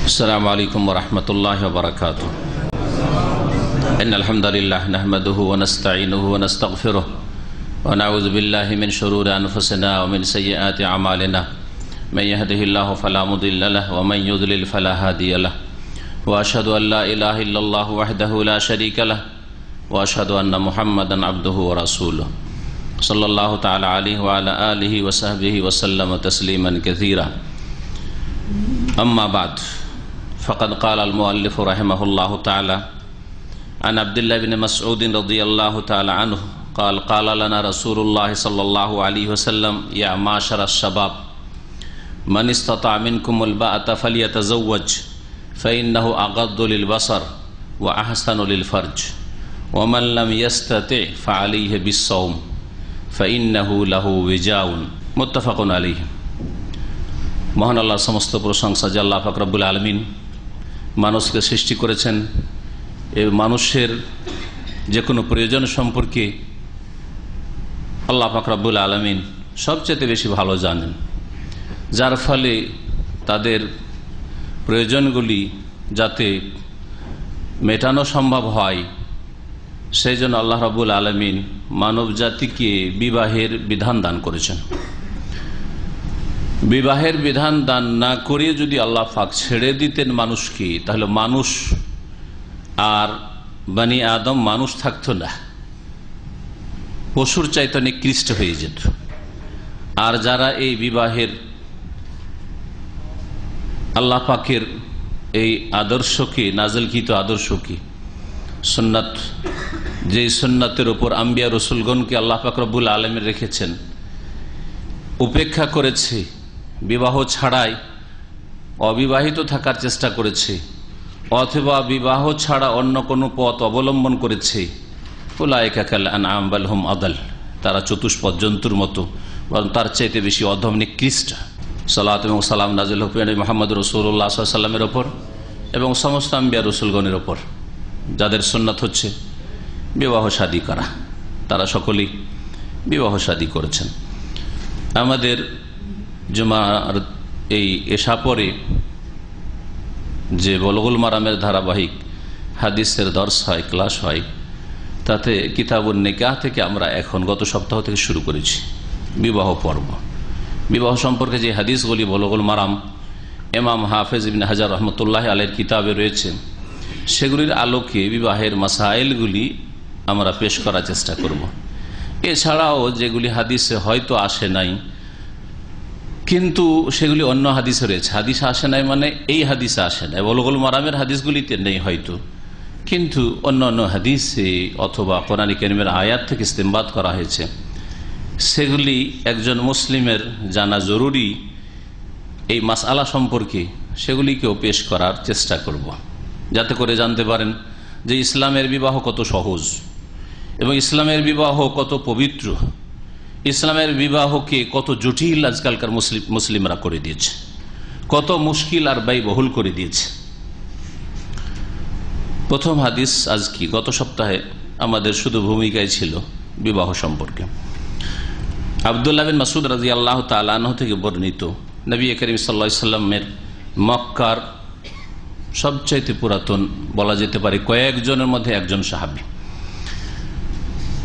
अस्सलामु अलैकुम वरहमतुल्लाहि वबरकातुहू। इन्नल हम्दुलिल्लाह नहमदुहु व नस्तईनुहु व नस्तगफिरुहु व नऊज़ु बिल्लाहि मिन शुरूरि अनफुसिना व मिन सय्यिआति अमालिना। मन यहदिहिल्लाहु फला मुदिल्ल लहु व मन युद्लिल फला हादिय लहु व अशहदु अन ला इलाहा इल्लल्लाहु वहदहु ला शरीका लहु व अशहदु अन्ना मुहम्मदन अब्दुहु व रसूलुहु सल्लल्लाहु तआला अलैहि व अला आलिहि व सहबिहि व सल्लम तस्लीमन कसीरा। अम्मा बाद फ़क़द क़ाल अल-मुअल्लिफ़ रहिमहुल्लाहु तआला अन अब्दुल्लाह बिन मसऊद रज़ियल्लाहु तआला अन्हु क़ाल क़ाल लना रसूलुल्लाह सल्लल्लाहु अलैहि वसल्लम या माशर अश-शबाब मन इस्तताअ मिनकुमुल बाअता फ़लियतज़व्वज फ़इन्नहु अग़द्दु लिल-बसर व अहसनु लिल-फ़र्ज व मन लम यस्तति' फ़अलैहि बिस-सौम फ़इन्नहु लहु विजाउन। मुत्तफ़क़ुन अलैहि। মহান আল্লাহর সমস্ত প্রশংসা যে আল্লাহ পাক রব্বুল আলামিন মানুষকে সৃষ্টি করেছেন। এই মানুষের যে কোনো প্রয়োজন সম্পর্কে আল্লাহ পাক রব্বুল আলামিন সবচেয়ে বেশি ভালো জানেন, যার ফলে তাদের প্রয়োজনগুলি যাতে মেটানো সম্ভব হয় সেই জন্য আল্লাহ রব্বুল আলামিন মানব জাতিকে বিবাহের বিধান দান করেছেন। বিবাহের বিধান দান না করে যদি আল্লাহ পাক ছেড়ে দিতেন মানুষকে, তাহলে মানুষ আর বনি আদম মানুষ থাকতো না, পশুর চাইতে নিকৃষ্ট হয়ে যেত। আর যারা এই বিবাহের আল্লাহ পাকের এই আদর্শকে নাজিলকৃত আদর্শকে সুন্নাত, যেই সুন্নাতের উপর আম্বিয়া রসুলগণকে আল্লাহ পাক রব্বুল আলামিন রেখেছেন, উপেক্ষা করেছে, বিবাহ ছাড়াই অবিবাহিত থাকার চেষ্টা করেছে অথবা বিবাহ ছাড়া অন্য কোনো পথ অবলম্বন করেছে, উলাইকা কাল আনআম বাল হুম আদাল, তারা চতুষ্পদ জন্তুর মতো, বরং তার চাইতে বেশি অধম নিকৃষ্ট। সালাত এবং সালাম নাজিল হোক মুহাম্মদ রাসূলুল্লাহ সাল্লাল্লাহু আলাইহি ওয়াসাল্লামের ওপর এবং সমস্ত আম্বিয়া রসুলগণের ওপর, যাদের সুন্নাত হচ্ছে বিবাহ শাদী করা, তারা সকলেই বিবাহ শাদী করেছেন। আমাদের জুমার এই এশা পরে যে বুলুগুল মারামের ধারাবাহিক হাদিসের দর্স হয়, ক্লাস হয়, তাতে কিতাবুন নিকাহ থেকে আমরা এখন গত সপ্তাহ থেকে শুরু করেছি বিবাহ পর্ব। বিবাহ সম্পর্কে যে হাদিসগুলি বুলুগুল মারাম ইমাম হাফেজ ইবনে হাজার রহমতুল্লাহ আলাইহির কিতাবে রয়েছে, সেগুলির আলোকে বিবাহের মাসাইলগুলি আমরা পেশ করার চেষ্টা করব। এছাড়াও যেগুলি হাদিসে হয়তো আসে নাই কিন্তু সেগুলি অন্য হাদিসে রয়েছে, হাদিসে আসে নাই মানে এই হাদিসে আসে নাই, বুলুগুল মারামের হাদিসগুলিতে নেই হয়তো, কিন্তু অন্য অন্য হাদিসে অথবা কোরআন কারীমের আয়াত থেকে ইস্তেমবাত করা হয়েছে, সেগুলি একজন মুসলিমের জানা জরুরি। এই মাসআলা সম্পর্কে সেগুলিকেও পেশ করার চেষ্টা করব, যাতে করে জানতে পারেন যে ইসলামের বিবাহ কত সহজ এবং ইসলামের বিবাহ কত পবিত্র, ইসলামের বিবাহকে কত জটিল আজকালকার মুসলিমরা করে দিয়েছে, কত মুশকিল আর ব্যয়বহুল করে দিয়েছে। প্রথম হাদিস আজ কি, গত সপ্তাহে আমাদের শুধু ভূমিকায় ছিল বিবাহ সম্পর্কে। আব্দুল্লাহ বিন মাসউদ রাদিয়াল্লাহু তাআলা আনহু থেকে বর্ণিত, নবী করিম সাল্লাল্লাহু আলাইহি ওয়াসাল্লামের মক্কার সবচাইতে পুরাতন বলা যেতে পারে কয়েকজনের মধ্যে একজন সাহাবী,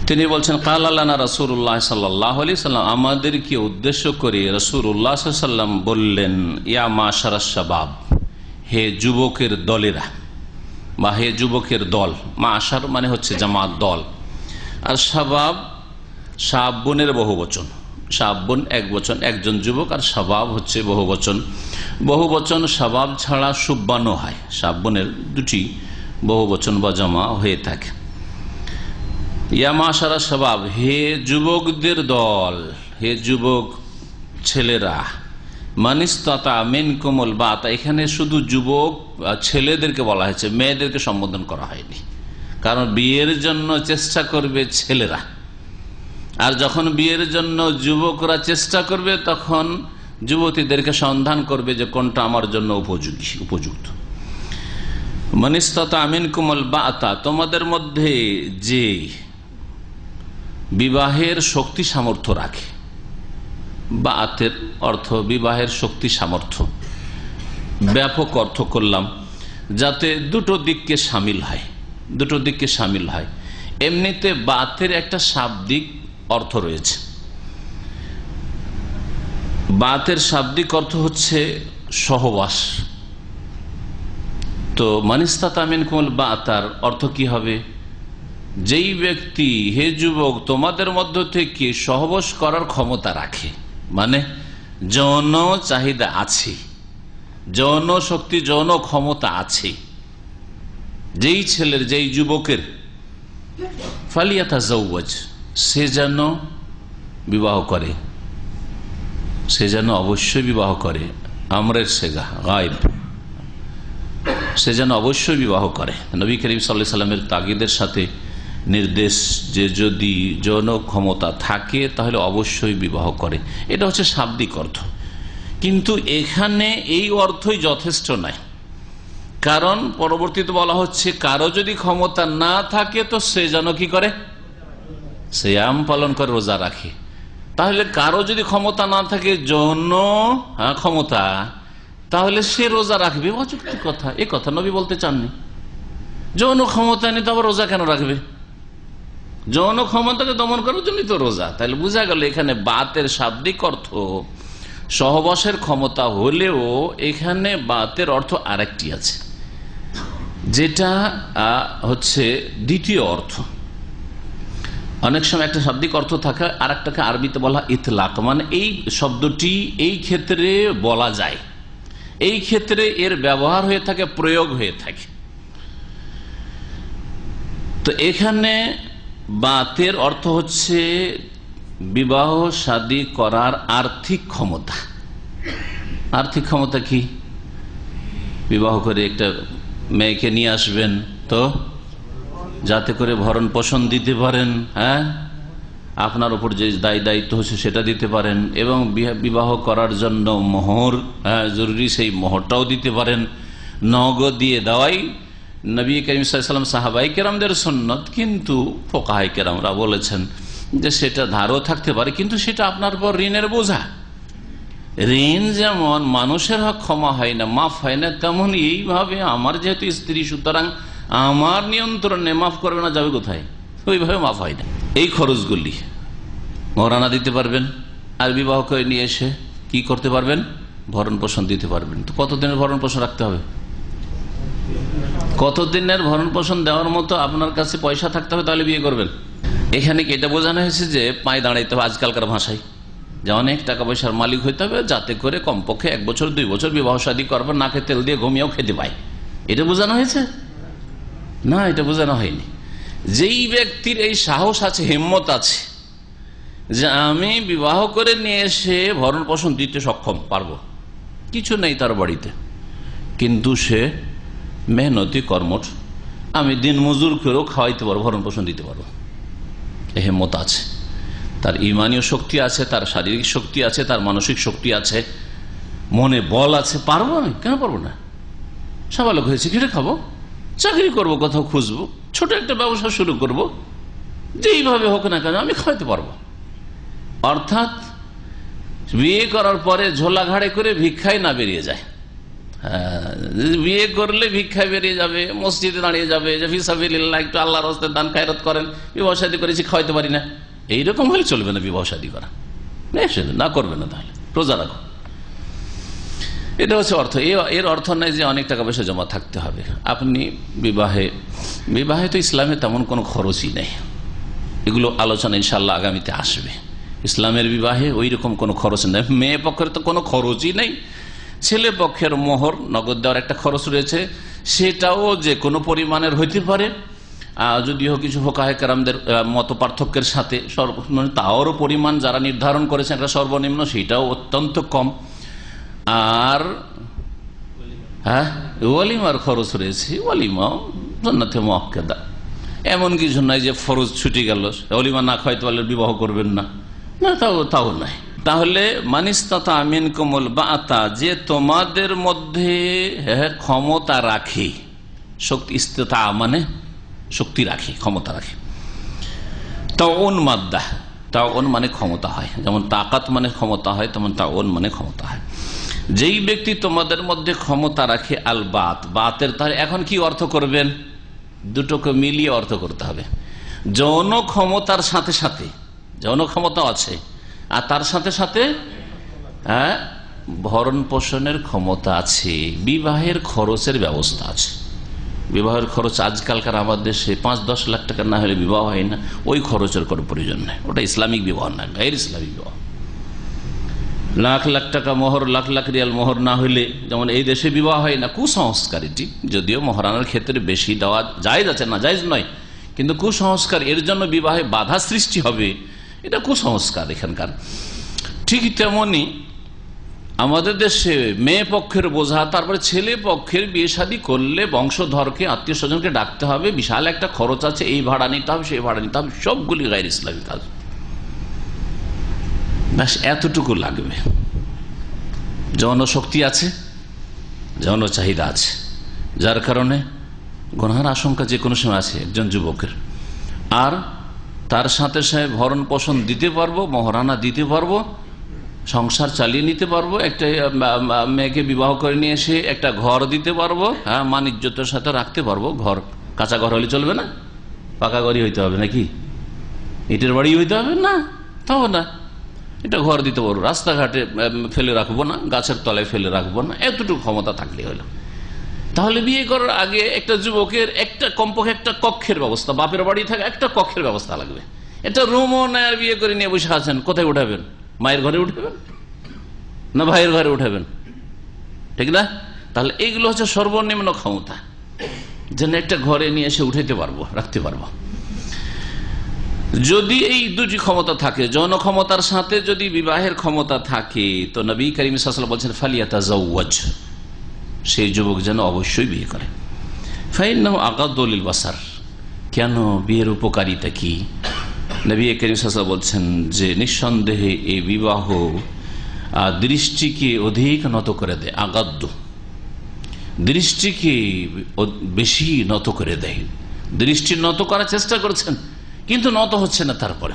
তিনি বলছেন কাল লানা রাসূলুল্লাহ সাল্লাল্লাহু আলাইহি ওয়াসাল্লাম, আমাদেরকে উদ্দেশ্য করে রাসূলুল্লাহ সাল্লাল্লাহু আলাইহি ওয়াসাল্লাম বললেন, ইয়া মাশারাশ শাবাব, হে যুবকের দলেরা বা হে যুবকের দল। মাশার মানে হচ্ছে জামাত, দল, আর শাবাব শাবনের বহুবচন, শাবন এক বচন, একজন যুবক, আর শাবাব হচ্ছে বহুবচন। বহুবচন শাবাব ছাড়া সুব্বানও হয়, শাবনের দুটি বহুবচন বা জামা হয়ে থাকে। ইয়া মাশারা শাবাব, হে যুবকদের দল, হে যুবক ছেলেরা। মানিস্তাতা মিনকুমুল বাতা, এখানে শুধু যুবক ছেলেদেরকে বলা হয়েছে, মেয়েদেরকে সম্বোধন করা হয়নি, কারণ বিয়ের জন্য চেষ্টা করবে ছেলেরা, আর যখন বিয়ের জন্য যুবকরা চেষ্টা করবে তখন যুবতীদেরকে সন্ধান করবে যে কোনটা আমার জন্য উপযুক্ত। মানিস্তাতা মিনকুমুল বাতা, তোমাদের মধ্যে যে বিবাহের শক্তি সামর্থ্য রাখে, বাতের অর্থ বিবাহের শক্তি সামর্থ্য, ব্যাপক অর্থ করলাম যাতে দুটো দিককে সামিল হয়। এমনিতে বাতের একটা শাব্দিক অর্থ রয়েছে। বাতের শাব্দিক অর্থ হচ্ছে সহবাস। তো মানিস্তাতা মিনকুমুল বাত, তার অর্থ কি হবে? যেই ব্যক্তি, হে যুবক, তোমাদের মধ্য থেকে সহবাস করার ক্ষমতা রাখে, মানে যৌন চাহিদা আছে, যৌন শক্তি, যৌন ক্ষমতা আছে, যেই ছেলের, যেই যুবকের, ফালিয়াতাজাওয়াজ, সে যেন বিবাহ করে, সে যেন অবশ্যই বিবাহ করে। আমরের সেগা গায়েব, সে যেন অবশ্যই বিবাহ করে। নবী করিম সাল্লাল্লাহু আলাইহি সাল্লামের তাগিদের সাথে নির্দেশ যে যদি যৌন ক্ষমতা থাকে তাহলে অবশ্যই বিবাহ করে। এটা হচ্ছে শাব্দিক অর্থ। কিন্তু এখানে এই অর্থই যথেষ্ট নয়, কারণ পরবর্তীতে বলা হচ্ছে কারো যদি ক্ষমতা না থাকে তো সে যেন কি করে? সিয়াম পালন করে, রোজা রাখে। তাহলে কারো যদি ক্ষমতা না থাকে, যৌন ক্ষমতা, তাহলে সে রোজা রাখবে। অযৌক্তিক কথা, এ কথা নবী বলতে চাননি। যৌন ক্ষমতা নেই তো আবার রোজা কেন রাখবে? যৌন ক্ষমতাকে দমন করার জন্যই তো রোজা। তাহলে বোঝা গেল এখানে বাতের শাব্দিক অর্থ সহবাসের ক্ষমতা হলেও এখানে বাতের অর্থ আরেকটি আছে, যেটা হচ্ছে দ্বিতীয় অর্থ। অনেক সময় একটা শাব্দিক অর্থ থাকে, আর একটাকে আরবিতে বলা ইতলাক, মানে এই শব্দটি এই ক্ষেত্রে বলা যায়, এই ক্ষেত্রে এর ব্যবহার হয়ে থাকে, প্রয়োগ হয়ে থাকে। তো এখানে বাতের অর্থ হচ্ছে বিবাহ শাদী করার আর্থিক ক্ষমতা। আর্থিক ক্ষমতা কি? বিবাহ করে একটা মেয়েকে নিয়ে আসবেন তো যাতে করে ভরণ পোষণ দিতে পারেন, হ্যাঁ, আপনার উপর যে দায়িত্ব হচ্ছে সেটা দিতে পারেন, এবং বিবাহ করার জন্য মোহর জরুরি, সেই মোহরটাও দিতে পারেন। নগদ দিয়ে দেওয়াই নবী করিম সাল্লাল্লাহু আলাইহি ওয়াসাল্লাম সাহাবায়ে কেরামদের সুন্নত, কিন্তু ফুকাহায়ে কেরামরা বলেছেন যে সেটা ধারও থাকতে পারে, কিন্তু সেটা আপনার উপর ঋণের বোঝা। ঋণ যেমন মানুষের হক ক্ষমা হয় না, মাফ হয় না, তেমন এইভাবে আমার যেহেতু স্ত্রী, সুতরাং আমার নিয়ন্ত্রণে মাফ করবে না, যাবে কোথায়? ওইভাবে মাফ হয় না। এই খরচগুলি মহারানা দিতে পারবেন, আর বিবাহ করে নিয়ে এসে কি করতে পারবেন? ভরণ পোষণ দিতে পারবেন। তো কতদিনের ভরণ পোষণ রাখতে হবে? কতদিনের ভরণ পোষণ দেওয়ার মতো আপনার কাছে পয়সা থাকতে হবে, তাহলে বিয়ে করবেন। এখানে কি এটা বোঝানো হয়েছে যে পায়ে দাঁড়াইতে হবে আজকালকার ভাষায়, যে অনেক টাকা পয়সার মালিক হইতে হবে যাতে করে কমপক্ষে 1 বছর 2 বছর বিবাহ শাদী করবেন, নাকে তেল দিয়ে ঘুমিয়েও খেতে পায়? এটা বোঝানো হয়েছে? না, এটা বোঝানো হয়নি। যেই ব্যক্তির এই সাহস আছে, হিম্মত আছে যে আমি বিবাহ করে নিয়ে এসে ভরণ পোষণ দিতে সক্ষম, পারবো, কিছু নেই তার বাড়িতে, কিন্তু সে মেহনতি কর্মঠ, আমি দিন মজুর করেও খাওয়াইতে পারবো, ভরণ পোষণ দিতে পারবো, এই হিম্মত আছে। তার ইমানীয় শক্তি আছে, তার শারীরিক শক্তি আছে, তার মানসিক শক্তি আছে, মনে বল আছে, পারবো। আমি কেন পারবো না? সাবালক হয়েছে, খেটে খাবো, চাকরি করবো, কোথাও খুঁজবো, ছোট একটা ব্যবসা শুরু করব, যেইভাবে হোক না কেন আমি খাওয়াতে পারবো। অর্থাৎ বিয়ে করার পরে ঝোলা ঘাড়ে করে ভিক্ষায় না বেরিয়ে যায়। বিয়ে করলে ভিক্ষায় বেরিয়ে যাবে, মসজিদে দাঁড়িয়ে যাবে, যে ফিসাবিলিল্লাহ একটু আল্লাহর রাস্তায় দান খায়রাত করেন, বিবাহ শাদী করেছি খাওয়াইতে পারি না, এইরকম হলে চলবে না। বিবাহ শাদী করা না, করবে না, তাহলে রোজা রাখো। এটা হচ্ছে অর্থ। এর অর্থ নয় যে অনেক টাকা পয়সা জমা থাকতে হবে। আপনি বিবাহে তো ইসলামে তেমন কোনো খরচই নেই, এগুলো আলোচনা ইনশাল্লাহ আগামীতে আসবে। ইসলামের বিবাহে ওই রকম কোনো খরচ নেই, মেয়ে পক্ষের তো কোনো খরচই নেই। ছেলে পক্ষের মোহর নগদ দেওয়ার একটা খরচ রয়েছে, সেটাও যে কোনো পরিমাণের হইতে পারে, যদিও কিছু ফুকাহে কেরামদের মত পার্থক্যের সাথে তাওরও পরিমাণ যারা নির্ধারণ করেছেন এটা সর্বনিম্ন, সেটাও অত্যন্ত কম। আর ওয়ালিমার খরচ রয়েছে, ওয়ালিমাও সুন্নাতে মুআক্কাদা, এমন কিছু নাই যে ফরজ ছুটি গেল, ওয়ালিমা না খাওয়াইতে পারলে বিবাহ করবেন না, তাও নাই। তাহলে মানিস্তাতা মিনকুমুল বাতা, যে তোমাদের মধ্যে ক্ষমতা রাখে, শক্তি, ইস্তেতা মানে শক্তি রাখে, ক্ষমতা রাখে। তাউন মাদ্দা, তাউন মানে ক্ষমতা হয়, যেমন তাকাত মানে ক্ষমতা হয়, তেমন তাউন মানে ক্ষমতা হয়। যেই ব্যক্তি তোমাদের মধ্যে ক্ষমতা রাখে আল বাত, বাতের তাহলে এখন কি অর্থ করবেন? দুটোকে মিলিয়ে অর্থ করতে হবে। যৌন ক্ষমতার সাথে সাথে, যৌন ক্ষমতা আছে আর তার সাথে সাথে ভরণ পোষণের ক্ষমতা আছে, বিবাহের খরচের ব্যবস্থা আছে। বিবাহের খরচ আজকালকার আমাদের দেশে 5-10 লাখ টাকা না হলে বিবাহ হয় না, ওই খরচের কোনো প্রয়োজন নেই। ওটা ইসলামিক বিবাহ না, গায়ের ইসলামিক বিবাহ। লাখ লাখ টাকা মোহর, লাখ লাখ রিয়াল মোহর না হইলে যেমন এই দেশে বিবাহ হয় না। কুসংস্কার এটি, যদিও মহারানার ক্ষেত্রে বেশি দেওয়া জায়েজ আছে, না জায়েজ নয়, কিন্তু কুসংস্কার, এর জন্য বিবাহে বাধা সৃষ্টি হবে, এটা কুসংস্কার এখানকার। ঠিক তেমনি আমাদের দেশে মেয়ে পক্ষের বোঝা, তারপরে ছেলে পক্ষের বিয়ে শাদী করলে বংশধরকে, আত্মীয় স্বজনকে ডাকতে হবে, বিশাল একটা খরচ আছে, এই ভাড়া নিতে হবে, সেই ভাড়া নিতে হবে, সবগুলি গায়ের ইসলামী কাজ। ব্যাস এতটুকু লাগবে। জনশক্তি আছে, জন চাহিদা আছে, যার কারণে গুনাহের আশঙ্কা যে কোনো সময় আছে একজন যুবকের। আর তার সাথে সাথে ভরণ পোষণ দিতে পারবো, মহারানা দিতে পারবো, সংসার চালিয়ে নিতে পারবো, একটা মেয়েকে বিবাহ করে নিয়ে এসে একটা ঘর দিতে পারবো, হ্যাঁ, মান ইজ্জতের সাথে রাখতে পারবো। ঘর কাঁচা ঘর হলে চলবে না, পাকা ঘরই হইতে হবে নাকি? ইটের বাড়ি হইতে হবে না, তাও না, এটা ঘর দিতে পারবো, রাস্তাঘাটে ফেলে রাখবো না, গাছের তলায় ফেলে রাখবো না, এতটুকু ক্ষমতা থাকলে হলো। তাহলে বিয়ে করার আগে একটা যুবকের একটা কমপক্ষে একটা কক্ষের ব্যবস্থা, বাপের বাড়ি থাকে একটা কক্ষের ব্যবস্থা লাগবে। এটা রুমও না, বিয়ে করে নিয়ে বসে আছেন, কোথায় উঠাবেন? মায়ের ঘরে উঠাবেন না ভাইয়ের ঘরে উঠাবেন? ঠিক না? তাহলে এইগুলো হচ্ছে সর্বনিম্ন ক্ষমতা, যেন একটা ঘরে নিয়ে এসে উঠাইতে পারবো, রাখতে পারবো। যদি এই দুটি ক্ষমতা থাকে, যৌন ক্ষমতার সাথে যদি বিবাহের ক্ষমতা থাকে, তো নবী করিম সাল্লাল্লাহু আলাইহি ওয়াসাল্লাম বলছেন ফালিয়াতাজাওয়াজ, সেই যুবক যেন অবশ্যই বিয়ে করে। ফাইন্নাহু আগাদ্দু লিল বাসার, কেন? বিয়ের উপকারিতা কি? নবী করিম সাল্লাল্লাহু আলাইহি ওয়াসাল্লাম বলছেন যে নিঃসন্দেহে এই বিবাহ দৃষ্টিকে অধিক নত করে দেয়। আগাদ্দু, দৃষ্টিকে বেশি নত করে দেয়। দৃষ্টি নত করার চেষ্টা করছেন কিন্তু নত হচ্ছে না, তারপরে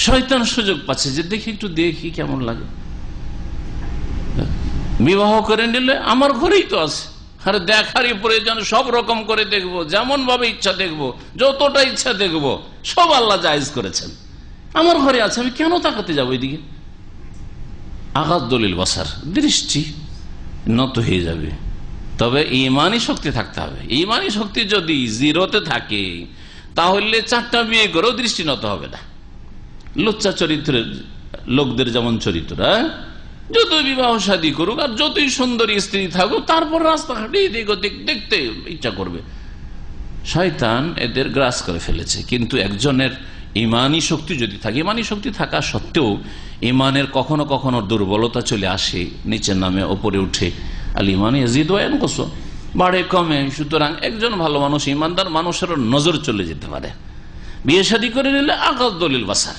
শয়তান সুযোগ পাচ্ছে যে দেখি একটু দেখি কেমন লাগে। বিবাহ করে নিলে আমার ঘরেই তো আছে, আরে দেখারই প্রয়োজন, সব রকম করে দেখবো, যেমন ভাবে ইচ্ছা দেখবো, যতটা ইচ্ছা দেখবো, সব আল্লাহ জায়েজ করেছেন, আমার ঘরে আছে, আমি কেন তাকাতে যাবো এদিকে? আগাদ্দু লিল বাসার, দৃষ্টি নত হয়ে যাবে। তবে ঈমানি শক্তি থাকতে হবে। ঈমানি শক্তি যদি জিরোতে থাকে তাহলে 4টা বিয়ে করেও দৃষ্টি নত হবে না। লুচ্চা চরিত্রের লোকদের যেমন চরিত্র, যতই বিবাহ শাদী করুক আর যতই সুন্দরী স্ত্রী থাকুক, তারপর রাস্তাঘাটে দেখতে ইচ্ছা করবে। শয়তান এদের গ্রাস করে ফেলেছে। কিন্তু একজনের ইমানি শক্তি যদি থাকে, ইমানি শক্তি থাকা সত্ত্বেও ইমানের কখনো কখনো দুর্বলতা চলে আসে, নিচের নামে ওপরে উঠে, আল ইমান ইয়াজিদু ওয়া ইয়ানকুসু, বাড়ে কমে। সুতরাং একজন ভালো মানুষ, ইমানদার মানুষের নজর চলে যেতে পারে। বিয়ে শাদী করে নিলে আগাদ্দু লিল বাসার,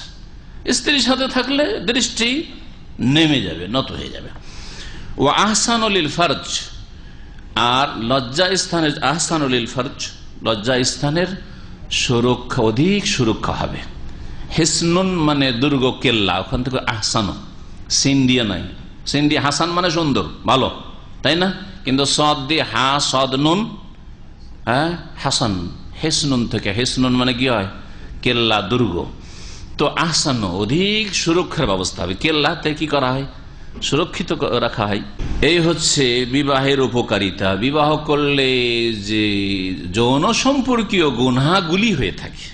স্ত্রীর সাথে থাকলে দৃষ্টি নেমে যাবে, নত হয়ে যাবে। ও আহসানু লিল ফারজ, আর লজ্জা স্থানের, আহসানু লিল ফারজ, লজ্জা স্থানের সুরক্ষা, অধিক সুরক্ষা হবে। হিসনুন মানে দুর্গ, কেল্লা, ওখান থেকে আহসানু, সিন দিয়ে নাই, সিন দিয়ে হাসান মানে সুন্দর ভালো, তাই না? কিন্তু সদ দিয়ে হা সদ নুন, হ্যাঁ, হাসান, হেসনুন থেকে, হেসনুন মানে কি হয়? কেল্লা, দুর্গ। তো আহসানু অধিক সুরক্ষার ব্যবস্থা হবে। কেল্লাতে কি করা হয়? সুরক্ষিত রাখা হয়। এই হচ্ছে বিবাহের উপকারিতা। বিবাহ করলে যে যৌন সম্পর্কীয় গুনাহগুলি হয়ে থাকে,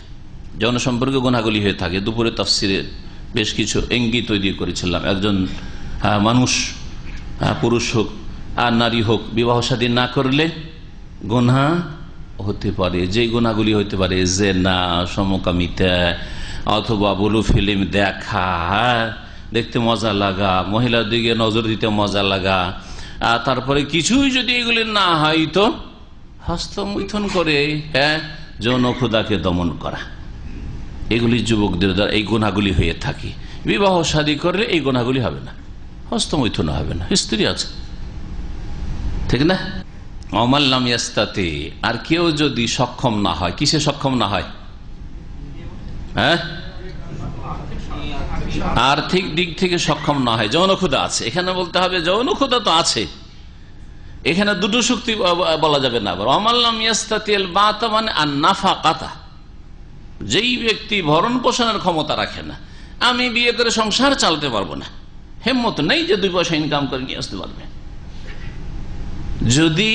যৌন সম্পর্কীয় গুনাহগুলি হয়ে থাকে, দুপুরে তাফসিরে বেশ কিছু ইঙ্গিত তৈরি করেছিলাম। একজন মানুষ, পুরুষ হোক আর নারী হোক, বিবাহ শাদী না করলে গুনাহ হতে পারে। যে গুনাহগুলি হতে পারে জিনা, সমকামিতা, অথবা ব্লু ফিল্ম দেখা, দেখতে মজা লাগা, মহিলার দিকে নজর দিতে মজা লাগা, তারপরে কিছুই যদি এগুলি না হয় তো হস্তমৈথুন করে যৌন ক্ষুধাকে দমন করা, এগুলি যুবকদের দ্বারা এই গুনাহগুলি হয়ে থাকে। বিবাহ শাদী করলে এই গুনাহগুলি হবে না, হস্তমৈথুন হবে না, স্ত্রী আছে, ঠিক না? অমাল্লাম ইয়াস্তাতি, আর কেউ যদি সক্ষম না হয়, কিসে সক্ষম না হয়? আর্থিক দিক থেকে সক্ষম না হয়, যৌন ক্ষুধা আছে, এখানে বলতে হবে যৌন ক্ষুধা তো আছে, এখানে দুটো শক্তি বলা যাবে না। আবার অমাল্লাম ইয়াস্তাতিল বাতা মানে আর নাফাকাতা, যেই ব্যক্তি ভরণ পোষণের ক্ষমতা রাখে না, আমি বিয়ে করে সংসার চালাতে পারবো না, হিম্মত নেই যে 2 পয়সা ইনকাম করে নিয়ে আসতে পারবে। যদি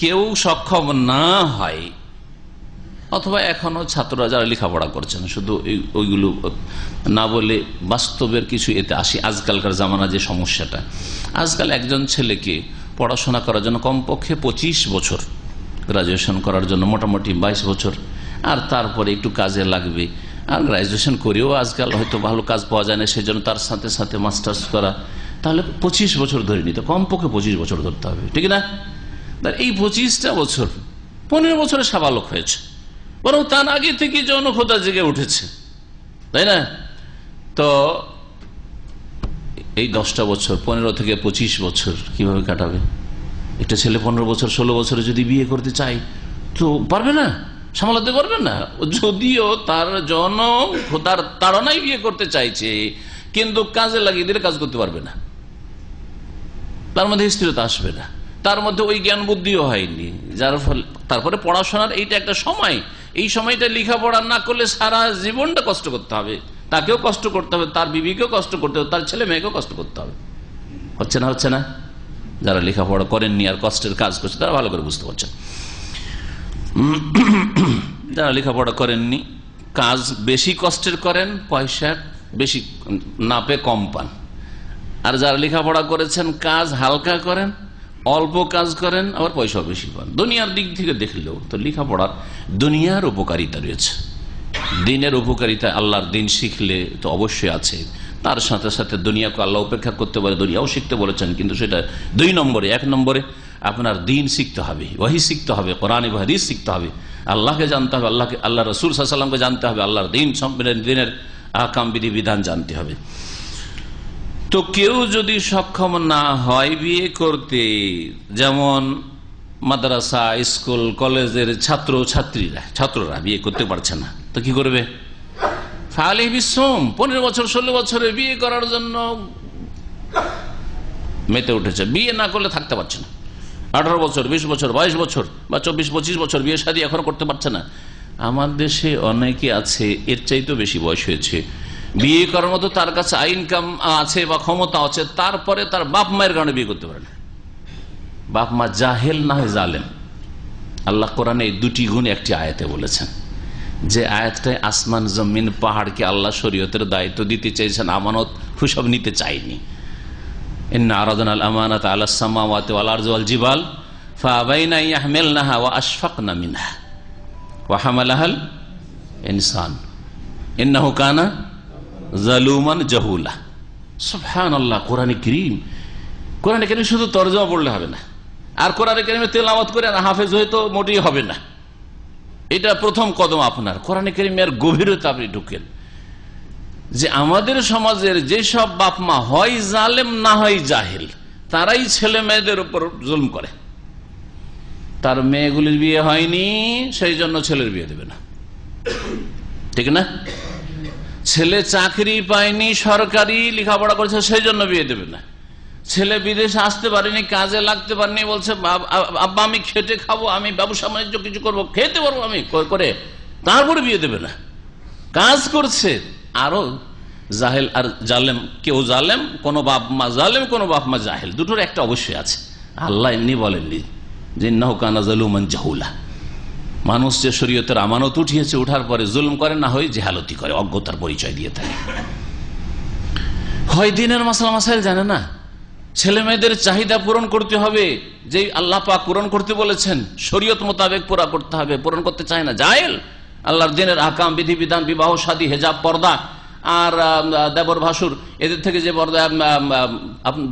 কেউ সক্ষম না হয়, অথবা এখনো ছাত্ররা যারা লেখাপড়া করছেন, শুধু ওইগুলো না বলে বাস্তবের কিছু এতে আসি। আজকালকার জামানা যে সমস্যাটা, আজকাল একজন ছেলেকে পড়াশোনা করার জন্য কমপক্ষে 25 বছর, গ্রাজুয়েশন করার জন্য মোটামুটি 22 বছর, আর তারপরে একটু কাজে লাগবে, আর গ্রাজুয়েশন করেও আজকাল হয়তো ভালো কাজ পাওয়া যায় না, সেই জন্য তার সাথে সাথে মাস্টার্স করা, তাহলে 25 বছর ধরে নিতে, কমপক্ষে 25 বছর ধরতে হবে, ঠিক না? এই 25টা বছর 15 বছরে সাবালক হয়েছে, বরং তার আগে থেকে যৌন ক্ষুধা জেগে উঠেছে, তাই না? তো এই 10টা বছর, 15 থেকে 25 বছর কিভাবে কাটাবে? একটা ছেলে 15 বছর 16 বছরে যদি বিয়ে করতে চাই তো পারবে না, সামলাতে পারবে না। যদিও তার যৌন ক্ষুধার তাড়নায় বিয়ে করতে চাইছে, কিন্তু কাজে লাগিয়ে দিলে কাজ করতে পারবে না, তার মধ্যে স্থিরতা আসবে না, তার মধ্যে ওই জ্ঞান বুদ্ধিও হয়নি, যার ফলে তারপরে পড়াশোনার এইটা একটা সময়, এই সময়টা লেখাপড়া না করলে সারা জীবনটা কষ্ট করতে হবে, তাকেও কষ্ট করতে হবে, তার বিবিকেও কষ্ট করতে হবে, তার ছেলে মেয়েকেও কষ্ট করতে হবে। হচ্ছে না? হচ্ছে না? যারা লেখাপড়া করেননি আর কষ্টের কাজ করছে তারা ভালো করে বুঝতে পারছেন। যারা লেখাপড়া করেননি, কাজ বেশি কষ্টের করেন, পয়সা বেশি না পেয়ে কম পান। আর যারা লেখাপড়া করেছেন, কাজ হালকা করেন, অল্প কাজ করেন, আবার পয়সাও বেশি পান। দুনিয়ার দিক থেকে দেখলেও তো লেখাপড়ার দুনিয়ার উপকারিতা রয়েছে, দিনের উপকারিতা, আল্লাহর দিন শিখলে তো অবশ্যই আছে, তার সাথে সাথে দুনিয়াকে আল্লাহ উপেক্ষা করতে পারে, দুনিয়াও শিখতে বলেছেন, কিন্তু সেটা 2 নম্বরে। 1 নম্বরে আপনার দিন শিখতে হবে, ওয়াহি শিখতে হবে, কোরআন এবং হাদিস শিখতে হবে, আল্লাহকে জানতে হবে, আল্লাহ রসুল সাল্লাল্লাহু আলাইহি ওয়াসাল্লামকে জানতে হবে, আল্লাহর দিন দিনের আহকাম বিধি বিধান জানতে হবে। তো কেউ যদি সক্ষম না হয় বিয়ে করতে, যেমন মাদ্রাসা, স্কুল, কলেজের ছাত্ররা বিয়ে করতে পারছে না, তো কি করবে? ফালে বিশ্বম 15 বছর 16 বছরে বিয়ে করার জন্য মেতে উঠেছে, বিয়ে না করলে থাকতে পারছে না। 18 বছর, 20 বছর, 22 বছর বা 24-25 বছর বিয়ে শাদী এখনো করতে পারছে না। আমার দেশে অনেকে আছে এর চাইতেও বেশি বয়স হয়েছে, বিয়ে করার মতো তার কাছে ইনকাম আছে বা ক্ষমতা আছে, তারপরে তার বাপ মায়ের কারণে বিয়ে করতে পারে না। বাপ মা জাহেল না হয় জালেম। আল্লাহ কোরআনে এই 2টি গুণ একটি আয়াতে বলেছেন, যে আয়াতটায় আসমান জমিন পাহাড়কে আল্লাহ শরীয়তের দায়িত্ব দিতে চাইছেন, আমানত হুসব নিতে চাইনি। ইন্না আরাদনা আল আমানাতা আলাস সামাওয়াতি ওয়াল আরদি ওয়াল জিবাল ফাআবাইনা ইয়াহমিলনাহা ওয়া আশফাকনা মিনহা ওয়া হামালাহাল ইনসান ইন্নাহু কানা জালুমান জাহুলা। সুবহানাল্লাহ। কোরআনে কারীম শুধু তরজমা পড়লে হবে না, আর কোরআনে কারীমে তেলাওয়াত করে আর হাফেজ হয়তো মোটেই হবে না। এটা প্রথম কদম আপনার, কোরআনে কারীমের গভীরতা আপনি ঢুকেন, যে আমাদের সমাজের যেসব বাপ মা হয় জালেম না হয় জাহেল, তারাই ছেলে মেয়েদের উপর জুলম করে। তার মেয়েগুলির বিয়ে হয়নি, সেই জন্য ছেলের বিয়ে দেবে না, ঠিক না? ছেলে চাকরি পায়নি, সরকারি লেখাপড়া করেছে, সেই জন্য বিয়ে দেবে না। ছেলে বিদেশে আসতে পারেনি, কাজে লাগতে পারেনি, বলছে আব্বা আমি খেটে খাবো, আমি ব্যবসা বাণিজ্য কিছু করবো, খেতে পারবো আমি করে, তারপরে বিয়ে দেবে না। কাজ করছে, আরো জাহেল আর জালেম, কেউ জালেম, কোন বাপ মা জালেম, কোন বাপ মা জাহেল, দুটোর একটা অবশ্যই আছে। আল্লাহ এমনি বলেননি যে ইন্নাহু কানা জালুমান জাহুলা। মানুষ যে শরীয়তের আমানত উঠিয়েছে, উঠার পরে জুলুম করে, না হয় জেহালতি করে, অজ্ঞতার পরিচয় দিয়ে থাকে, হয় দিনের মাসলা মাসাইল জানে না। ছেলে মেয়েদের চাহিদা পূরণ করতে হবে, যে আল্লাহ পাক পূরণ করতে বলেছেন, শরীয়ত মোতাবেক পুরা করতে হবে, পূরণ করতে চায় না, জাহেল। আল্লাহর দিনের আহকাম বিধি বিধান, বিবাহ শাদী, হেজাব, পর্দা, আর দেবর ভাসুর, এদের থেকে যে পর্দা,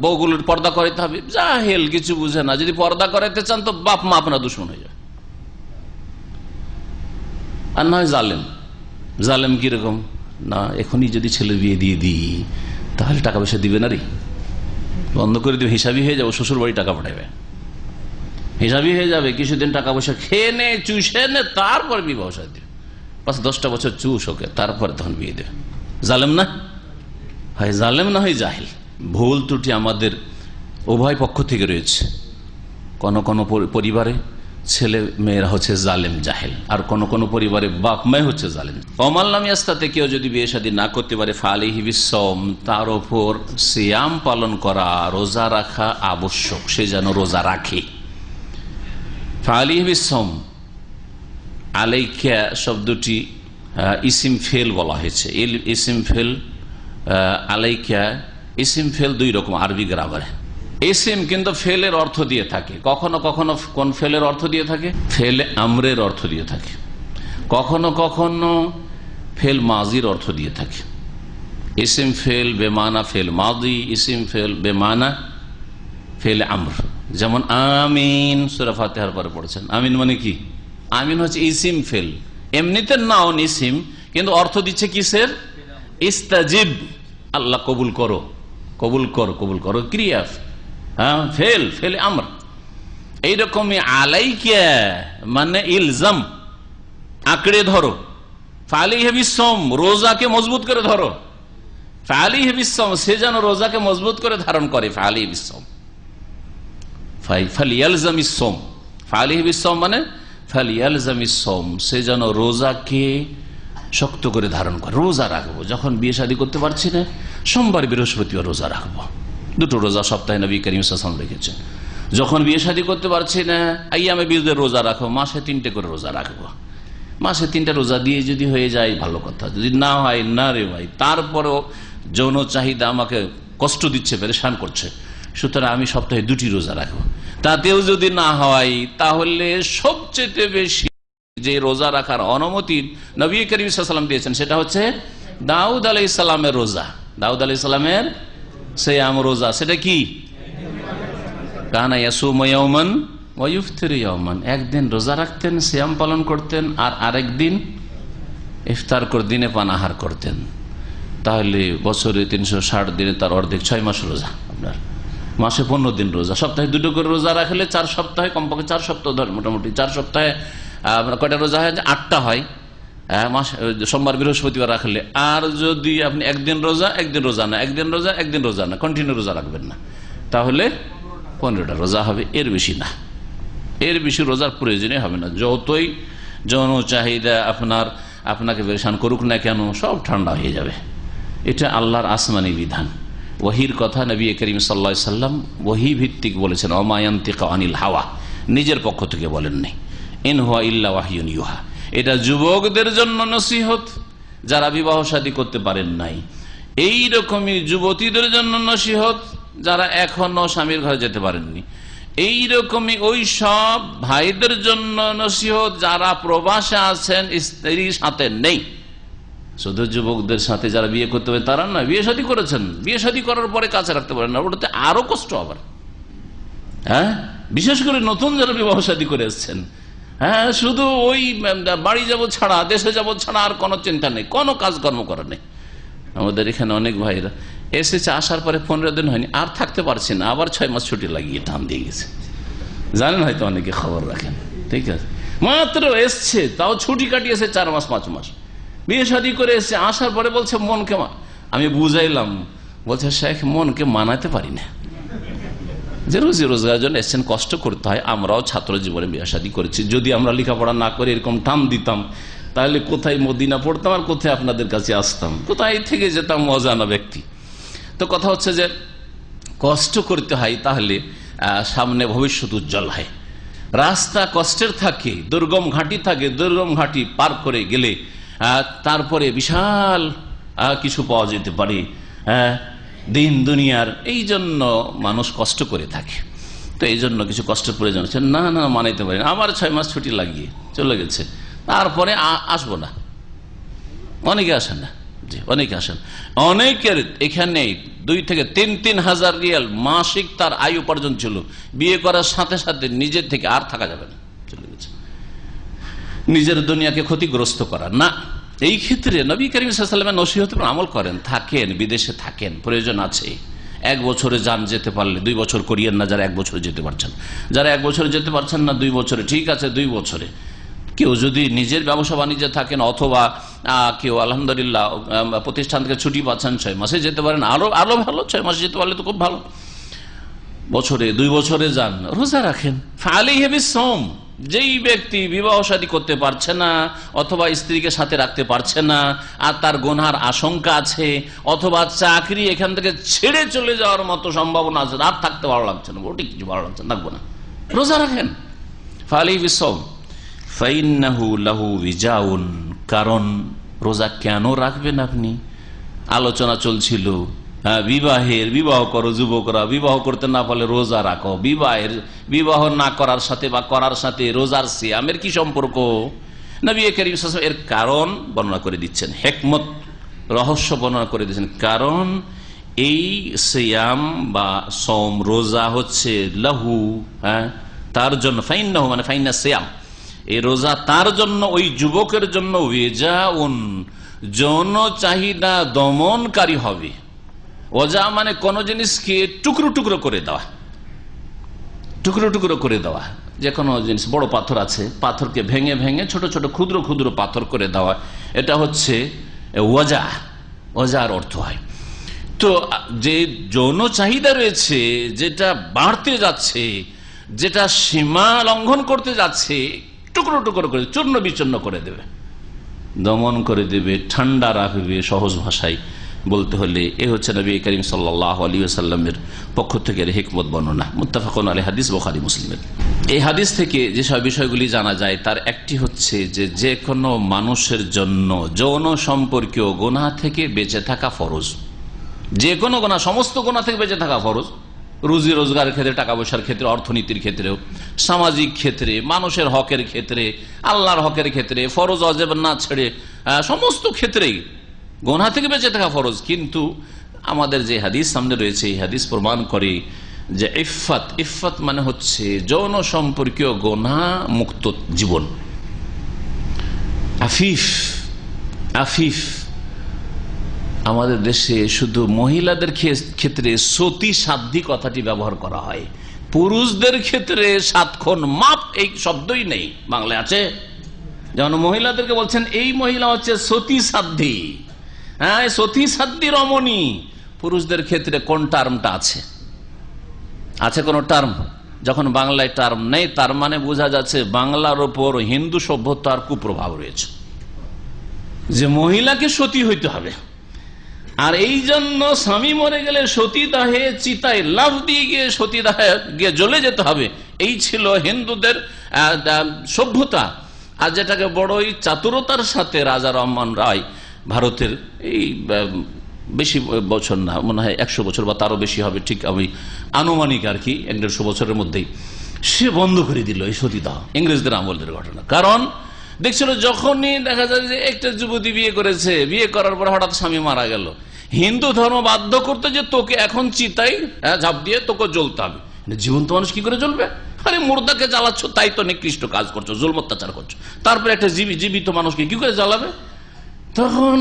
বউগুলোর পর্দা করাইতে হবে, জাহেল, কিছু বুঝে না। যদি পর্দা করাইতে চান তো বাপ মা আপনার দুশমন হয়ে যাবে। আর নয় জালেম কিরকম না, এখনই যদি ছেলে বিয়ে দিয়ে দিই তাহলে টাকা পয়সা দিবে না রে, বন্ধ করে দিবে, হিসাবই হয়ে যাবো, শ্বশুর বাড়ি টাকা পাঠাবে, হিসাবই হয়ে যাবে, কিছুদিন টাকা পয়সা খেয়ে নে, চুষে নে, তারপর বিবাহ শাদী, 5-10টা বছর চুষ ওকে, তারপরে তখন বিয়ে দেবে। জালেম না? হয় জালেম না হয় জাহেল। ভুল ত্রুটি আমাদের উভয় পক্ষ থেকে রয়েছে। কোন কোন পরিবারে ছেলে মেয়েরা হচ্ছে জালেম জাহেল, আর কোন কোন পরিবারে বাপ মায় হচ্ছে জালেম। অমাল্লাম ইয়াস্তাতে, কেউ যদি বিয়ে শাদী না করতে পারে, ফালিহি বিসওম, তার ওপর সিয়াম পালন করা, রোজা রাখা আবশ্যক, সে যেন রোজা রাখে। ফালিহি বিসওম, আলাইকা শব্দটি ইসিম ফেল বলা হয়েছে। ইসিম ফেল, আলাইকা ইসিম ফেল দুই রকম আরবি গ্রামারে। ইসিম কিন্তু ফেলের অর্থ দিয়ে থাকে, কখনো কখনো কোন ফেলের অর্থ দিয়ে থাকে, ফেলে আমরের অর্থ দিয়ে থাকে, কখনো কখনো ফেল মাজির অর্থ দিয়ে থাকে। ইসিম ফেল বেমানা ফেল মাদি, ইসিম ফেল বেমানা ফেল আমর। যেমন আমিন, সূরা ফাতিহার পরে পড়েছেন, আমিন মানে কি? আমিন হচ্ছে ইসিম ফেল, এমনিতে নাউন ইসিম, কিন্তু অর্থ দিচ্ছে কিসের? ইস্তাজিব, আল্লাহ কবুল করো, কবুল করো, কবুল করো ক্রিয়া। ফেল ফেল আমর। এইরকমই আলাইকা মানে ইলজাম, আঁকড়ে ধরো। ফালিহি বিসওম, রোজাকে মজবুত করে ধরো। ফালিহি বিসওম, সে যেন রোজাকে মজবুত করে ধারণ করে। ফালিহি বিসওম, ফালিয়ালজামিস সোম। ফালিহি বিসওম মানে ফালিয়ালজামিস সোম, সে যেন রোজাকে শক্ত করে ধারণ করে। রোজা রাখবো, যখন বিয়ে শাদী করতে পারছি না, সোমবার বৃহস্পতিবার রোজা রাখবো, দুটো রোজা সপ্তাহে নবী করিম সাল্লাল্লাহু আলাইহি ওয়াসাল্লাম রেখেছেন। যখন বিয়ে শাদী করতে পারছি না, আইয়ামে বীজদের রোজা রাখবো, মাসে 3টে করে রোজা রাখবো। মাসে 3টা রোজা দিয়ে যদি হয়ে যায় ভালো কথা, যদি না হয় না রে ভাই, তারপরেও যৌন চাহিদা আমাকে কষ্ট দিচ্ছে, পেরেশান করছে, সুতরাং আমি সপ্তাহে 2টি রোজা রাখবো। তাতেও যদি না হয়, তাহলে সবচেয়ে বেশি যে রোজা রাখার অনুমতি নবী করিম সাল্লাল্লাহু আলাইহি ওয়াসাল্লাম দিয়েছেন, সেটা হচ্ছে দাউদ আলাইহিস সালামের রোজা। দাউদ আলাইহিস সালামের সিয়াম রোজা, সেটা কি? কানা ইয়াসুমু ইয়াওমান ওয়া ইফতিরু ইয়াওমান, একদিন রোজা রাখতেন, সিয়াম পালন করতেন, আর আরেকদিন ইফতার করে দিনে পানাহার করতেন। তাহলে বছরে 360 দিনে তার অর্ধেক 6 মাস রোজা, আপনার মাসে 15 দিন রোজা। সপ্তাহে 2টো করে রোজা রাখলে 4 সপ্তাহে, কমপক্ষে 4 সপ্তাহ ধরে, মোটামুটি 4 সপ্তাহে কয়টা রোজা হয়? 8টা হয় মাস, সোমবার বৃহস্পতিবার রাখলে। আর যদি আপনি একদিন রোজা একদিন রোজা না, একদিন রোজা একদিন রোজা না, কন্টিনিউ রোজা রাখবেন না, তাহলে 15টা রোজা হবে, এর বেশি না। এর বেশি রোজার প্রয়োজনই হবে না। যতই যৌন চাহিদা আপনাকে পেরেশান করুক না কেন, সব ঠান্ডা হয়ে যাবে। এটা আল্লাহর আসমানি বিধান, ওহির কথা। নবী করিম সাল্লাল্লাহু আলাইহি ওয়াসাল্লাম ওহি ভিত্তিক বলেছেন, ওমা ইয়ানতিকু আনিল হাওয়া, নিজের পক্ষ থেকে বলেননি। ইন হুয়া ইল্লা ওয়াহয়ুন ইউহা। এটা যুবকদের জন্য নসিহত, যারা বিবাহ শাদী করতে পারেন নাই। এইরকমই যুবতীদের জন্য নসিহত, যারা এখনো স্বামীর ঘরে যেতে পারেননি। এইরকমই ওই সব ভাইদের জন্য নসিহত, যারা প্রবাসে আছেন, স্ত্রীর সাথে নেই। শুধু যুবকদের সাথে যারা বিয়ে করতে পারে তারা না, বিয়ে শাদী করেছেন, বিয়ে শাদী করার পরে কাছে রাখতে পারেন না, ওটাতে আরো কষ্ট আবার। হ্যাঁ, বিশেষ করে নতুন যারা বিবাহ শাদী করে এসছেন, হ্যাঁ, শুধু ওই বাড়ি যাব ছাড়া, দেশে যাব ছাড়া আর কোনো চিন্তা নেই, কোনো কাজকর্ম করা নেই। আমাদের এখানে অনেক ভাইরা এসেছে, আসার পরে 15 দিন হয়নি, আর থাকতে পারছি না, আবার 6 মাস ছুটি লাগিয়ে টান দিয়ে গেছে। জানেন, হয়তো অনেকে খবর রাখেন, ঠিক আছে, মাত্র এসছে, তাও ছুটি কাটিয়েছে 4 মাস 5 মাস, বিয়ে শাদী করে এসছে, আসার পরে বলছে মনকে, আমি বুঝাইলাম, বলছে শেখ মনকে মানাতে পারি না, যে রোজি রোজগার জন্য এসছেন, কষ্ট করতে হয়। আমরাও ছাত্র জীবনে বিয়ে শাদী করেছি, যদি আমরা লেখাপড়া না করে এরকম টান দিতাম, তাহলে কোথায় মদিনা পড়তাম আর কোথায় আপনাদের কাছে আসতাম, কোথায় থেকে যেতাম অজানা ব্যক্তি। তো কথা হচ্ছে যে কষ্ট করতে হয়, তাহলে সামনে ভবিষ্যৎ উজ্জ্বল হয়। রাস্তা কষ্টের থাকে, দুর্গম ঘাটি থাকে, দুর্গম ঘাটি পার করে গেলে তারপরে বিশাল কিছু পাওয়া যেতে পারে দিন দুনিয়ার। এই জন্য মানুষ কষ্ট করে থাকে। তো এই জন্য কিছু কষ্টের প্রয়োজন আছে। না না, মানাইতে পারি না, আমার 6 মাস ছুটি লাগিয়ে চলে গেছে, তারপরে আসবো না। অনেকে আসেন না, জি, অনেকে আসেন। অনেকের এখানে 2 থেকে 3 হাজার রিয়াল মাসিক তার আয় উপার্জন ছিল, বিয়ে করার সাথে সাথে নিজের থেকে আর থাকা যাবে না, চলে গেছে। নিজের দুনিয়াকে ক্ষতিগ্রস্ত করা না। এই ক্ষেত্রে নবী করিম সাল্লাল্লাহু আলাইহি ওয়াসাল্লামের নসিহতের উপর আমল করেন। থাকেন, বিদেশে থাকেন, প্রয়োজন আছে, 1 বছরে যান, যেতে পারলে 2 বছর করিয়েন না, যারা 1 বছরে যেতে পারছেন। যারা 1 বছরে যেতে পারছেন না, 2 বছরে, ঠিক আছে 2 বছরে, কেউ যদি নিজের ব্যবসা বাণিজ্যে থাকেন অথবা কেউ আলহামদুলিল্লাহ প্রতিষ্ঠান থেকে ছুটি পাচ্ছেন 6 মাসে যেতে পারেন, আরো ভালো, 6 মাসে যেতে পারলে তো খুব ভালো। বছরে 2 বছরে যান, রোজা রাখেন। ফালাইহি বিসওম, যেই ব্যক্তি বিবাহ শাদী করতে পারছে না অথবা স্ত্রীকে সাথে রাখতে পারছে না আর তার গুনার আশঙ্কা আছে অথবা চাকরি এখান থেকে ছেড়ে চলে যাওয়ার মতো সম্ভাবনা আছে, রাত থাকতে ভালো লাগছে না, ওটি কিছু ভালো লাগছে না, থাকবো না, রোজা রাখেন। ফালাইহি বিসওম ফাইন্নাহু লাহু বিজাউন, কারণ রোজা কেন রাখবেন আপনি? আলোচনা চলছিল বিবাহ করো যুবকরা, বিবাহ করতে না পারলে রোজা রাখো। বিবাহ না করার সাথে বা করার সাথে রোজার সিয়ামের কি সম্পর্ক? নবী করিম সাল্লাল্লাহু আলাইহি ওয়াসাল্লাম এর কারণ বর্ণনা করে দিচ্ছেন, হিকমত, রহস্য বর্ণনা করে দিচ্ছেন। কারণ এই সিয়াম বা সওম, রোজা হচ্ছে লাহু, তার জন্য, ফাইন্নাহু মানে ফাইন্না সিয়াম, এই রোজা তার জন্য, ওই যুবকের জন্য ওয়াজাউন, যৌন চাহিদা দমনকারী হবে। ওজা মানে কোন জিনিসকে টুকরো টুকরো করে দেওয়া, টুকরো টুকরো করে দেওয়া। যে কোনো জিনিস, বড় পাথর আছে, পাথরকে ভেঙে ভেঙে ছোট ছোট ক্ষুদ্র ক্ষুদ্র পাথর করে দেওয়া, এটা হচ্ছে ওজা, ওজার অর্থ হয়। তো যে যৌন চাহিদা রয়েছে, যেটা বাড়তে যাচ্ছে, যেটা সীমা লঙ্ঘন করতে যাচ্ছে, টুকরো টুকরো করে চূর্ণ বিচূর্ণ করে দেবে, দমন করে দেবে, ঠান্ডা রাখবে। সহজ ভাষায় বলতে হলে এ হচ্ছে নবী করিম সাল্লাল্লাহু আলাইহি ওয়াসাল্লামের পক্ষ থেকে হিকমত বর্ণনা। মুত্তাফাকুন আলাইহি হাদিস, বুখারী মুসলিমের। এই হাদিস থেকে যেসব বিষয়গুলি জানা যায় তার একটি হচ্ছে যে কোনো মানুষের জন্য যৌন সম্পর্কীয় গুনাহ থেকে বেঁচে থাকা ফরজ। যে কোনো গুনাহ, সমস্ত গুনাহ থেকে বেঁচে থাকা ফরজ। রুজি রোজগারের ক্ষেত্রে, টাকা পয়সার ক্ষেত্রে, অর্থনীতির ক্ষেত্রেও, সামাজিক ক্ষেত্রে, মানুষের হকের ক্ষেত্রে, আল্লাহর হকের ক্ষেত্রে, ফরজ অজেব না ছেড়ে সমস্ত ক্ষেত্রেই গুনাহ থেকে বেঁচে থাকা ফরজ। কিন্তু আমাদের যে হাদিস সামনে রয়েছে, এই হাদিস প্রমাণ করে যে ইফাত মানে হচ্ছে যৌন সম্পর্কীয় গুনাহ মুক্ত জীবন। আফিফ আমাদের দেশে শুধু মহিলাদের ক্ষেত্রে সতী সাধ্যী কথাটি ব্যবহার করা হয়, পুরুষদের ক্ষেত্রে সাতক্ষণ মাপ এই শব্দই নেই। বাংলায় আছে, যেমন মহিলাদেরকে বলছেন এই মহিলা হচ্ছে সতী সাধ্যী, হ্যাঁ সতী সাধ্যী রমণী। পুরুষদের ক্ষেত্রে কোন টার্মটা আছে কোন টার্ম? যখন বাংলায় টার্ম নেই, তার মানে বোঝা যাচ্ছে বাংলার ওপর হিন্দু সভ্যতার কুপ্রভাব রয়েছে, যে মহিলাকে সতী হইতে হবে। আর এই জন্য স্বামী মরে গেলে সতীদাহে চিতায় লাফ দিয়ে গিয়ে সতীদাহে গিয়ে জ্বলে যেতে হবে, এই ছিল হিন্দুদের সভ্যতা। আর যেটাকে বড়ই চাতুরতার সাথে রাজা রহমান রায়, ভারতের এই বেশি বছর না, মনে হয় 100 বছর বা তারও বেশি হবে, ঠিক আমি আনুমানিক আর কি, 150 বছরের মধ্যেই সে বন্ধ করে দিল এই সতীদাহ। ইংরেজদের আমলের ঘটনা। কারণ দেখছিল যখনই দেখা যায় যে একটা যুবতী বিয়ে করেছে, বিয়ে করার পর হঠাৎ স্বামী মারা গেল, হিন্দু ধর্ম বাধ্য করতে যে তোকে এখন চিতাই ঝাঁপ দিয়ে তোকে জ্বলতে হবে। জীবন্ত মানুষ কি করে জ্বলবে? আরে মুর্দাকে জ্বালাচ্ছ, তাই তো নিকৃষ্ট কাজ করছো, জুলম অত্যাচার করছো। তারপরে একটা জীবিত মানুষকে কি করে জ্বালাবে? তখন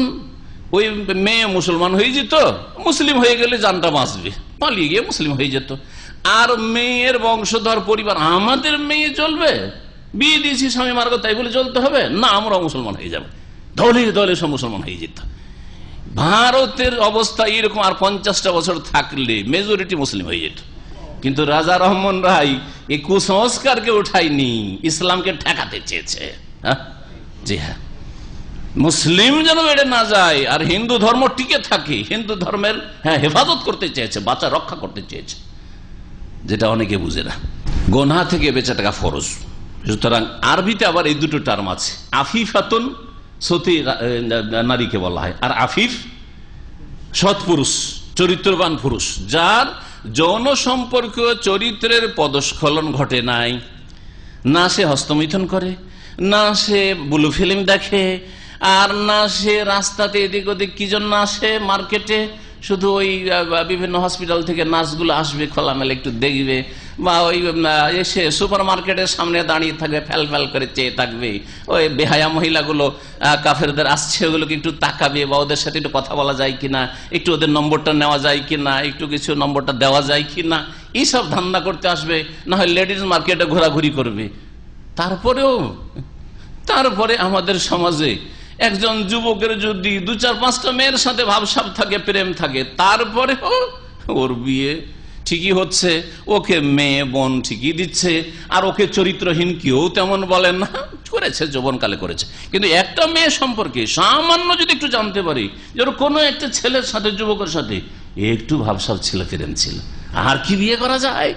ওই মেয়ে মুসলমান হয়ে যেত, মুসলিম হয়ে গেলে জানটা বাঁচবে, পালিয়ে গিয়ে মুসলিম হয়ে যেত। আর মেয়ের বংশধর পরিবার, আমাদের মেয়ে চলবে, বিয়ে দিয়েছি স্বামী মার্গ তাই বলে চলতে হবে না, আমরা মুসলমান হয়ে যাবে, দলে দলে সব মুসলমান হয়ে যেত। ভারতের অবস্থা এরকম। আর 50টা বছর থাকলে মেজরিটি মুসলিম হয়ে যেত। কিন্তু রাজা রহমান রায় এই কুসংস্কারকে উঠায়নি, ইসলামকে ঠেকাতে চেয়েছে। জি হ্যাঁ, মুসলিম যেন বেড়ে না যায় আর হিন্দু ধর্ম টিকে থাকে, হিন্দু ধর্মের হেফাজত করতে চেয়েছে, বাঁচা রক্ষা করতে চেয়েছে, যেটা অনেকে বুঝে না। গুনাহ থেকে বেঁচে থাকা ফরজ। সুতরাং আরবিতে আবার এই দুটো টার্ম আছে, আফিফাতুন সতী নারীকে বলা হয়, আর আফিফ সৎপুরুষ, চরিত্রবান পুরুষ, যার যৌন সম্পর্ক চরিত্রের পদস্খলন ঘটে নাই, না সে হস্তমিথুন করে, না সে ব্লু ফিল্ম দেখে, আর না সে রাস্তাতে এদিক ওদিক কি জন্য আসে মার্কেটে, শুধু ওই বিভিন্ন হসপিটাল থেকে নার্সগুলো আসবে, খোলামেলা একটু দেখবে, বা ওই এসে সুপার মার্কেটের সামনে দাঁড়িয়ে থাকবে, ফ্যাল ফ্যাল করে চেয়ে থাকবে, ওই বেহায়া মহিলাগুলো কাফেরদের আসছে ওগুলোকে একটু তাকাবে, বা ওদের সাথে একটু কথা বলা যায় কিনা, একটু ওদের নম্বরটা নেওয়া যায় কিনা, একটু কিছু নম্বরটা দেওয়া যায় কিনা, এইসব ধান্দা করতে আসবে। না হয় লেডিস মার্কেটে ঘোরাঘুরি করবে। তারপরে আমাদের সমাজে একজন যুবকের যদি 2-4-5টা মেয়ের সাথে ভাবসাব থাকে, প্রেম থাকে, তারপরে ওর বিয়ে ঠিকই হচ্ছে, ওকে মেয়ে বোন ঠিকই দিচ্ছে, আর ওকে চরিত্রহীন কেউ তেমন বলেন না, করেছে যৌবনকালে করেছে। কিন্তু একটা মেয়ে সম্পর্কে সামান্য যদি একটু জানতে পারি যে ওর কোনো একটা ছেলের সাথে, যুবকের সাথে একটু ভাবসাব ছিল, প্রেম ছিল, আর কি বিয়ে করা যায়?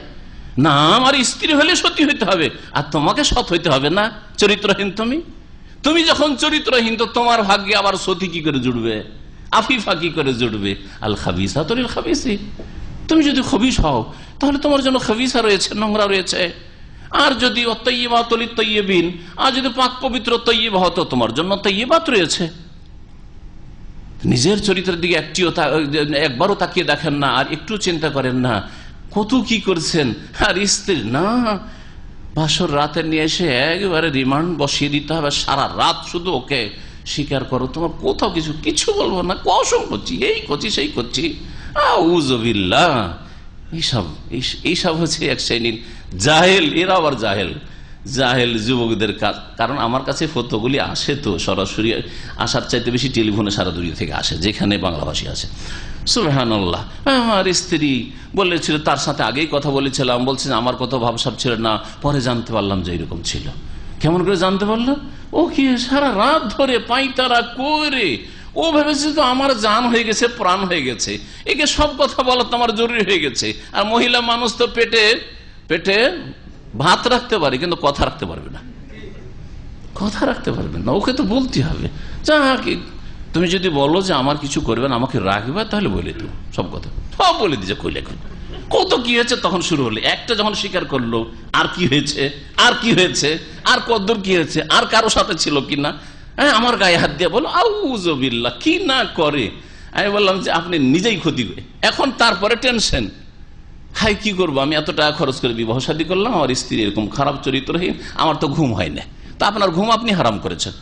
না, আমার স্ত্রী হলে সত্যি হইতে হবে, আর তোমাকে সৎ হইতে হবে না, চরিত্রহীন তুমি যখন চরিত্রহীন, তো তোমার ভাগ্যে আবার সতী কি করে জুড়বে, আফিফা কি করে জুড়বে? আল খাবিসা তরিল খাবিসি, তুমি যদি খবিস হও তাহলে তোমার জন্য খাবিসা রয়েছে, নোংরা রয়েছে। আর যদি অতয়্যিবাতুল তয়্যিবিন, আর যদি পাক পবিত্র তয়্যিবা হতো, তোমার জন্য তয়্যিবাত রয়েছে। নিজের চরিত্রের দিকে একবারও তাকিয়ে দেখেন না, আর একটু চিন্তা করেন না কত কি করছেন। আর স্ত্রী না, বাসর রাতে নিয়ে এসে একবারে রিমান্ড বসিয়ে দিতে হবে, সারা রাত শুধু ওকে স্বীকার করো, তোমার কোথাও কিছু বলবো না, কসম করছি, এই করছি সেই করছি, আউযুবিল্লাহ। এইসব হচ্ছে এক শ্রেণীর জাহেল, এরা আবার জাহেল যুবকদের কাজ। কারণ আমার কাছে ফতোগুলি আসে, তো সরাসরি আসার চাইতে বেশি টেলিফোনে সারা দুনিয়া থেকে আসে, যেখানে বাংলাভাষী আছে। সুবহানাল্লাহ। আমার স্ত্রী বলেছিল, তার সাথে আগেই কথা বলেছিলাম, বলছে আমার কত ভাবসাব ছিল না, পরে জানতে পারলাম যে এরকম ছিল। কেমন করে জানতে পারলো? ও কি সারা রাত ধরে পাইতারা করে, ও ভেবেছে তো আমার জান হয়ে গেছে, প্রাণ হয়ে গেছে, একে সব কথা বলা তো আমার জরুরি হয়ে গেছে। আর মহিলা মানুষ তো পেটে ভাত রাখতে পারে, কিন্তু কথা রাখতে পারবে না, ওকে তো বলতে হবে। যা তুমি যদি বলো যে আমার কিছু করবে না, আমাকে রাখবে, তাহলে বলে তো সব কথা সব বলে দিচ্ছে, কইলে কত কি হয়েছে। তখন শুরু হলো, একটা যখন স্বীকার করলো, আর কি হয়েছে, আর কদ্দূর কি হয়েছে, আর কারো সাথে ছিল কিনা, হ্যাঁ, আমার গায়ে হাত দিয়ে বলো আউযুবিল্লাহ, কি না করে। আমি বললাম যে আপনি নিজেই ক্ষতি করে। এখন তারপরে টেনশন, হাই কি করবো, আমি এত টাকা খরচ করে বিবাহ শাদী করলাম, আমার স্ত্রী এরকম খারাপ চরিত্রহীন, আমার তো ঘুম হয় না। তা আপনার ঘুম আপনি হারাম করেছেন,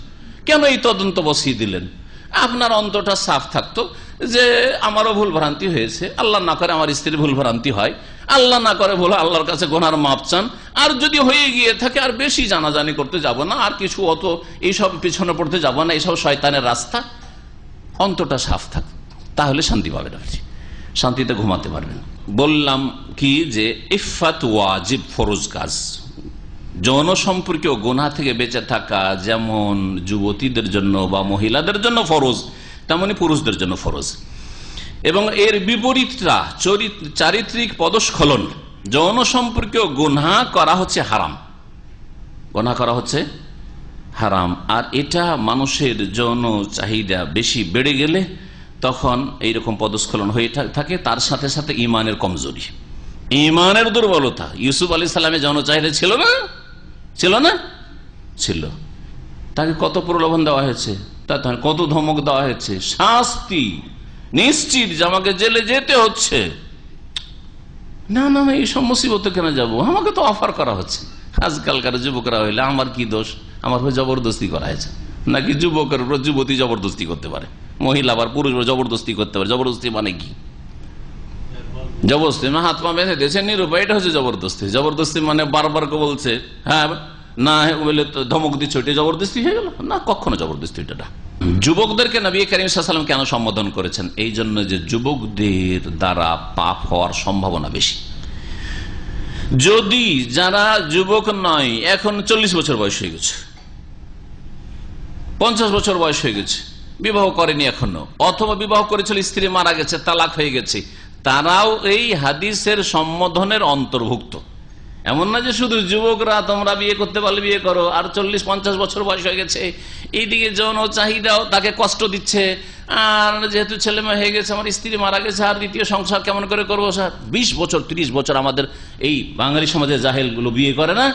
কেন এই তদন্ত বসিয়ে দিলেন? আপনার অন্তরটা সাফ থাকতো যে আমারও ভুল ভ্রান্তি হয়েছে, আল্লাহ না করে আমার স্ত্রীর ভুল ভ্রান্তি হয়, আল্লাহ না করে ভুল, আল্লাহর কাছে গুনার মাপ চান। আর যদি হয়ে গিয়ে থাকে, আর বেশি জানাজানি করতে যাব না, আর কিছু অত এইসব পিছনে পড়তে যাব না, এইসব শয়তানের রাস্তা। অন্তরটা সাফ থাক, তাহলে শান্তি পাবেন, শান্তিতে ঘুমাতে পারবেন। বললাম কি যে ইফাত ওয়াজিব, ফরজ কাজ। যৌন সম্পর্কীয় গুনাহ থেকে বেঁচে থাকা যেমন যুবতীদের জন্য বা মহিলাদের জন্য ফরজ, তেমনি পুরুষদের জন্য ফরজ। এবং এর বিপরীতটা চারিত্রিক পদস্খলন, যৌন সম্পর্কীয় গুনাহ করা হচ্ছে হারাম, আর এটা মানুষের যৌন চাহিদা বেশি বেড়ে গেলে তখন এইরকম পদস্খলন হয়ে থাকে। তার সাথে সাথে ইমানের কমজোরি, ইমানের দুর্বলতা। ইউসুফ আলাইহিস সালামের যৌন চাহিদা ছিল না, তাকে কত প্রলোভন দেওয়া হয়েছে, কত ধমক দেওয়া হয়েছে, শাস্তি নিশ্চিত যে আমাকে জেলে যেতে হচ্ছে। না, এই সব মুসিবতে কেন যাবো, আমাকে তো অফার করা হচ্ছে। আজকালকার যুবকরা হইলে আমার কি দোষ, আমার হয়ে জবরদস্তি করা হয়েছে নাকি? যুবকের উপর যুবতী জবরদস্তি করতে পারে, মহিলা আবার পুরুষ জবরদস্তি করতে পারে। জবরদস্তি মানে কি? জবরদস্তি হাত পা বেঁধে দিয়েছে নিরুপায়, এটা হচ্ছে জবরদস্তি মানে বারবার বলছে হ্যাঁ না বলে ধমক দিচ্ছে, ওইটা জবরদস্তি হয়ে গেল না? কখনো জবরদস্তি এটা। যুবকদেরকে নবী করিম সাল্লাল্লাহু আলাইহি ওয়াসাল্লাম কেন সম্বোধন করেছেন? এই জন্য যে যুবকদের দ্বারা পাপ হওয়ার সম্ভাবনা বেশি। যদি যারা যুবক নয়, এখন 40 বছর বয়স হয়ে গেছে, 50 বছর বয়স হয়ে গেছে, বিবাহ করেনি এখনো, অথবা বিবাহ করেছিল স্ত্রী মারা গেছে, তালাক হয়ে গেছে, তারাও এই হাদিসের সম্বোধনের অন্তর্ভুক্ত। এমন না যে শুধু যুবকরা তোমরা বিয়ে করতে পারলে বিয়ে করো, আর 40-50 বছর বয়স হয়ে গেছে, এইদিকে যৌন চাহিদাও তাকে কষ্ট দিচ্ছে, আর যেহেতু ছেলে মেয়ে হয়ে গেছে, আমার স্ত্রী মারা গেছে, আর দ্বিতীয় সংসার কেমন করে করবো? স্যার 20 বছর 30 বছর আমাদের এই বাঙালি সমাজের জাহেলগুলো বিয়ে করে না,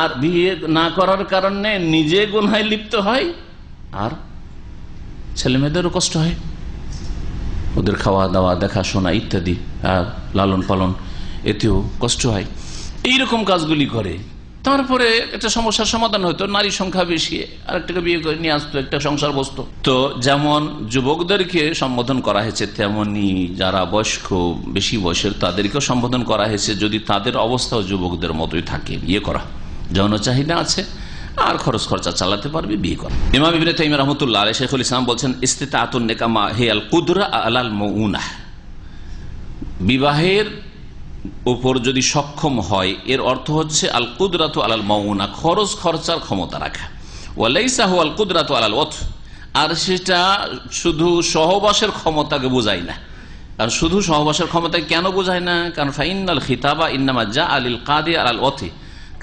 আর বিয়ে না করার কারণে নিজে গুনাহে লিপ্ত হয়, আর ছেলে মেয়েদেরও কষ্ট হয়, ওদের খাওয়া দাওয়া দেখাশোনা ইত্যাদি লালন পালন এতেও কষ্ট হয়। এইরকম কাজগুলি করে, তারপরে একটা সমস্যার সমাধান হতো, নারী সংখ্যা বেশি, আরেকটাকে বিয়ে করে নিয়ে আসতো, একটা সংসার বসতো। তো যেমন যুবকদেরকে সম্বোধন করা হয়েছে, তেমনি যারা বয়স্ক বেশি বয়সের তাদেরকেও সম্বোধন করা হয়েছে, যদি তাদের অবস্থাও যুবকদের মতোই থাকে, বিয়ে করা, যৌন চাহিদা আছে, আর খরচ খরচা চালাতে পারবে, বিয়ে করে। ইমাম ইবনে তাইমিয়া রাহমাতুল্লাহ আলাইহি শাইখুল ইসলাম বলছেন, ইস্তিতাআতুন নিকাহ হিয়াল কুদরা আলাল মাউনাহ, বিবাহের উপর যদি সক্ষম হয় এর অর্থ হচ্ছে আল কুদরাতু আলাল মাউনা, খরচ খরচার ক্ষমতা রাখা। ওয়ালাইসা হুয়াল কুদরাতু আলাল ওয়াত, আর সেটা শুধু সহবাসের ক্ষমতাকে বোঝায় না। আর শুধু সহবাসের ক্ষমতাকে কেন বোঝায় না? কারণ ফাইনাল খিতাবা ইন্নামা জা আলিল কাদি আলাল ওয়াতি,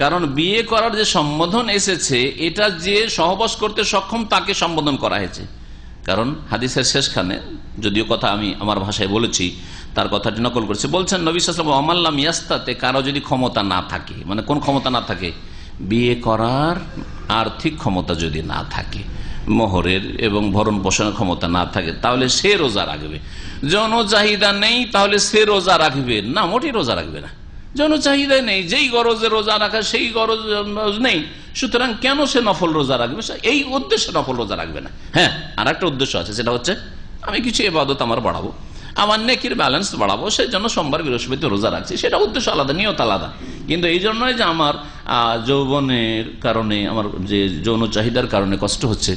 কারণ বিয়ে করার যে সম্বোধন এসেছে এটা যে সহবাস করতে সক্ষম তাকে সম্বোধন করা হয়েছে। কারণ হাদিসের শেষখানে, যদিও কথা আমি আমার ভাষায় বলেছি, তার কথাটি নকল করেছে, বলছেন নবী সাল্লাল্লাহু আলাইহি ওয়াসাল্লাম, আমাল্লাম ইয়াস্তাতে, কারো যদি ক্ষমতা না থাকে, মানে কোন ক্ষমতা না থাকে? বিয়ে করার আর্থিক ক্ষমতা যদি না থাকে, মোহরের এবং ভরণ পোষণের ক্ষমতা না থাকে, তাহলে সে রোজা রাখবে। যৌন চাহিদা নেই তাহলে সে রোজা রাখবে না, মোটেই রোজা রাখবে না। যৌন চাহিদা নেই, যেই গরজে রোজা রাখা সেই গরজ নেই, সুতরাং কেন সে নফল রোজা রাখবে? এই উদ্দেশ্যে নফল রোজা রাখবে না। হ্যাঁ, আর একটা উদ্দেশ্য আছে, সেটা হচ্ছে আমি কিছু ইবাদত আমার বাড়াবো, আমার নেকির ব্যালেন্স বাড়াবো, সেই জন্য সোমবার বৃহস্পতি রোজা রাখছি, সেটা উদ্দেশ্য আলাদা, নিয়ত আলাদা। কিন্তু এই জন্যই যে আমার যৌবনের কারণে, আমার যে যৌন চাহিদার কারণে কষ্ট হচ্ছে,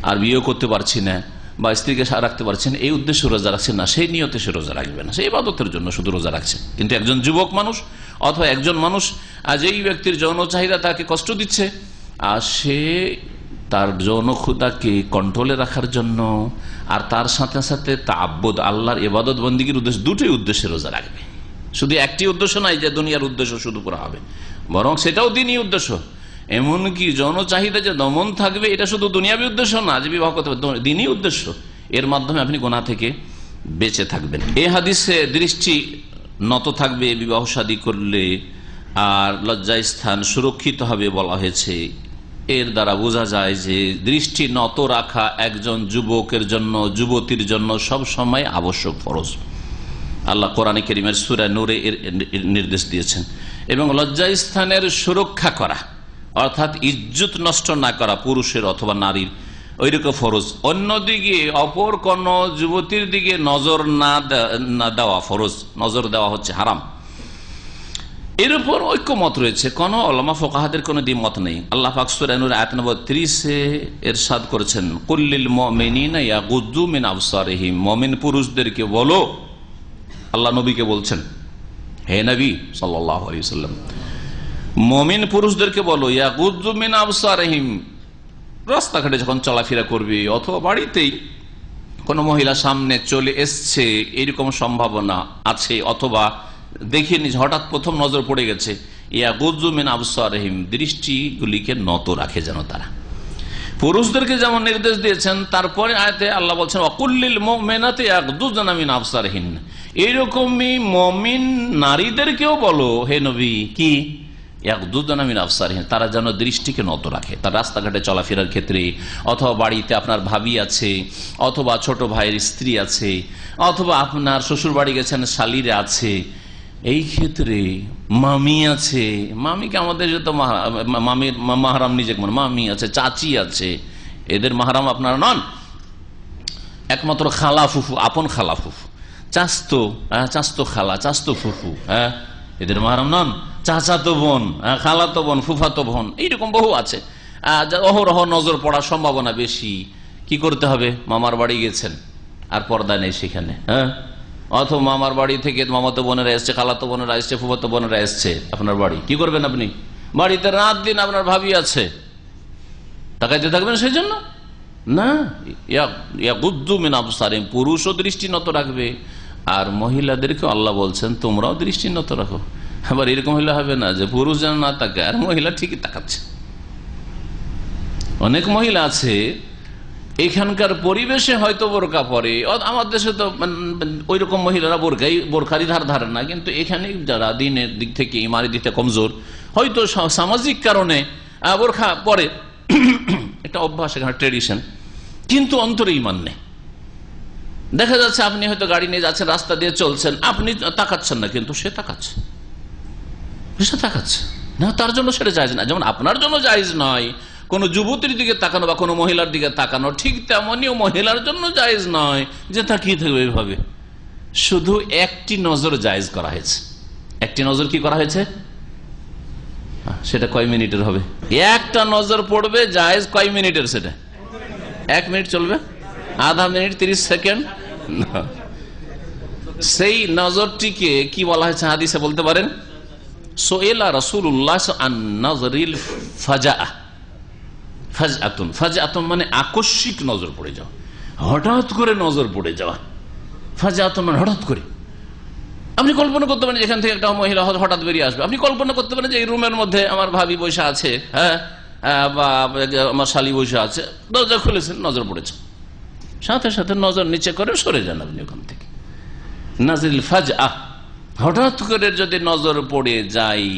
আর বিয়ে করতে পারছি না বা স্ত্রীকে রাখতে পারছেন, এই উদ্দেশ্য রোজা রাখছে না, সেই নিয়তে সে রোজা রাখবে না, সেই ইবাদতের জন্য শুধু রোজা রাখছে। কিন্তু একজন যুবক মানুষ অথবা একজন মানুষ, যেই ব্যক্তির যৌন চাহিদা তাকে কষ্ট দিচ্ছে, আর সে তার যৌন ক্ষুধাকে কন্ট্রোলে রাখার জন্য আর তার সাথে সাথে তাআব্বুদ, আল্লাহর ইবাদত বন্দেগীর উদ্দেশ্য, দুটোই উদ্দেশ্যে রোজা রাখবে। শুধু একটি উদ্দেশ্য নয় যে দুনিয়ার উদ্দেশ্য শুধু পুরা হবে, বরং সেটাও দ্বীনি উদ্দেশ্য। এমনকি যৌন চাহিদা যে দমন থাকবে, এটা শুধু দুনিয়াবী উদ্দেশ্য না যে বিবাহ করতে হবে, দ্বীনি উদ্দেশ্য। এর মাধ্যমে আপনি গুনাহ থেকে বেঁচে থাকবেন। এই হাদিসে দৃষ্টি নত থাকবে বিবাহ শাদী করলে, আর লজ্জাস্থান সুরক্ষিত হবে বলা হয়েছে। এর দ্বারা বোঝা যায় যে দৃষ্টি নত রাখা একজন যুবকের জন্য, যুবতীর জন্য সব সময় আবশ্যক, ফরজ। আল্লাহ কোরআনে কারীমের সূরা নূরে এর নির্দেশ দিয়েছেন। এবং লজ্জাস্থানের সুরক্ষা করা, অর্থাৎ ইজ্জত নষ্ট না করা পুরুষের অথবা নারীর, ওইরকম ফরজ। অন্যদিকে অপর কোন যুবতীর দিকে নজর না দেওয়া ফরজ, নজর দেওয়া হচ্ছে হারাম। এর উপর ঐক্যমত রয়েছে, কোন উলামা ফুকাহাদের কোন দ্বিমত নেই। আল্লাহ পাক সূরা নূর আয়াত নম্বর 30-এ ইরশাদ করেছেন, কুল্লিল মুমিনিনা ইয়াগুদ্দু মিন আবসারিহিম, মুমিন পুরুষদেরকে বলো, আল্লাহ নবীকে বলছেন, হে নবী সাল্লাল্লাহু আলাইহি ওয়াসাল্লাম, মুমিন পুরুষদেরকে বলো, ইয়াগুদ্দু মিন আবসারিহিম, রাস্তাঘাটে যখন চলাফেরা করবে অথবা বাড়িতেই কোনো মহিলা সামনে চলে এসছে, এরকম সম্ভাবনা আছে, অথবা দেখিনি হঠাৎ প্রথম নজর পড়ে গেছে, ইয়াগুদ্দু মিন আবসারিহিম, দৃষ্টিগুলিকে নত রাখে যেন তারা। পুরুষদেরকে যেমন নির্দেশ দিয়েছেন, তারপরে আয়াতে আল্লাহ বলছেন ওয়াকুল্লিল মুমিনাতি ইয়াগুদ্দুনা মিন আবসারিহিন, এইরকমই মুমিন নারীদেরকেও বলো হে নবী, কি ইয়াগুদ্দুনা মিন আবসারিহিন, তারা যেন দৃষ্টিকে নত রাখে। তার রাস্তাঘাটে চলাফেরার ক্ষেত্রে, অথবা বাড়িতে আপনার ভাবি আছে, অথবা ছোট ভাইয়ের স্ত্রী আছে, অথবা আপনার শ্বশুর বাড়ি গেছেন শালিরে আছে, এই ক্ষেত্রে মামি আছে, মামিকে আমাদের যত মামির মাহারাম নিজেকে মনে, মামি আছে, চাচি আছে, এদের মাহারাম আপনারা নন, একমাত্র খালা ফুফু, আপন খালা ফুফু, চাস্তো খালা, চাস্তো ফুফু, হ্যাঁ, এদের মাহারাম নন। চাচাতো বোন, খালাতো বোন, ফুফাতো বোন, এইরকম বহু আছে, অহরহ নজর পড়ার সম্ভাবনা বেশি। কি করতে হবে? মামার বাড়ি গেছেন আর পর্দা নেই সেখানে, হ্যাঁ, অথবা মামার বাড়ি থেকে মামাতো বোনেরা এসছে, খালাতো বোনেরা এসছে, ফুফাতো বোনেরা এসছে আপনার বাড়ি, কি করবেন আপনি? বাড়িতে রাত দিন আপনার ভাবি আছে, তাকাইতে থাকবেন সেই জন্য না। ইয়াগুদ্দু মিন আবসারিহিম, পুরুষও দৃষ্টি নত রাখবে, আর মহিলাদেরকে আল্লাহ বলছেন তোমরাও দৃষ্টি নত রাখো। আবার এরকম হলে হবে না যে পুরুষ যেন না তাকায় আর মহিলা ঠিকই তাকাচ্ছে। অনেক মহিলা আছে এখানকার পরিবেশে হয়তো বোরকা পরে, আমার দেশে তো ওই রকম মহিলারা বোরখারই ধার ধারে না, কিন্তু এখানে যারা দিনের দিক থেকে, ইমানের দিক থেকে কমজোর, হয়তো সামাজিক কারণে বোরখা পরে, একটা অভ্যাস, এখানে ট্রেডিশন, কিন্তু অন্তরে ইমান নেই। দেখা যাচ্ছে আপনি হয়তো গাড়ি নিয়ে যাচ্ছেন, রাস্তা দিয়ে চলছেন, আপনি তাকাচ্ছেন না, কিন্তু সে তাকাচ্ছে, না, তার জন্য সেটা জায়েজ না। যেমন আপনার জন্য জায়েজ নয় কোন যুবতীর দিকে তাকানো বা কোনো মহিলার দিকে তাকানো, ঠিক তেমনিও মহিলার জন্য জায়েজ নয় যে তাকিয়ে থাকবে এইভাবে। শুধু একটি নজর জায়েজ করা হয়েছে। একটি নজর কি করা হয়েছে? সেটা কয় মিনিটের হবে? একটা নজর পড়বে জায়েজ, কয় মিনিটের? সেটা 1 মিনিট চলবে, আধা মিনিট, 30 সেকেন্ড। সেই নজরটিকে কি বলা হয়েছে হাদিসে বলতে পারেন? সোয়েলা রাসূলুল্লাহ আন নজরিল ফাজাআহ। ফাজআতুন, ফাজআতুন মানে আকস্মিক নজর পড়ে যাওয়া, হঠাৎ করে নজর পড়ে যাওয়া। ফাজআতুন মানে হঠাৎ করে। আপনি কল্পনা করতে পারেন যেখান থেকে একটা মহিলা হঠাৎ বেরিয়ে আসবে। আপনি কল্পনা করতে পারেন যে এই রুমের মধ্যে আমার ভাবি বসে আছে, হ্যাঁ, বা আমার শালি বসে আছে, দরজা খুলেছেন, নজর পড়েছে, সাথে সাথে নজর নিচে করে সরে যান আপনি ওখান থেকে। নাজিল ফাজআহ, হঠাৎ করে যদি নজর পড়ে যাই,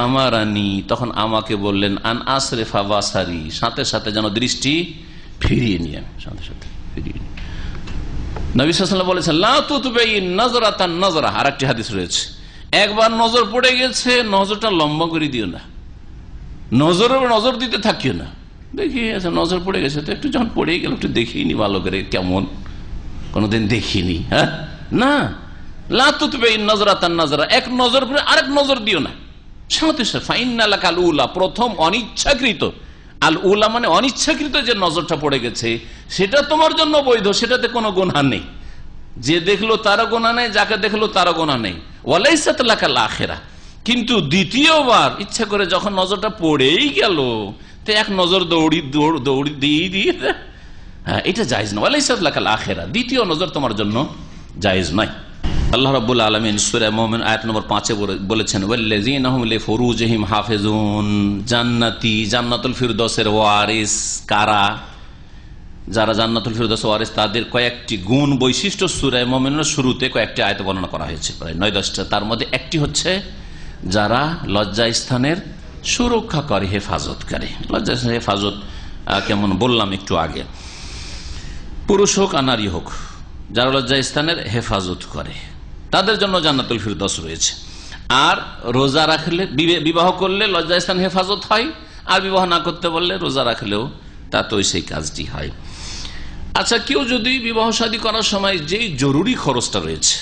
আমারানি, তখন আমাকে বললেন আন আসরিফা বাসারি, সাথে সাথে যেন দৃষ্টি ফিরিয়ে নিয়ে, সাথে সাথে ফিরিয়ে নিয়ে। নবী সাল্লাল্লাহু আলাইহি ওয়াসাল্লাম বলেছেন লা তুতবাইন নাজরাতান নাজরা। আরেকটি হাদিস রয়েছে, একবার নজর পড়ে গেছে, নজরটা লম্বা করে দিও না, নজর দিতে থাকিও না। দেখি আচ্ছা নজর পড়ে গেছে তো একটু, যখন পড়ে গেল একটু দেখিনি ভালো করে, কেমন, কোনদিন দেখিনি, হ্যাঁ, না। লা তুতবাইন নাজরাতান নাজরা, এক নজর পড়ে আরেক নজর দিও না, সাথে সাথে। ফাইন্না লাকাল উলা, প্রথম অনিচ্ছাকৃত, আল উলা মানে অনিচ্ছাকৃত যে নজরটা পড়ে গেছে সেটা তোমার জন্য বৈধ, সেটাতে কোনো গুনাহ নেই। যে দেখলো তারও গুনাহ নেই, যাকে দেখলো তারও গুনাহ নেই। ওয়ালাইসাত লাকাল আখিরা, কিন্তু দ্বিতীয়বার ইচ্ছা করে যখন নজরটা পড়েই গেল, তো এক নজর দৌড়ি দিয়ে, হ্যাঁ, এটা জায়েজ না। ওয়ালাইসাত লাকাল আখিরা, দ্বিতীয় নজর তোমার জন্য জায়েজ নয়। আল্লাহ রাব্বুল আলামিন সূরা মুমিন আয়াত নম্বর 5 বলেছেন ওয়াল্লাযীনা হুম লিফুরুজিহিম হাফিজুন, জান্নাতি, জান্নাতুল ফিরদৌসের ওয়ারিস কারা? যারা জান্নাতুল ফিরদৌসের ওয়ারিস, তাদের কয়েকটি গুণ বৈশিষ্ট্য সূরা মুমিনের শুরুতে কয়েকটি আয়াতে বর্ণনা করা হয়েছে, প্রায় 9-10টা। তার মধ্যে একটি হচ্ছে যারা লজ্জা স্থানের সুরক্ষা করে, হেফাজত করে। লজ্জা স্থানের হেফাজত কেমন বললাম একটু আগে, পুরুষ হোক আর নারী হোক, যারা লজ্জা স্থানের হেফাজত করে তাদের জন্য জান্নাতুল ফিরদৌস রয়েছে। আর রোজা রাখলে, বিবাহ করলে লজ্জাস্থান হেফাজত হয়, আর বিবাহ না করতে বললে রোজা রাখলেও তাতেও সেই কাজটি হয়। আচ্ছা, কেউ যদি বিবাহ শাদী করার সময় যেই জরুরি খরচটা রয়েছে,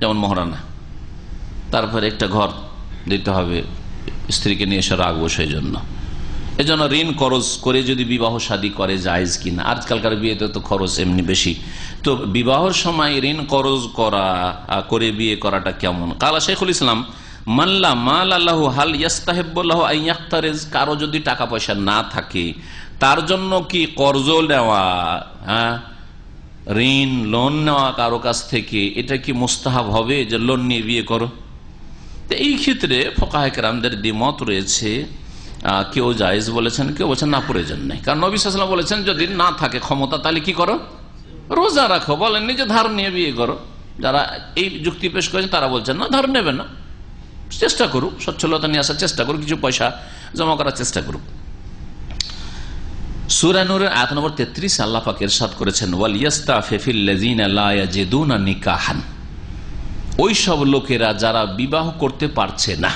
যেমন মহরানা, তারপরে একটা ঘর দিতে হবে, স্ত্রীকে নিয়ে এসে রাখবো, সেই জন্য এজন্য ঋণ খরচ করে যদি বিবাহ শাদী করে জায়েজ কিনা? আজকালকার বিয়েতে তো খরচ এমনি বেশি, তো বিবাহের সময় ঋণ খরচ করে বিয়ে করাটা কেমন? কালা শেখুল ইসলাম মাল্লা মাল আল্লাহ হাল ইয়াস্তাহিব্বুল্লাহু আন ইয়াখতারিজ, কারো যদি টাকা পয়সা না থাকে তার জন্য কি কর্জ নেওয়া, হ্যাঁ, ঋণ লোন নেওয়া কারো কাছ থেকে, এটা কি মুস্তাহাব হবে যে লোন নিয়ে বিয়ে করো? তো এই ক্ষেত্রে ফুকাহায়ে কেরামদের দ্বিমত রয়েছে। কেউ জায়েজ বলেছেন, কেউ বলছেন না, প্রয়োজন নেই। কারণ নবী সাল্লাল্লাহু আলাইহি ওয়াসাল্লাম বলেছেন যদি না থাকে ক্ষমতা তাহলে কি করো? রোজা রাখো। বলেননি যে ধার নিয়ে বিয়ে করো। যারা এই যুক্তি পেশ করেছেন তারা বলছেন না, ধার নেবে না, চেষ্টা করুক, সচ্ছলতা নিয়ে আসার চেষ্টা করুক, কিছু পয়সা জমা করার চেষ্টা করুক। সূরা নূরের আয়াত নম্বর 33 আল্লাহ পাক ইরশাদ করেছেন ওয়ালিয়াস্তাফিফিল্লাযিনা লা ইয়াজিদুনা নিকাহান, ওই সব লোকেরা যারা বিবাহ করতে পারছে না,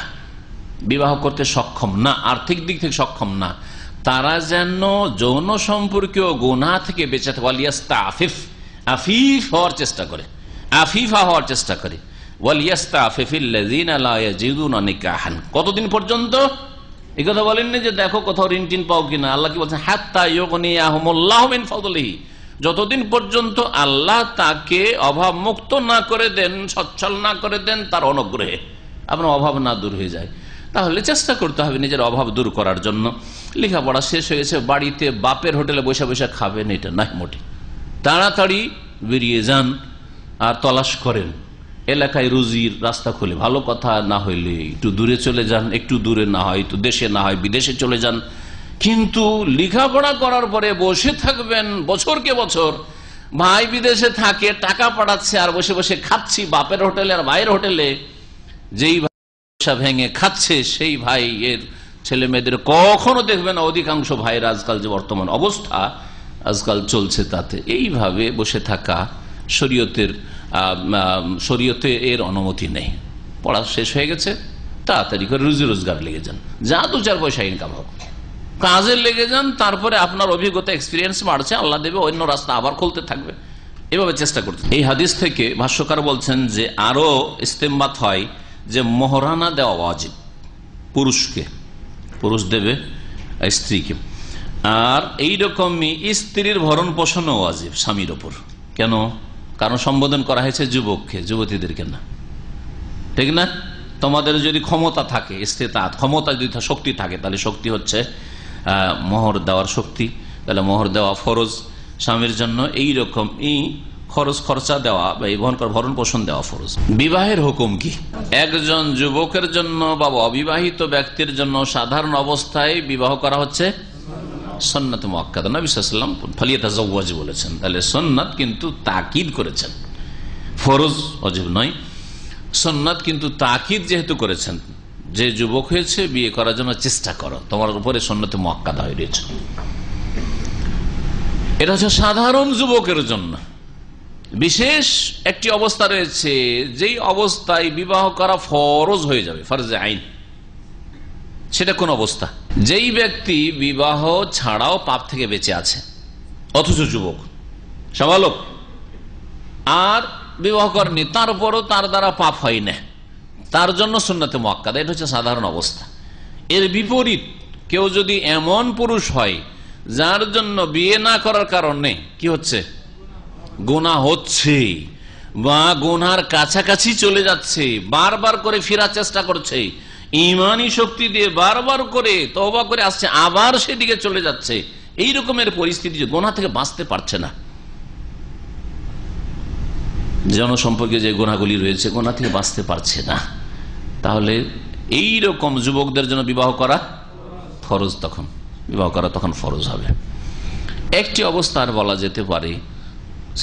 বিবাহ করতে সক্ষম না, আর্থিক দিক থেকে সক্ষম না, তারা যেন যৌন সম্পর্কীয় গুনাহ থেকে বেঁচে থাকে। ওয়ালিয়াস্তাফিফ, আফিফ হওয়ার চেষ্টা করে, আফিফা হওয়ার চেষ্টা করে। ওয়ালিয়াস্তাফিফিল্লাযিনা লা ইয়াজিদুনা নিকাহান, কতদিন পর্যন্ত? এই কথা বলেননি যে দেখো কোথাও ঋণ টিন পাও কিনা। আল্লাহ কি বলছেন? হাত্তা ইউগনিয়াহুমুল্লাহু মিন ফাদলিহি, যতদিন পর্যন্ত আল্লাহ তাকে অভাব মুক্ত না করে দেন, সচ্ছল না করে দেন তার অনুগ্রহে, আপনার অভাব না দূর হয়ে যায়। তাহলে চেষ্টা করতে হবে নিজের অভাব দূর করার জন্য। লেখাপড়া শেষ হয়েছে, বাড়িতে বাপের হোটেলে বসে বসে খাবেন, এটা নয় মোটে। তাড়াতাড়ি বেরিয়ে যান আর তলাশ করেন, এলাকায় রুজির রাস্তা খুলে, ভালো কথা না হইলে একটু দূরে চলে যান, একটু দূরে না হয় তো দেশে, না হয় বিদেশে চলে যান। কিন্তু লেখাপড়া করার পরে বসে থাকবেন বছরকে বছর, ভাই বিদেশে থাকে, টাকা পাঠাচ্ছে আর বসে বসে খাচ্ছি বাপের হোটেলে আর ভাইয়ের হোটেলে, যেই ভাই ভেঙে খাচ্ছে সেই ভাই এর ছেলে মেয়েদের কখনো দেখবে না। অধিকাংশ ভাইয়ের আজকাল যে বর্তমান অবস্থা আজকাল চলছে, তাতে এইভাবে বসে থাকা শরীয়তে এর অনুমতি নেই। পড়া শেষ হয়ে গেছে, তাড়াতাড়ি করে রুজি রোজগার লেগে যান, যা 2-4 পয়সা ইনকাম হোক, কাজে লেগে যান। তারপরে আপনার অভিজ্ঞতা, এক্সপিরিয়েন্স বাড়ছে, আল্লাহ দেবে, অন্য রাস্তা আবার খুলতে থাকবে, এভাবে চেষ্টা করতে। এই হাদিস থেকে ভাষ্যকার বলছেন যে আরো ইস্তেমবাত হয় যে মোহরানা দেওয়া ওয়াজিব পুরুষকে। পুরুষ দেবে স্ত্রীকে। আর এইরকমই স্ত্রীর ভরণ পোষণও ওয়াজিব স্বামীর ওপর। কেন? কারণ সম্বোধন করা হয়েছে যুবককে, যুবতীদেরকে না, ঠিক না? তোমাদের যদি ক্ষমতা থাকে, ইস্তেতাত, ক্ষমতা যদি শক্তি থাকে, তাহলে শক্তি হচ্ছে মোহর দেওয়ার শক্তি, তাহলে মোহর দেওয়া ফরজ স্বামীর জন্য। এইরকম এই খরচ খরচা দেওয়া বা এই ভরণ পোষণ দেওয়া ফরজ। বিবাহের হুকুম কি? একজন যুবকের জন্য বা অবিবাহিত ব্যক্তির জন্য সাধারণ অবস্থায় বিবাহ করা হচ্ছে সুন্নাত মুআক্কাদা। নবী সাল্লাল্লাহু আলাইহি ওয়াসাল্লাম ফালিয়াতাযাওয়াজ বলেছেন, তাহলে সুন্নাত কিন্তু তাকিদ করেছেন, ফরজ ওয়াজিব নয়। সুন্নাত কিন্তু তাকিদ যেহেতু করেছেন, যে যুবক হয়েছে বিয়ে করার জন্য চেষ্টা করো, তোমার উপরে সুন্নাতে মুআক্কাদা হয়ে রয়েছে। এটা হচ্ছে সাধারণ যুবকের জন্য। বিশেষ একটি অবস্থা রয়েছে, যেই অবস্থায় বিবাহ করা ফরজ হয়ে যাবে, ফরজে আইন। সেটা কোন অবস্থা? যেই ব্যক্তি বিবাহ ছাড়াও পাপ থেকে বেঁচে আছে, অথচ যুবক সাবালক, আর বিবাহ করেনি, তারপরও তার দ্বারা পাপ হয় না, তার জন্য সুন্নাতে মুআক্কাদা। এটা হচ্ছে সাধারণ অবস্থা। এর বিপরীত কেউ যদি এমন পুরুষ হয় যার জন্য বিয়ে না করার কারণে কি হচ্ছে, গুনাহ হচ্ছে বা গুনার কাছাকাছি চলে যাচ্ছে, বারবার করে ফেরার চেষ্টা করছে, ইমানি শক্তি দিয়ে বারবার করে তওবা করে আসছে, আবার সেদিকে চলে যাচ্ছে, এই রকমের পরিস্থিতি, গুনাহ থেকে বাঁচতে পারছে না, জনসম্পর্কে যে গুনাহগুলি রয়েছে, গুনাহ থেকে বাঁচতে পারছে না, তাহলে এই রকম যুবকদের জন্য বিবাহ করা ফরজ। তখন বিবাহ করা তখন ফরজ হবে। একটি অবস্থা আর বলা যেতে পারে,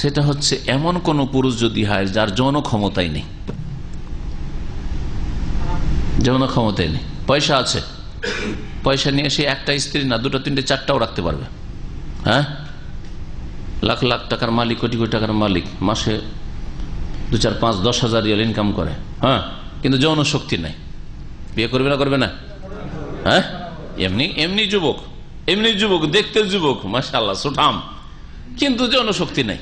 সেটা হচ্ছে এমন কোন পুরুষ যদি হয় যার যৌন ক্ষমতাই নেই, যৌন ক্ষমতাই নেই, পয়সা আছে, পয়সা নিয়ে সে একটা স্ত্রী না, দুটো তিনটে চারটাও রাখতে পারবে। হ্যাঁ, লাখ লাখ টাকার মালিক, কোটি কোটি টাকার মালিক, মাসে 2, 4, 5, 10 হাজার রিয়াল ইনকাম করে, হ্যাঁ, কিন্তু যৌন শক্তি নাই, বিয়ে করবে না? করবে না? হ্যাঁ, এমনি যুবক, এমনি যুবক, দেখতে যুবক, মাশাআল্লাহ সুঠাম, কিন্তু যৌন শক্তি নাই,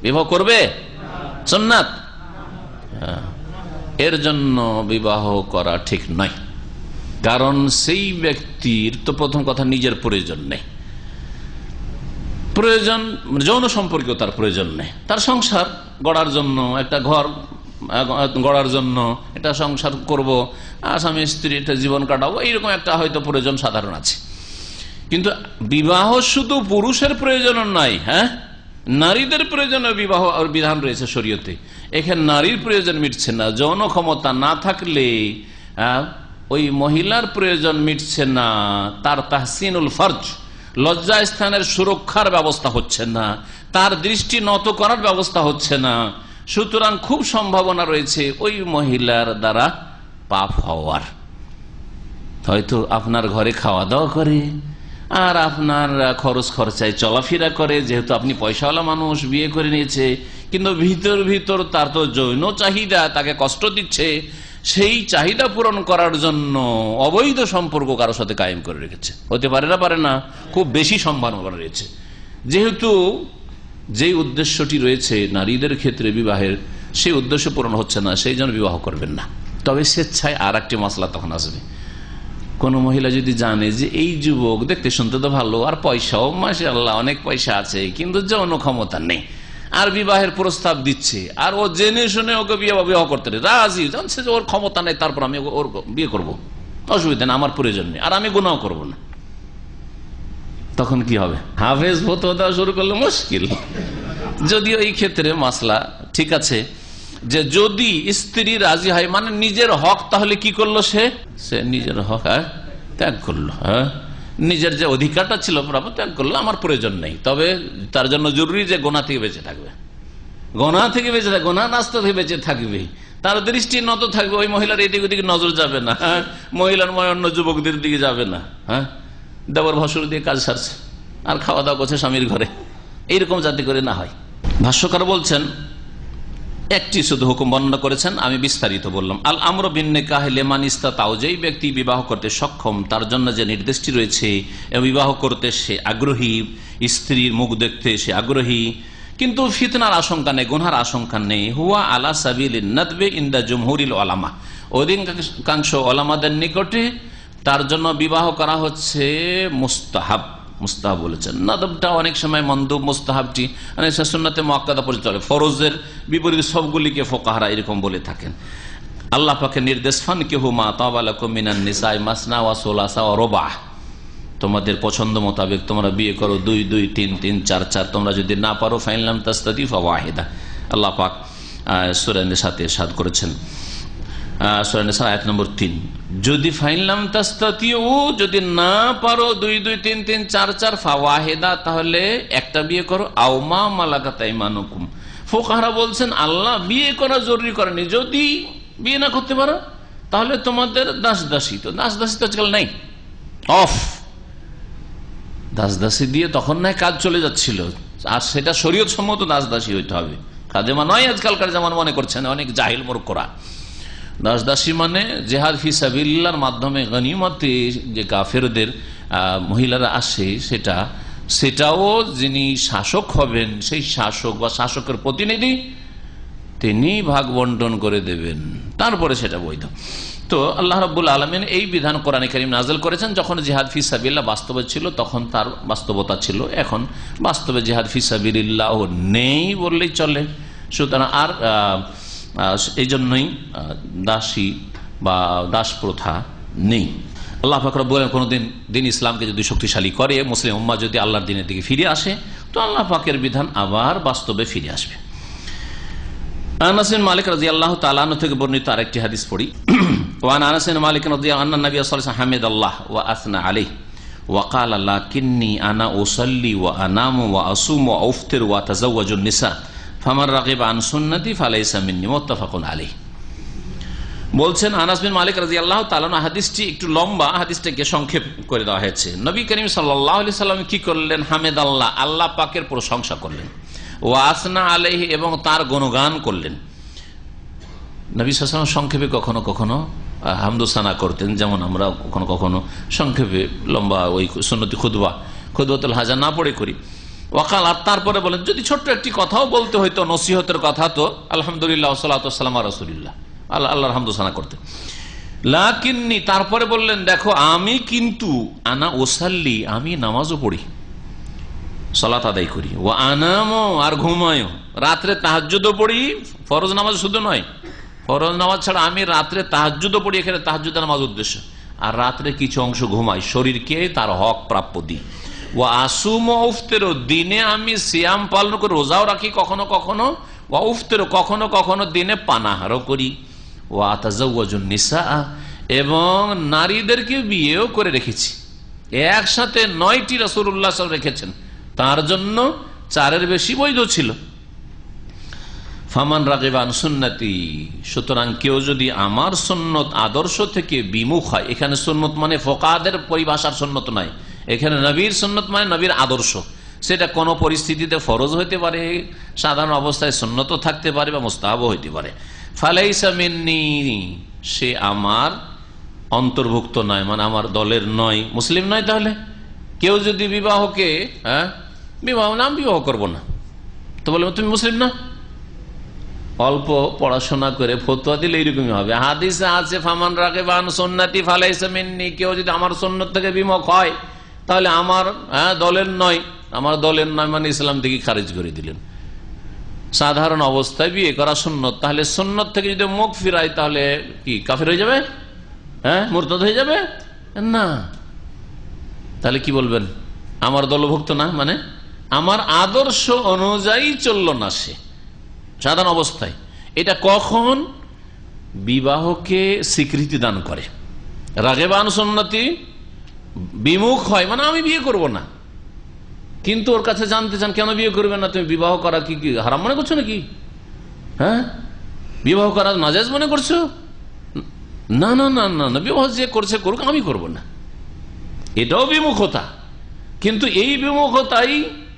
বিবাহ করবে? সুন্নাত। এর জন্য বিবাহ করা ঠিক নয়। কারণ সেই ব্যক্তির তো প্রথম কথা নিজের প্রয়োজন নেই, প্রয়োজন যৌন সম্পর্কেও তার প্রয়োজন নেই, তার সংসার গড়ার জন্য, একটা ঘর গড়ার জন্য, একটা সংসার করব, স্বামী স্ত্রী একটা জীবন কাটাবো, এইরকম একটা হয়তো প্রয়োজন সাধারণ আছে। কিন্তু বিবাহ শুধু পুরুষের প্রয়োজন নয়, হ্যাঁ, নারীদের প্রয়োজনে বিবাহ বিধান রয়েছে শরীয়তে। এখানে নারীর প্রয়োজন মিটছে না, যৌন ক্ষমতা না থাকলে ওই মহিলার প্রয়োজন মিটছে না, তার তাহসিনুল ফরজ, লজ্জা স্থানের সুরক্ষার ব্যবস্থা হচ্ছে না, তার দৃষ্টি নত করার ব্যবস্থা হচ্ছে না। সুতরাং খুব সম্ভাবনা রয়েছে ওই মহিলার দ্বারা পাপ হওয়ার। হয়তো আপনার ঘরে খাওয়া দাওয়া করে আর আপনার খরচ খরচায় চলাফেরা করে, যেহেতু আপনি পয়সাওয়ালা মানুষ, বিয়ে করে নিয়েছে, কিন্তু ভিতর ভিতর তার তো যৌন চাহিদা তাকে কষ্ট দিচ্ছে, সেই চাহিদা পূরণ করার জন্য অবৈধ সম্পর্ক কারোর সাথে কায়েম করে রেখেছে। হতে পারে না? পারে না? খুব বেশি সম্ভাবনা রয়েছে। যেহেতু যেই উদ্দেশ্যটি রয়েছে নারীদের ক্ষেত্রে বিবাহের, সেই উদ্দেশ্য পূরণ হচ্ছে না, সেই জন্য বিবাহ করবেন না। তবে স্বেচ্ছায় আর একটি মাসলা তখন আসবে। কোন মহিলা যদি জানে যে এই যুবক দেখতে শুনতে তো ভালো, আর পয়সাও মাশাআল্লাহ অনেক পয়সা আছে, কিন্তু যৌন ক্ষমতা নেই, আর বিবাহের প্রস্তাব দিচ্ছে, আর ও জেনে শুনে ওকে বিবাহ করতে রাজি, জানছে যে ওর ক্ষমতা নেই, তারপর আমি ওর বিয়ে করব, অসুবিধা নেই, আমার প্রয়োজন নেই, আর আমি গুনাহ করব না, তখন কি হবে? হাফেজ ফতোয়া দেওয়া শুরু করলে মুশকিল। যদিও এই ক্ষেত্রে মাসলা ঠিক আছে, যে যদি স্ত্রী রাজি হয়, মানে নিজের হক, তাহলে কি করলো? সে নিজের হক ত্যাগ করলো, হ্যাঁ, নিজের যে অধিকারটা ছিল প্রাপ্য ত্যাগ করলো, আমার প্রয়োজন নেই। তবে তার জন্য জরুরি যে গোনা থেকে বেঁচে থাকবে, গোনা থেকে বেঁচে থাকবে, গোনা নাস্তা থেকে বেঁচে থাকবে, তার দৃষ্টি নত থাকবে, ওই মহিলার এদিক ওদিকে নজর যাবে না, মহিলার অন্য যুবকদের দিকে যাবে না, হ্যাঁ, দেবর ভাসুর দিয়ে কাজ সারছে আর খাওয়া দাওয়া করছে স্বামীর ঘরে, এইরকম যাতে করে না হয়। ভাষ্যকার বলছেন, একটি শুধু হুকুম বর্ণনা করেছেন, আমি বিস্তারিত বললাম। আল আমর বিন নিকাহ লিমান ইসতাতাও, যেই ব্যক্তি বিবাহ করতে সক্ষম, তার জন্য যে নির্দেশটি রয়েছে, বিবাহ করতে সে আগ্রহী, স্ত্রীর মুখ দেখতে সে আগ্রহী, কিন্তু ফিতনার আশঙ্কা নেই, গুনহার আশঙ্কা নেই। হুয়া আলা সাবিলিন নাদবে ইনদা জুমহুরিল উলামা, অধিকাংশ ওলামাদের নিকটে তার জন্য বিবাহ করা হচ্ছে মুস্তাহাব। মুস্তাহাব বলেছেন, নাদবটা অনেক সময় মন্দুব, মুস্তাহাবটি অনেক সময় সুন্নাতে মুআক্কাদা পর্যন্ত চলে। ফরজের বিপরীত সবগুলিকে ফুকাহারা এরকম বলে থাকেন। আল্লাহ পাকের নির্দেশ, ফানকিহু মা তাবা লাকুম মিনান নিসাই মাসনা ওয়া সুলাসা ওয়া রুবা', তোমাদের পছন্দ মোতাবেক তোমরা বিয়ে করো, 2 2, 3 3, 4 4। তোমরা যদি না পারো ফাইন লাম তাস্তাতি ফাওয়াহিদা। আল্লাহ পাক সূরা নিসাতে ইরশাদ করেছেন, সূরা নিসা আয়াত নম্বর 3, যদি ফাইন লাম তাস্তাতিউ, যদি না পারো 2 2, 3 3, 4 4 ফাওয়াহিদা, তাহলে একটা বিয়ে করো। আও মা মালাকাত আইমানুকুম, ফুকাহারা বলছেন আল্লাহ বিয়ে করা জরুরি করেনি, যদি বিয়ে না করতে পারো তাহলে তোমাদের দাস দাসী, তো দাস দাসী তো আজকাল নাই, অফ। দাস দাসী দিয়ে তখন নাই কাজ চলে যাচ্ছিল, আর সেটা শরীয়ত সম্মত দাস দাসী হইতে হবে, খাদেমা নয় আজকালকার যেমন মনে করছেন অনেক জাহিল মূর্খরা। দাস দাসী মানে জিহাদ ফি সাবিলিল্লাহর মাধ্যমে গনিমতে যে কাফেরদের মহিলারা আসে, সেটাও যিনি শাসক হবেন, সেই শাসক বা শাসকের প্রতিনিধি তিনি ভাগ বন্টন করে দেবেন, তারপরে সেটা বৈধ। তো আল্লাহ রাব্বুল আলামিন এই বিধান কোরআনে কারীম নাযিল করেছেন যখন জিহাদ ফি সাবিলিল্লাহ বাস্তবে ছিল, তখন তার বাস্তবতা ছিল। এখন বাস্তবে জিহাদ ফি সাবিলিল্লাহ নেই বললেই চলে, সুতরাং আর এই জন্যই দাসী বা দাস প্রথা নেই। আল্লাহ পাক রব্বুল আলামিন কোনদিন দিন ইসলামকে যদি শক্তিশালী করে, মুসলিম উম্মাহ যদি আল্লাহর দ্বীনের দিকে ফিরে আসে, তো আল্লাহ পাকের বিধান আবার বাস্তবে ফিরে আসবে। আনাস বিন মালিক রাদিয়াল্লাহু তাআলা আনহু থেকে বর্ণিত আরেকটি হাদিস পড়ি। ওয়ান আনাস বিন মালিক রাদিয়াল্লাহু আনহু নবী সাল্লাল্লাহু আলাইহি ওয়াসাল্লাম হামিদাল্লাহ ওয়া আসনা আলাইহি ওয়া ক্বালা লাকিন্নী আনা উসাল্লি ওয়া আনামু ওয়া আসুমু ওয়া আফতির ওয়া আতাযাওয়াজুন নিসা ফামান রাগিবা আন সুন্নতি ফালাইসা মিন্নী, মুত্তাফাকুন আলাইহি। বলছেন আনাস বিন মালিক রাদিয়াল্লাহু তাআলা আনহু, হাদিসটি একটু লম্বা, হাদিসটাকে সংক্ষেপ করে দেওয়া হয়েছে। নবী করিম সাল্লাল্লাহু আলাইহি সাল্লাম কি করলেন? হামিদাল্লাহ, আল্লাহ পাকের প্রশংসা করলেন, ওয়া আসনা আলাইহি, এবং তার গুণগান করলেন। নবী সাল্লাল্লাহু আলাইহি ওয়াসাল্লাম সংক্ষেপে কখনো কখনো হামদুসানা করতেন, যেমন আমরা কখনো কখনো সংক্ষেপে লম্বা ওই সুন্নতি খুতবাতুল হাজা না পড়ে করি। ওয়াকাল, আর তারপরে বলেন যদি ছোট্ট একটি কথাও বলতে হইতো, নসিহতের কথা, তো আলহামদুলিল্লাহ ওয়াসসালাতু ওয়াসসালামু আলা রাসূলিল্লাহ, আল্লাহর হামদুসানা করতেন। লাকিন্নী, তারপরে বললেন দেখো আমি কিন্তু আনা ওসাল্লি, আমি নামাজও পড়ি, সালাত আদায় করি, ও আনামো, আর ঘুমায়ও, রাত্রে তাহাজ্জুদও পড়ি, ফরজ নামাজ শুধু নয়, ফরজ নামাজ ছাড়া আমি রাত্রে তাহাজ্জুদও পড়ি, এখানে তাহাজ্জুদের নামাজ উদ্দেশ্য, আর রাত্রে কিছু অংশ ঘুমাই, শরীরকে তার হক প্রাপ্য দিই। ও আসুম উফতেরও, দিনে আমি সিয়াম পালন করে রোজাও রাখি কখনো কখনো, ও উফতেরও, কখনো কখনো দিনে পানাহারও করি। ও আতাজাওয়াজুন নিসা, এবং নারীদেরকে বিয়েও করে রেখেছি, একসাথে 9টি রাসূলুল্লাহ সাল্লাল্লাহু আলাইহি রেখেছেন, তার জন্য 4-এর বেশি বৈধ ছিল। ফামান রাগিবা আন সুন্নতি, সুতরাং কেউ যদি আমার সুন্নত আদর্শ থেকে বিমুখ হয়, এখানে সুন্নত মানে ফোকাহাদের পরিভাষার সুন্নত নয়, এখানে নবীর সুন্নত মানে নবীর আদর্শ, সেটা কোনো পরিস্থিতিতে ফরজ হইতে পারে, সাধারণ অবস্থায় সুন্নতও থাকতে পারে বা মুস্তাহাবও হইতে পারে। ফালাইসা মিন্নী, সে আমার অন্তর্ভুক্ত নয়, মানে আমার দলের নয়, মুসলিম নয়। তাহলে কেউ যদি বিবাহকে বিবাহ নাম বিবাহ করব না, তো বলবো তুমি মুসলিম না, অল্প পড়াশোনা করে ফতোয়া দিলে এইরকমই হবে। হাদিসে আছে ফামান রাগিবা আন সুন্নতি ফালাইসা মিন্নী, কেউ যদি আমার সুন্নত থেকে বিমুখ হয় তাহলে আমার দলের নয়, আমার দলের নয় মানে ইসলাম থেকে খারিজ করে দিলেন। সাধারণ অবস্থায় বিয়ে করা সুন্নত, তাহলে সুন্নত থেকে যদি মুখ ফিরায় তাহলে কি কাফের হয়ে যাবে? মুরতাদ হয়ে যাবে না। তাহলে কি বলবেন? আমার দলভুক্ত না, মানে আমার আদর্শ অনুযায়ী চলল না সে সাধারণ অবস্থায়। এটা কখন বিবাহকে স্বীকৃতি দান করে, রাগিবা আন সুন্নতি, বিমুখ হয় মানে আমি বিয়ে করব না, কিন্তু ওর কাছে জানতে চান কেন বিয়ে করবে না, তুমি বিবাহ করা কি হারাম মনে করছো নাকি? বিবাহ করা নাজায়েজ মনে করছো? না না না না না, বিবাহ যে করছে করুক, আমি করব না, এটাও বিমুখতা। কিন্তু এই বিমুখতাই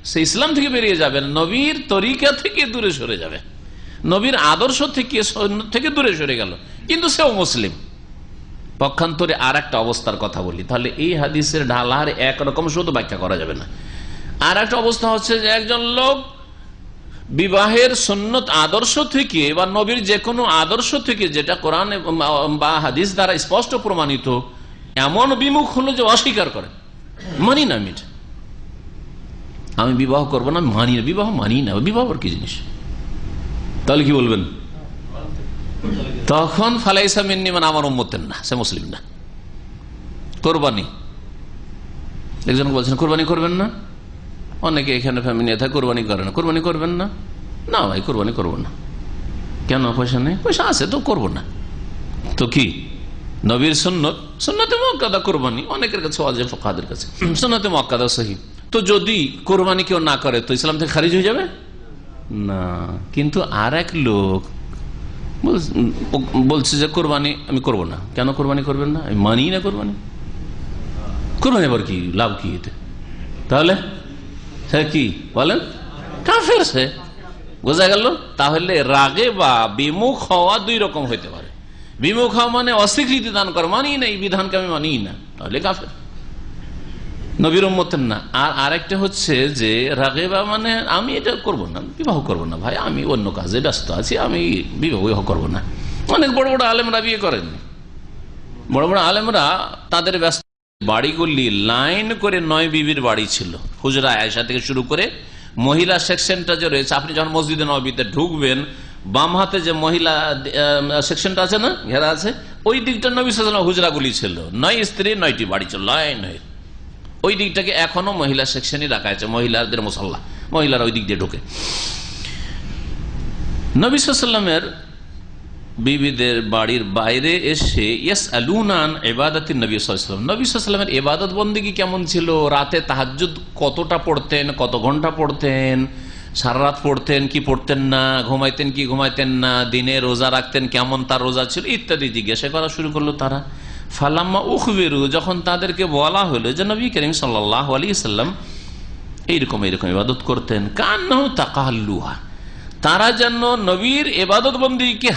সে ইসলাম থেকে বেরিয়ে যাবে, নবীর তরিকা থেকে দূরে সরে যাবে, নবীর আদর্শ থেকে দূরে সরে গেল, কিন্তু সেও মুসলিম। পক্ষান্তরে আর একটা অবস্থার কথা বলি, তাহলে এই হাদিসের ঢালার একরকম শুধু ব্যাখ্যা করা যাবে না। আর একটা অবস্থা হচ্ছে যে একজন লোক বিবাহের সুন্নত আদর্শ থেকে বা নবীর যে কোনো আদর্শ থেকে, যেটা কোরআন বা হাদিস দ্বারা স্পষ্ট প্রমাণিত, এমন বিমুখ হলো যে অস্বীকার করে, মানি না আমি বিবাহ করবো না, মানি না, বিবাহ মানি না, বিবাহ কি জিনিস, তাহলে কি বলবেন? তখন ফালাইসা মিন্নি, মানে আমার উম্মতের না, সে মুসলিম না। কোরবানি, একজন বলছেন কোরবানি করবেন না, অনেকে এখানে ফ্যামিলি থাকে কোরবানি করে না, কোরবানি করবেন না, না ভাই কোরবানি করবো না। কেন? পয়সা নেই। পয়সা আছে তো করবো না। তো কি নবীর সুন্নত, সুন্নতে মুআক্কাদা কোরবানি অনেকের কাছে, ওয়াজিব ফুকাহাদের কাছে সুন্নতে মুআক্কাদা সহিহ। তো যদি কোরবানি কেউ না করে তো ইসলাম থেকে খারিজ হয়ে যাবে না। কিন্তু আর এক লোক বলছে যে কোরবানি আমি করব না। কেন কোরবানি করবেন না? আমি মানি না কোরবানি। কোরবানি আবার কি লাভ কি এতে? তাহলে সে কি বলেন? কাফের সে। বোঝা গেল? তাহলে রাগে বা বিমুখ হওয়া দুই রকম হইতে পারে। বিমুখ হওয়া মানে অস্বীকৃতি দান করা, মানি না, এই বিধানকে আমি মানি না, তাহলে কাফের, নবীর উম্মতের না। আর আরেকটা হচ্ছে যে রাগেবা মানে আমি এটা করব না, বিবাহ করব না ভাই, আমি অন্য কাজে ব্যস্ত আছি, আমি বিবাহ করব না। অনেক বড় বড় আলেমরা বিয়ে করেন, বড় বড় আলেমরা তাদের ব্যস্ত বাড়িগুলি লাইন করে 9 বিবির বাড়ি ছিল। হুজরা আয়েশা থেকে শুরু করে মহিলা সেকশনটা যে রয়েছে, আপনি যখন মসজিদে নববীতে ঢুকবেন বাম হাতে যে মহিলা সেকশনটা আছে না, ঘেরা আছে, ওই দিকটা নবী সাল্লাল্লাহু আলাইহি ওয়াসাল্লাম হুজরাগুলি ছিল। 9 স্ত্রী 9টি বাড়ি ছিল লাইন হয়ে। ওই দিকটাকে এখনো মহিলা সেকশনই রাখা আছে, মহিলাদের মুসাল্লা, মহিলারা ওই দিক দিয়ে ঢোকে। নবী সাল্লাল্লাহু আলাইহি ওয়াসাল্লামের বিবিদের বাড়ির বাইরে এসে ইয়াসআলুনা আন ইবাদাতিন নবী সাল্লাল্লাহু আলাইহি ওয়াসাল্লাম, নবী সাল্লাল্লাহু আলাইহি ওয়াসাল্লামের ইবাদত বন্দেগী কেমন ছিল, রাতে তাহাজ্জুদ কতটা পড়তেন, কত ঘন্টা পড়তেন, সারা রাত পড়তেন কি পড়তেন না, ঘুমাইতেন কি ঘুমাইতেন না, দিনে রোজা রাখতেন, কেমন তার রোজা ছিল ইত্যাদি জিজ্ঞাসা করা শুরু করলো তারা। ফালাম্মা উখবিরু, যখন তাদেরকে বলা হলো যে নবী করিম সাল্লাল্লাহু আলাইহি ওয়াসাল্লাম এইরকম ইবাদত করতেন, কান্নাহু তাকাল্লুহা, তারা যেন নবীর ইবাদত বন্দেগীকে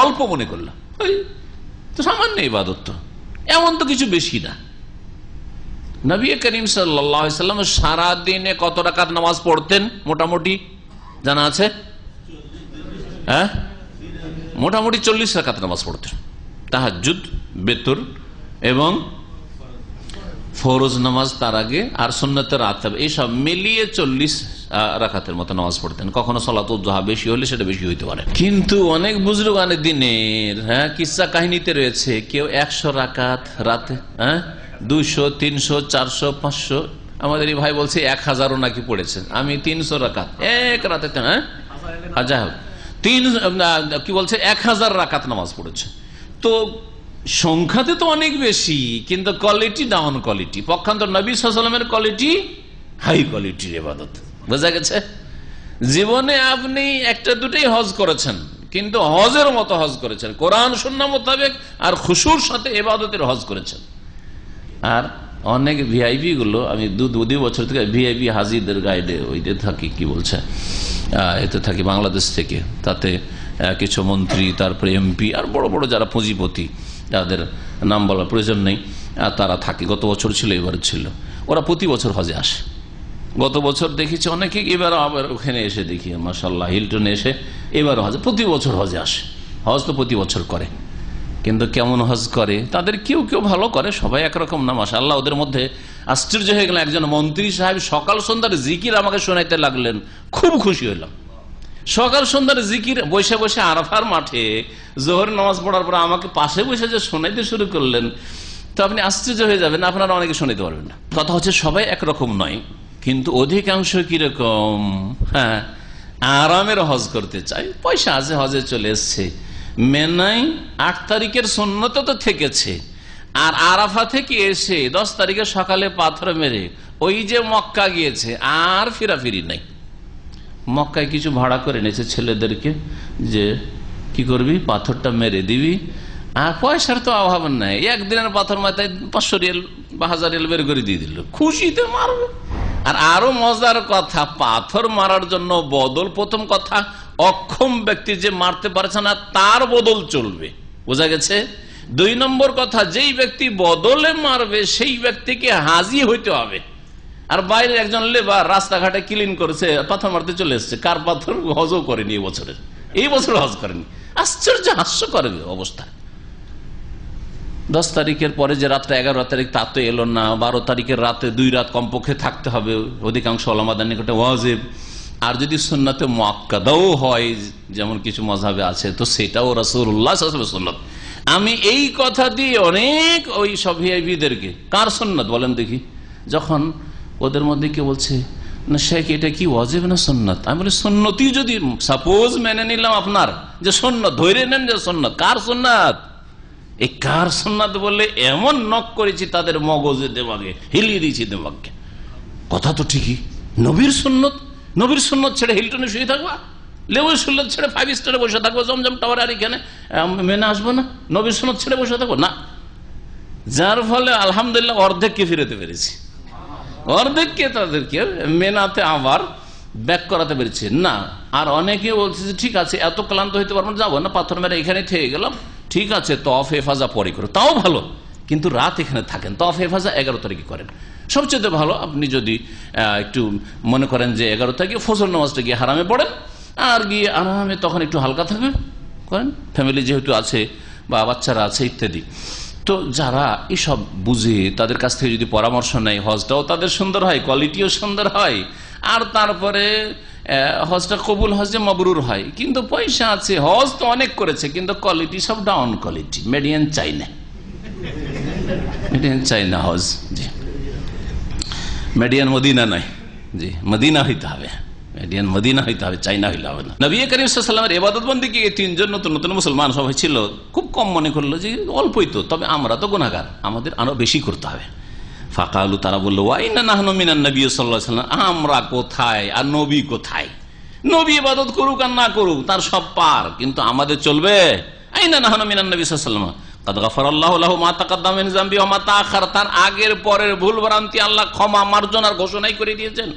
অল্প মনে করল, তো সামান্য ইবাদত, তো এমন তো কিছু বেশি না। নবী করিম সাল্লাল্লাহু আলাইহি ওয়াসাল্লাম সারা দিনে কত রাকাত নামাজ পড়তেন মোটামুটি জানা আছে? হ্যাঁ, মোটামুটি 40 রাকাত নামাজ পড়তেন, তাহাজ্জুদ, বেতর এবং ফরজ নামাজ তার আগে, আর সুন্নতের রাতেব, এইসব মিলিয়ে 40 রাকাতের মতো নামাজ পড়তেন। কখনো সালাতুল দুহা বেশি হলে সেটা বেশি হইতে পারে। কিন্তু অনেক বুজুর্গানের দিনের কিসসা কাহিনীতে রয়েছে, কেউ 100 রাকাত রাতে, 200, 300, 400, 500, আমাদের এই ভাই বলছে 1000ও নাকি পড়েছে। আমি 300 রাকাত এক রাতে, যাই হোক কি বলছে 1000 রাকাত নামাজ পড়েছে। তো সংখ্যাতে তো অনেক বেশি, কিন্তু কোয়ালিটি ডাউন কোয়ালিটি। পক্ষান্তর নবী সাল্লাল্লাহু আলাইহি ওয়াসাল্লামের কোয়ালিটি হাই কোয়ালিটির ইবাদত। বোঝা গেছে? জীবনে আপনি একটা দুটোই হজ করেছেন, কিন্তু হজের মতো হজ করেছেন, কোরআন সুন্নাহ মোতাবেক আর খুশুর সাথে ইবাদতের হজ করেছেন। আর অনেক ভিআইপি গুলো, আমি 2 বছর থেকে ভিআইপি হাজিদের গাইডে ওইতে থাকি, কি বলছে এতে থাকি বাংলাদেশ থেকে। তাতে কিছু মন্ত্রী, তারপরে এমপি আর বড় বড় যারা পুঁজিপতি, যাদের নাম বলার প্রয়োজন নেই, তারা থাকে। গত বছর ছিল, এবার ছিল। ওরা প্রতি বছর হজে আসে। গত বছর দেখেছি অনেকে, এবার আবার ওখানে এসে দেখি মাশাআল্লাহ হিলটনে এসে এবারও হজে, প্রতি বছর হজে আসে। হজ তো প্রতি বছর করে, কিন্তু কেমন হজ করে তাদের কেউ কেউ ভালো করে, সবাই একরকম না মাশাআল্লাহ। ওদের মধ্যে আশ্চর্য হয়ে গেল, একজন মন্ত্রী সাহেব সকাল সন্ধ্যার জিকির আমাকে শোনাইতে লাগলেন, খুব খুশি হইলাম। সকাল সন্ধ্যার জিকির বসে বসে আরাফার মাঠে জোহর নামাজ পড়ার পর আমাকে পাশে বসে যে শোনাইতে শুরু করলেন, তো আপনি আশ্চর্য হয়ে যাবেন, আপনারা অনেকে শোনাইতে পারবেন না। কথা হচ্ছে সবাই একরকম নয়, কিন্তু অধিকাংশ কিরকম, আরামের হজ করতে চায়, পয়সা আছে, হজে চলে এসছে, মেনাই 8 তারিখের সুন্নত তো থেকেছে, আর আরাফা থেকে এসে 10 তারিখে সকালে পাথর মেরে ওই যে মক্কা গিয়েছে, আর ফিরাফিরি নাই। মক্কায় কিছু ভাড়া করে নিয়েছে ছেলেদেরকে, যে কি করবি, পাথরটা মেরে দিবি, আর পয়সার তো অভাব নাই, একদিনের পাথর মাথায় 500 রিয়াল বা 1000 রিয়াল বের করে দিয়ে দিল, খুশিতে মারবে। আর আরো মজার কথা, পাথর মারার জন্য বদল, প্রথম কথা অক্ষম ব্যক্তি যে মারতে পারছে না তার বদল চলবে, বোঝা গেছে। 2 নম্বর কথা, যেই ব্যক্তি বদলে মারবে সেই ব্যক্তিকে হাজি হইতে হবে। আর বাইরে একজন লেবার রাস্তাঘাটে ক্লিন করেছে, পাথর মারতে চলে এসছে, কার পাথর হজও করেনি এই বছর হজ করেনি। আশ্চর্য, হাস্য করে অবস্থা। 10 তারিখের পরে যে রাতটা 11 তারিখ তা তো এলো না, 12 তারিখের রাতে 2 রাত কমপক্ষে থাকতে হবে, অধিকাংশ ওলামাদের নিকটে ওয়াজিব। আর যদি সুন্নতে মুআক্কাদাও হয়, যেমন কিছু মাযহাবে আছে, তো সেটাও রাসূলুল্লাহ সাল্লাল্লাহু আলাইহি ওয়াসাল্লাম সুন্নাত। আমি এই কথা দিয়ে অনেক ওই সব ভিআইপিদেরকে, কার সুন্নাত বলেন দেখি, যখন ওদের মধ্যে কে বলছে না শেখ এটা কি ওয়াজিব না সুন্নাত, আমি বলি সুন্নতই যদি সাপোজ মেনে নিলাম আপনার যে সুন্নাত, ধরে নেন যে সুন্নাত, কার সুন্নাত? এই কার সুন্নাত বললে এমন নক করেছি তাদের মগজে, দেমাগে হিলিয়ে দিয়েছি দেমাগকে। কথা তো ঠিকই, নবীর সুন্নত, নবীর সুন্নত ছেড়ে হিলটনে শুয়ে থাকবা, লেবুর সুন্নত ছেড়ে 5 স্টারে বসে থাকবো, জমজম টাওয়ার আর এখানে মেনে আসবো না, নবীর সুন্নত ছেড়ে বসে থাকবো না। যার ফলে আলহামদুলিল্লাহ অর্ধেককে ফিরেতে পেরেছি, অর্ধেককে তাদেরকে মেনাতে আবার ব্যাক করাতে পেরেছি না। আর অনেকে বলছে যে ঠিক আছে এত ক্লান্ত হইতে পারবো না, যাবো না, পাথর মেরে এখানে থেকে গেলাম, ঠিক আছে তওয়াফ হেফাজা পরে করো, তাও ভালো, কিন্তু রাত এখানে থাকেন, তওয়াফ হেফাজা 11 তারিখে করেন। সবচেয়ে ভালো আপনি যদি একটু মনে করেন যে 11 তারিখে ফজর নামাজটা গিয়ে হারামে পড়েন, আর গিয়ে আরামে তখন একটু হালকা থাকবেন, করেন, ফ্যামিলি যেহেতু আছে বা বাচ্চারা আছে ইত্যাদি। তো যারা এসব বুঝে তাদের কাছ থেকে যদি পরামর্শ নেয়, হজটাও তাদের সুন্দর হয়, কোয়ালিটিও সুন্দর হয়, আর তারপরে হজটা কবুল, হজে মাবরুর হয়। কিন্তু পয়সা আছে, হজ তো অনেক করেছে, কিন্তু কোয়ালিটি সব ডাউন কোয়ালিটি, মেডিয়ান চাইনা, মেডিয়ান চাইনা হজ, জি মেডিয়ান মদিনা নয়, জি মদিনা হইতে হবে, মেডিয়ান মদিনা হইতে হবে, চাইনা হইলে হবে না। নবী করিম সাল্লাল্লাহু আলাইহি ওয়াসাল্লামের ইবাদত বন্দেগী 3 জন নতুন নতুন মুসলমান সবাই ছিল, খুব কম মনে করলো যে অল্পই তো, তবে আমরা তো গুনাহগার, আমাদের আরো বেশি করতে হবে। ফাকালু, তারা বললো ওয়াইনা নাহনু মিনান নবী সাল্লাল্লাহু আলাইহি ওয়াসাল্লাম, আমরা কোথায় আর নবী কোথায়? নবী ইবাদত করুক আর না করুক তার সব পার, কিন্তু আমাদের চলবে? আইনা নাহনু মিনান নবী সাল্লাল্লাহু আলাইহি ওয়াসাল্লাম কাদ গাফারাল্লাহু লাহু মা তাকাদ্দামা মিন যামবি ওয়া মা তাআখার, তার আগের পরের ভুল ভ্রান্তি আল্লাহ ক্ষমা মার্জনার ঘোষণাই করে দিয়েছেন।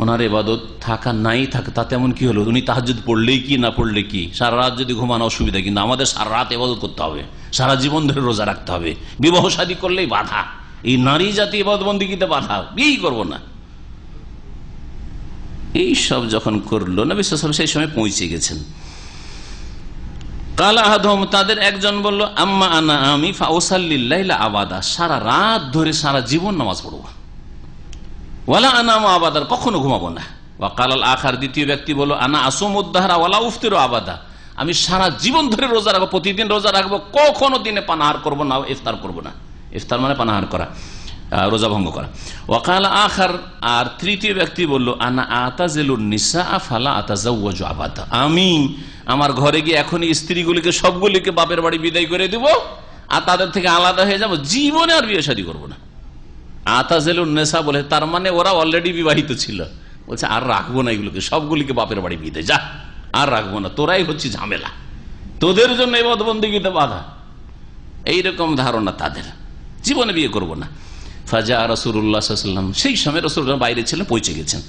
ওনার ইবাদত থাকা নাই থাকে তাতে এমন কি হলো? উনি তাহাজ্জুদ পড়লেই কি না পড়লে কি, সারা রাত যদি ঘুমানো অসুবিধা, কিন্তু আমাদের সারা রাত ইবাদত করতে হবে, সারা জীবন ধরে রোজা রাখতে হবে, বিবাহ শাদী করলেই বাধা, এই নারী জাতি ইবাদত বন্দেগীতে বাধা, বিয়েই করবো না। এই সব যখন করলো, নবী সাল্লাল্লাহু আলাইহি ওয়াসাল্লাম সেই সময় পৌঁছে গেছেন। কালা আহাদুহুম, তাদের একজন বলল আম্মা আনা, আমি ফাউসাল্লিল লাইলা আবাদা, সারা রাত ধরে সারা জীবন নামাজ পড়বো, ওয়ালা আনামু আবাদার, কখনো ঘুমাবো না। ওয়া কালাল আখার, দ্বিতীয় ব্যক্তি বলল আনা আসুমুদ দাহরা ওয়ালা উফতিরু আবাদা, আমি সারা জীবন ধরে রোজা রাখবো, প্রতিদিন রোজা রাখবো, কখনো দিনে পানাহার করবো না, ইফতার করবো না। ইফতার মানে পানাহার করা, রোজা ভঙ্গ করা। ওয়াকাল আখার, আর তৃতীয় ব্যক্তি বলল আনা আতাজিলুন নিসা ফালা আতাজাওয়াজু আবাদা, আমি আমার ঘরে গিয়ে এখনই স্ত্রীগুলিকে সবগুলিকে বাপের বাড়ি বিদায় করে দেব, আর তাদের থেকে আলাদা হয়ে যাব, জীবনে আর বিয়ে শাদী করবো না। আতাজিলুন নিসা বলে তার মানে ওরা অলরেডি বিবাহিত ছিল, বলছে আর রাখবো না এগুলোকে, সবগুলিকে বাপের বাড়ি বিদায়, যা আর রাখবো না, তোরাই হচ্ছে ঝামেলা, তোদের জন্য ইবাদত বন্দেগীতে বাধা, এইরকম ধারণা তাদের, জীবনে বিয়ে করবো না। ফাজা রাসূলুল্লাহ সাল্লাল্লাহু আলাইহি ওয়াসাল্লাম, সেই সময় রাসূলুল্লাহ বাইরে ছিলেন, পৌঁছে গেছেন।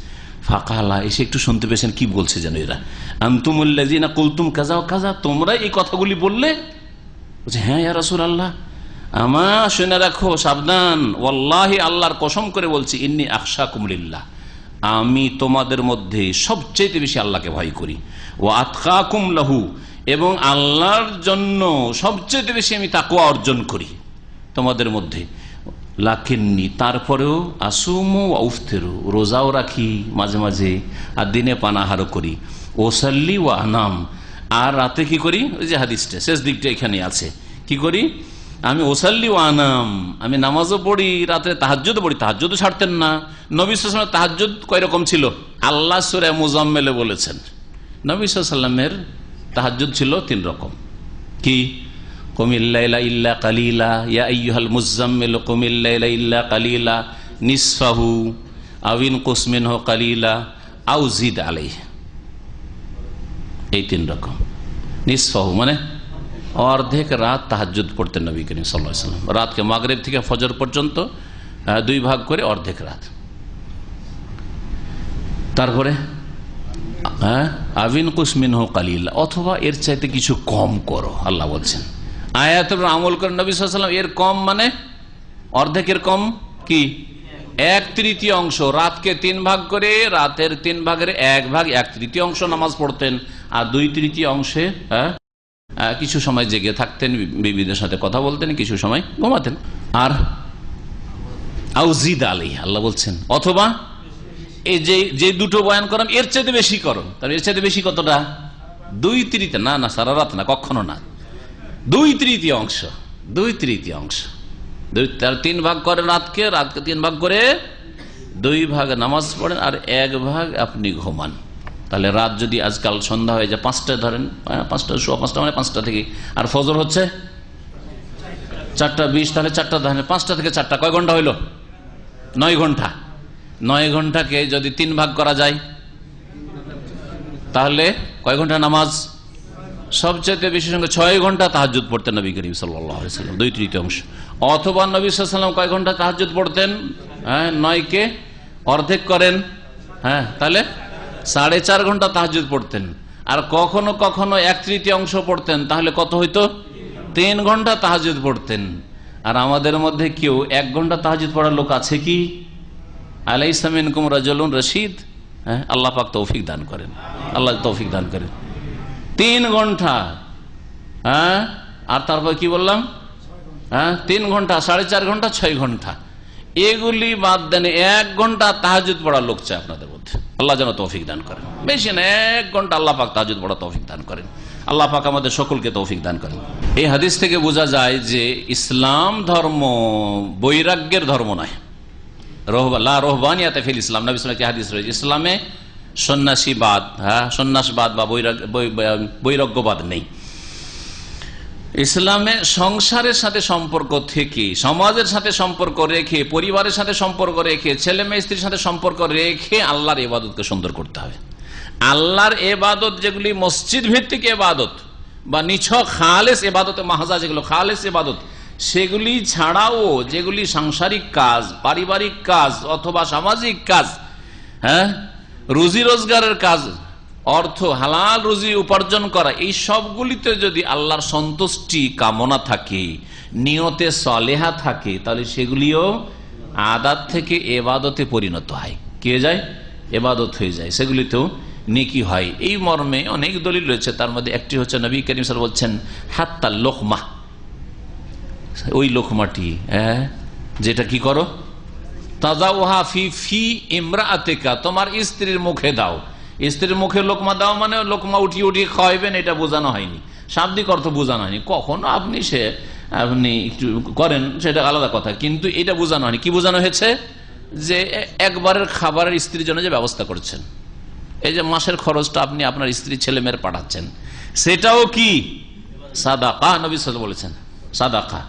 ফাকালা, এসে একটু শুনতে পেয়েছেন কি বলছে যেন এরা, আনতুমুল্লাযিনা কুলতুম কাযা ওয়া কাযা, তোমরা এই কথাগুলি বললে? বলছে হ্যাঁ ইয়া রাসূলুল্লাহ, আমা শুনে রাখো, সাবধান, ওয়াল্লাহি আল্লাহর কসম করে বলছি, ইন্নী আখশাকুম লিল্লাহ, আমি তোমাদের মধ্যে সবচেয়ে বেশি আল্লাহকে ভয় করি, ওয়া আতকাকুম লাহু, এবং আল্লাহর জন্য সবচেয়ে বেশি আমি তাকওয়া অর্জন করি তোমাদের মধ্যে। লাকিন্নি, তারপরেও আসুমু ওয়া উফতিরু, রোজাও রাখি মাঝে মাঝে, আর দিনে পানাহারও করি, ওসাল্লি ওয়া আনাম, আর রাতে কি করি, ওই যে হাদিসটা শেষ দিকটা এখানে আছে, কি করি আমি, ওসাল্লি ওয়া আনাম, আমি নামাজও পড়ি, রাতে তাহাজ্জুদও পড়ি, তাহাজ্জুদও ছাড়তেন না। নবী সাল্লাল্লাহু আলাইহি ওয়াসাল্লাম তাহাজ্জুদ কয় রকম ছিল? আল্লাহ সূরা মুজাম্মিলে বলেছেন নবী সাল্লাল্লাহু আলাইহি ওয়াসাল্লামের তাহাজ্জুদ ছিল 3 রকম। কি? কুমিল লাইলা ইল্লা কালিলা, ইয়া আইয়ুহাল মুজাম্মিল কুমিল লাইলা ইল্লা কালিলা, নিসফাহু আও ইনকুস মিনহু কালিলা আও জিদ আলাইহি, এই 3 রকম। নিসফাহু মানে অর্ধেক রাত তাহাজ্জুদ পড়তেন নবী করিম সাল্লাল্লাহু আলাইহি ওয়াসাল্লাম, রাতকে মাগরিব থেকে ফজর পর্যন্ত 2 ভাগ করে অর্ধেক রাত। তারপরে আবিন কুস মিনহু কালিলা, অথবা এর চাইতে কিছু কম করো, আল্লাহ বলছেন। আয়াতের আমল করেন নবী সাল্লাল্লাহু আলাইহি ওয়াসাল্লাম, এর কম মানে অর্ধেকের কম কি 1/3 অংশ, রাতকে 3 ভাগ করে রাতের 3 ভাগের 1 ভাগ 1/3 অংশ নামাজ পড়তেন, আর 2/3 অংশে কিছু সময় জেগে থাকতেন, বিবিদের সাথে কথা বলতেন, কিছু সময় ঘুমাতেন। আর আউজিদ আলী আল্লাহ বলছেন, অথবা এই যে দুটো বয়ান করাম এর চাইতে বেশি করো। তাহলে এর চাইতে বেশি কতটা? 2/3, না সারা রাত না, কখনো না, 2/3 অংশ। 2/3 অংশ, 3 ভাগ করে রাতকে 3 ভাগ করে 2 ভাগ নামাজ পড়েন, আর 1 ভাগ আপনি ঘুমান। তাহলে রাত যদি আজকাল সন্ধ্যা হয়ে যায় 5টায়, ধরেন 5টা, 5:15 মানে 5টা থেকে, আর ফজর হচ্ছে 4:20, তাহলে 4টা, ধরেন 5টা থেকে 4টা, কয় ঘন্টা হইল? 9 ঘন্টা। 9 ঘন্টাকে যদি 3 ভাগ করা যায় তাহলে কয় ঘন্টা নামাজ? সবচেয়ে বেশি সঙ্গে 6 ঘন্টা তাহাজ্জুদ পড়তেন নবী করিম সাল্লাল্লাহু আলাইহি ওয়াসাল্লাম, 2/3 অংশ। অথবা নবী সাল্লাল্লাহু আলাইহি ওয়াসাল্লাম কয় ঘন্টা তাহাজ্জুদ পড়তেন? 9কে অর্ধেক করেন, তাহলে 4.5 ঘন্টা তাহাজ্জুদ পড়তেন। আর কখনো কখনো 1/3 অংশ পড়তেন, তাহলে কত হইতো? 3 ঘন্টা তাহাজ্জুদ পড়তেন। আর আমাদের মধ্যে কেউ 1 ঘন্টা তাহাজ্জুদ পড়ার লোক আছে কি? আলাইসা মিনকুম রাজুলুন রশিদ? আল্লাহ পাক তৌফিক দান করেন, আল্লাহ তৌফিক দান করেন। 3 ঘন্টা, আর তারপর কি বললাম? 3 ঘন্টা, 4.5 ঘন্টা, 6 ঘন্টা, এগুলি বাদ দেন 1 ঘন্টা তাহাজ্জুদ পড়ার লোক চাই আপনাদের মধ্যে। আল্লাহ যেন তৌফিক দান করেন, বেশি না 1 ঘন্টা আল্লাহ পাক তাহাজ্জুদ পড়া তৌফিক দান করেন। আল্লাহ পাক আমাদের সকলকে তৌফিক দান করেন। এই হাদিস থেকে বোঝা যায় যে ইসলাম ধর্ম বৈরাগ্যের ধর্ম নয়। লা রহবানিয়াতে ফিল ইসলাম, নবী সাল্লাল্লাহু আলাইহি ওয়াসাল্লাম হাদিস রয়েছে, ইসলামে সন্ন্যাসীবাদ, সন্ন্যাসবাদ বা বৈরাগ্যবাদ নেই। ইসলামে সংসারের সাথে সম্পর্ক থেকে, সমাজের সাথে সম্পর্ক রেখে, পরিবারের সাথে সম্পর্ক রেখে, ছেলে মেয়ে স্ত্রীর সাথে সম্পর্ক রেখে আল্লাহর ইবাদতকে সুন্দর করতে হবে। আল্লাহর ইবাদত যেগুলি মসজিদ ভিত্তিক ইবাদত বা নিছক খালেস ইবাদতে মাহজা, যেগুলো খালেস ইবাদত, সেগুলি ছাড়াও যেগুলি সাংসারিক কাজ, পারিবারিক কাজ অথবা সামাজিক কাজ, রুজি রোজগারের কাজ, অর্থ হালাল রুজি উপার্জন করা, এই সবগুলিতে যদি আল্লাহর সন্তুষ্টি কামনা থাকে, নিয়তে সালেহা থাকে, তাহলে সেগুলিও আদাত থেকে এবাদতে পরিণত হয়, কি হয়ে যায়? এবাদত হয়ে যায়, সেগুলিতেও নেকি হয়। এই মর্মে অনেক দলিল রয়েছে, তার মধ্যে একটি হচ্ছে নবী করিম সাল্লাল্লাহু আলাইহি ওয়াসাল্লাম বলছেন, হাত্তা লোকমা, ওই লোকমাটি, যেটা কি করো? তাজাউহা ফি ফি ইমরাআতিকা, তোমার স্ত্রীর মুখে দাও। স্ত্রীর মুখে লোকমা দাও মানে লোকমা উঠিয়ে উঠিয়ে খাওয়াইবেন, এটা বোঝানো হয়নি, শাব্দিক অর্থ বোঝানো হয়নি। কখনো আপনি একটু করেন, সেটা আলাদা কথা, কিন্তু এটা বোঝানো হয়নি। কি বোঝানো হয়েছে? যে একবারের খাবারের স্ত্রীর জন্য যে ব্যবস্থা করছেন, এই যে মাসের খরচটা আপনি আপনার স্ত্রী ছেলে মেয়ের পাঠাচ্ছেন, সেটাও কি সাদাকা? নবী সাল্লাল্লাহু আলাইহি ওয়াসাল্লাম বলেছেন সাদাকা।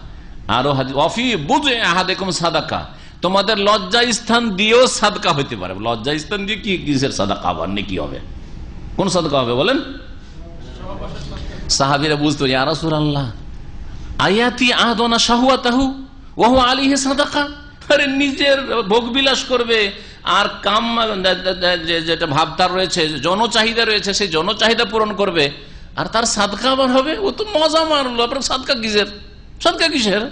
আরো হাদিস, ওয়াফি বুযি আহাদিকুম সাদাকা, তোমাদের লজ্জা স্থান দিয়েও সাদকা হইতে পারে। লজ্জা স্থান দিয়ে কি কিসের সাদাকা হবে? নেকি হবে? কোন সাদকা হবে বলেন? সাহাবীরা বুঝতো, ইয়া রাসূলুল্লাহ আয়াতি আদনা শাহওয়াতাহু ওয়া হুয়া আলাইহি সাদাকা। আরে নিজের ভোগ বিলাস করবে আর কাম, যেটা ভাবতার রয়েছে, জনচাহিদা রয়েছে, সেই জনচাহিদা পূরণ করবে, আর তার সাদকা আবার হবে? ও তো মজা মারলো, আপনার সাদকা কিসের? সাদকা কিসের?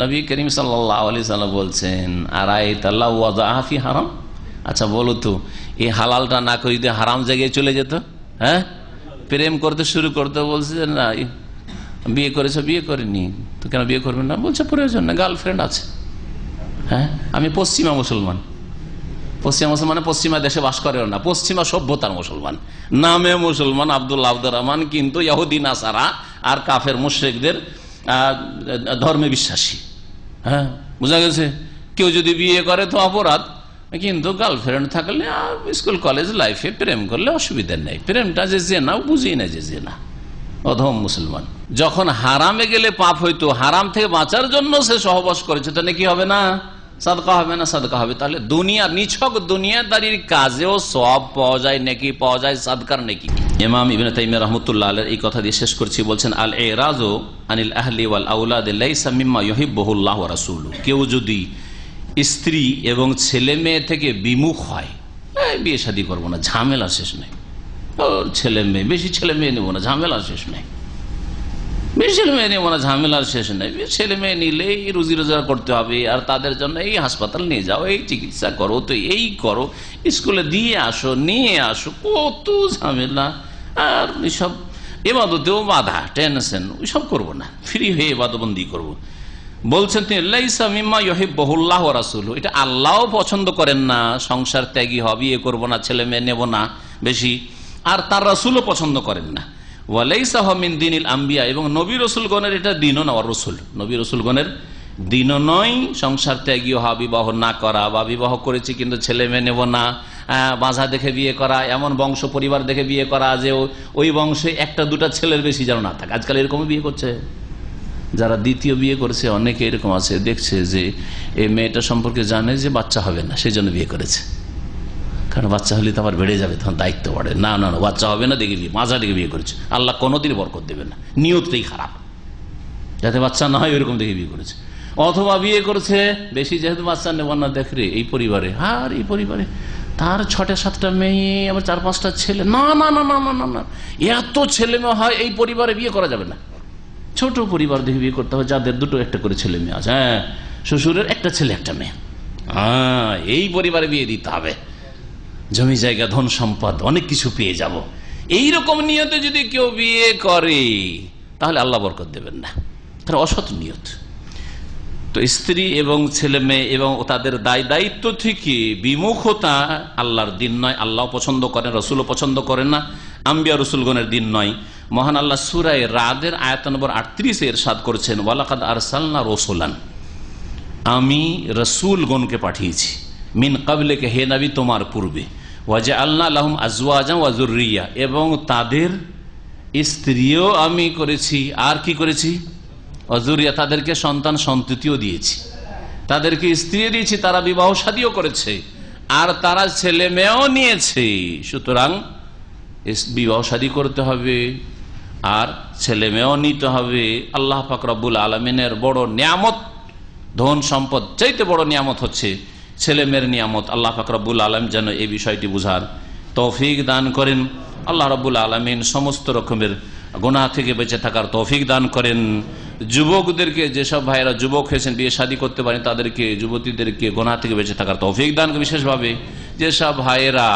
নবী করিম সাল্লাল্লাহু আলাইহি ওয়াসাল্লাম বলছেন, আরাইতাল্লাহু ওয়াযাআহা ফি হারাম, আচ্ছা বলো তো, এই হালালটা না করে যদি হারাম জায়গায় চলে যেত, প্রেম করতে শুরু করতে, বলছে যে না বিয়ে করেছে, বিয়ে করেনি তো কেন বিয়ে করবেন না? বলছে প্রয়োজন না, গার্লফ্রেন্ড আছে। আমি পশ্চিমা মুসলমান, পশ্চিমা মুসলমান পশ্চিমা দেশে বাস করেও না, পশ্চিমা সভ্যতার মুসলমান, নামে মুসলমান আব্দুল্লাহ আব্দুর রহমান, কিন্তু ইহুদি নাসারা আর কাফের মুশরিকদের ধর্মে বিশ্বাসী। বোঝা গেছে? কেউ যদি বিয়ে করে তো অপরাধ, কিন্তু গার্লফ্রেন্ড থাকলে স্কুল কলেজ লাইফে প্রেম করলে অসুবিধা নেই। প্রেমটা যে জেনা বুঝি না, যে জেনা, অধম মুসলমান। যখন হারামে গেলে পাপ হইতো, হারাম থেকে বাঁচার জন্য সে সহবাস করেছে, তো নাকি হবে না? সাদকা হবে না? সাদকা হবে। তাহলে দুনিয়া, নিছক দুনিয়াদারির কাজেও সওয়াব পাওয়া যায়, নেকি পাওয়া যায়, সাদকার নেকি। ইমাম ইবনে তাইমিয়া রাহমাতুল্লাহ আলাইহি এই কথা দিয়ে শেষ করছি, বলছেন আল ইরাজু আনিল আহলি ওয়াল আওলাদ লাইসা মিম্মা ইউহিব্বুহুল্লাহ ওয়া রাসূলুহু। কেউ যদি স্ত্রী এবং ছেলে মেয়ে থেকে বিমুখ হয়, বিয়ে শাদী করবো না, ঝামেলা শেষ নেই, ছেলে মেয়ে, বেশি ছেলে মেয়ে নেবো না, ঝামেলা শেষ নেই, বেশি ছেলে মেয়ে নেবো না, ঝামেলার শেষ নেই। ছেলে মেয়ে নিলে এই রুজি রোজগার করতে হবে, আর তাদের জন্য এই হাসপাতাল নিয়ে যাও, এই চিকিৎসা করো, তো এই করো, স্কুলে দিয়ে আসো, নিয়ে আসো, কত ঝামেলা। আর সব এবাদতেও বাধা, টেনশন, ওইসব করবো না, ফ্রি হয়ে এবাদতবন্দি করবো। বলছেন তিনি লাইসা মিম্মা ইউহিব্বুহুল্লাহ ওয়া রাসূলুহু, এটা আল্লাহও পছন্দ করেন না, সংসার ত্যাগী হবে, বিয়ে করবো না, ছেলে মেয়ে নেব না বেশি, আর তার রাসূলও পছন্দ করেন না। ওয়া লাইসা হুয়া মিন দীনিল আম্বিয়া, এবং নবী রাসূলগণের এটা দ্বীনও না, রাসূল নবী রাসূলগণের দ্বীনও নয় সংসার ত্যাগী হওয়া, বিবাহ না করা, বা বিবাহ করেছি কিন্তু ছেলে মেয়ে নেব না, বাঁধা দেখে বিয়ে করা, এমন বংশ পরিবার দেখে বিয়ে করা যে ওই বংশে একটা দুটা ছেলের বেশি যেন না থাকে। আজকাল এরকম বিয়ে করছে, যারা দ্বিতীয় বিয়ে করেছে অনেকে এরকম আছে, দেখছে যে এই মেয়েটা সম্পর্কে জানে যে বাচ্চা হবে না, সেই জন্য বিয়ে করেছে, কারণ বাচ্চা হলে তো আবার বেড়ে যাবে, তখন দায়িত্ব বাড়ে। না না না, বাচ্চা হবে না দেখে বিয়ে, মাঝা দেখে বিয়ে করেছে, আল্লাহ কোনোদিন বরকত দেবে না, নিয়তটাই খারাপ, যাতে বাচ্চা না হয় ওইরকম দেখে বিয়ে করেছে। অথবা বিয়ে করেছে বেশি, যেহেতু বাচ্চা নেব না, দেখ রে এই পরিবারে, আর এই পরিবারে তার 6-7টা মেয়ে, আবার 4-5টা ছেলে, না না না না না না না, এত ছেলে মেয়ে হয় এই পরিবারে বিয়ে করা যাবে না, ছোট পরিবার দেখে বিয়ে করতে হবে, যাদের 2-1 করে ছেলে মেয়ে আছে, হ্যাঁ শ্বশুরের 1 ছেলে 1 মেয়ে, হ্যাঁ এই পরিবারে বিয়ে দিতে হবে, জমি জায়গা ধন সম্পদ অনেক কিছু পেয়ে যাব। এইরকম নিয়তে যদি কেউ বিয়ে করে তাহলে আল্লাহ বরকত দেবেন না, তার অসৎ নিয়ত। তো স্ত্রী এবং ছেলে মেয়ে এবং তাদের দায়িত্ব থেকে বিমুখতা আল্লাহর দিন নয়, আল্লাহ পছন্দ করেন, রসুলও পছন্দ করেন না, আম্বিয়া রসুলগণের দিন নয়। মহান আল্লাহ সূরা রাদের আয়াত নম্বর 38 ইরশাদ করেছেন, ওয়ালাকাদ আরসালনা রাসূলান, আমি রসুলগণকে পাঠিয়েছি, মিন ক্বাবলিকা, হে নবী তোমার পূর্বে, ওয়াজআলনা লাহুম আজওয়াজান ওয়া যুররিয়া, এবং তাদের স্ত্রীও আমি করেছি, আর কি করেছি, অজুরিয়া, তাদেরকে সন্তান সন্ততিও দিয়েছি, তাদেরকে স্ত্রী দিয়েছি, তারা বিবাহ শাদীও করেছে, আর তারা ছেলে মেয়েও নিয়েছে। সুতরাং বিবাহ শাদী করতে হবে আর ছেলে মেয়েও নিতে হবে। আল্লাহ পাক রব্বুল আলামিনের বড় নিয়ামত, ধন সম্পদ চাইতে বড় নিয়ামত হচ্ছে ছেলে মেয়ের নিয়ামত। আল্লাহ পাক রব্বুল আলামিন যেন এই বিষয়টি বুঝার তৌফিক দান করেন। আল্লাহ রব্বুল আলামিন সমস্ত রকমের গুনাহ থেকে বেঁচে থাকার তৌফিক দান করেন। যুবকদেরকে, যেসব ভাইয়েরা যুবক হয়েছেন, বিয়ে শাদী করতে পারেন, তাদেরকে, যুবতীদেরকে গুনাহ থেকে বেঁচে থাকার তৌফিক দান করেন। বিশেষভাবে যেসব ভাইয়েরা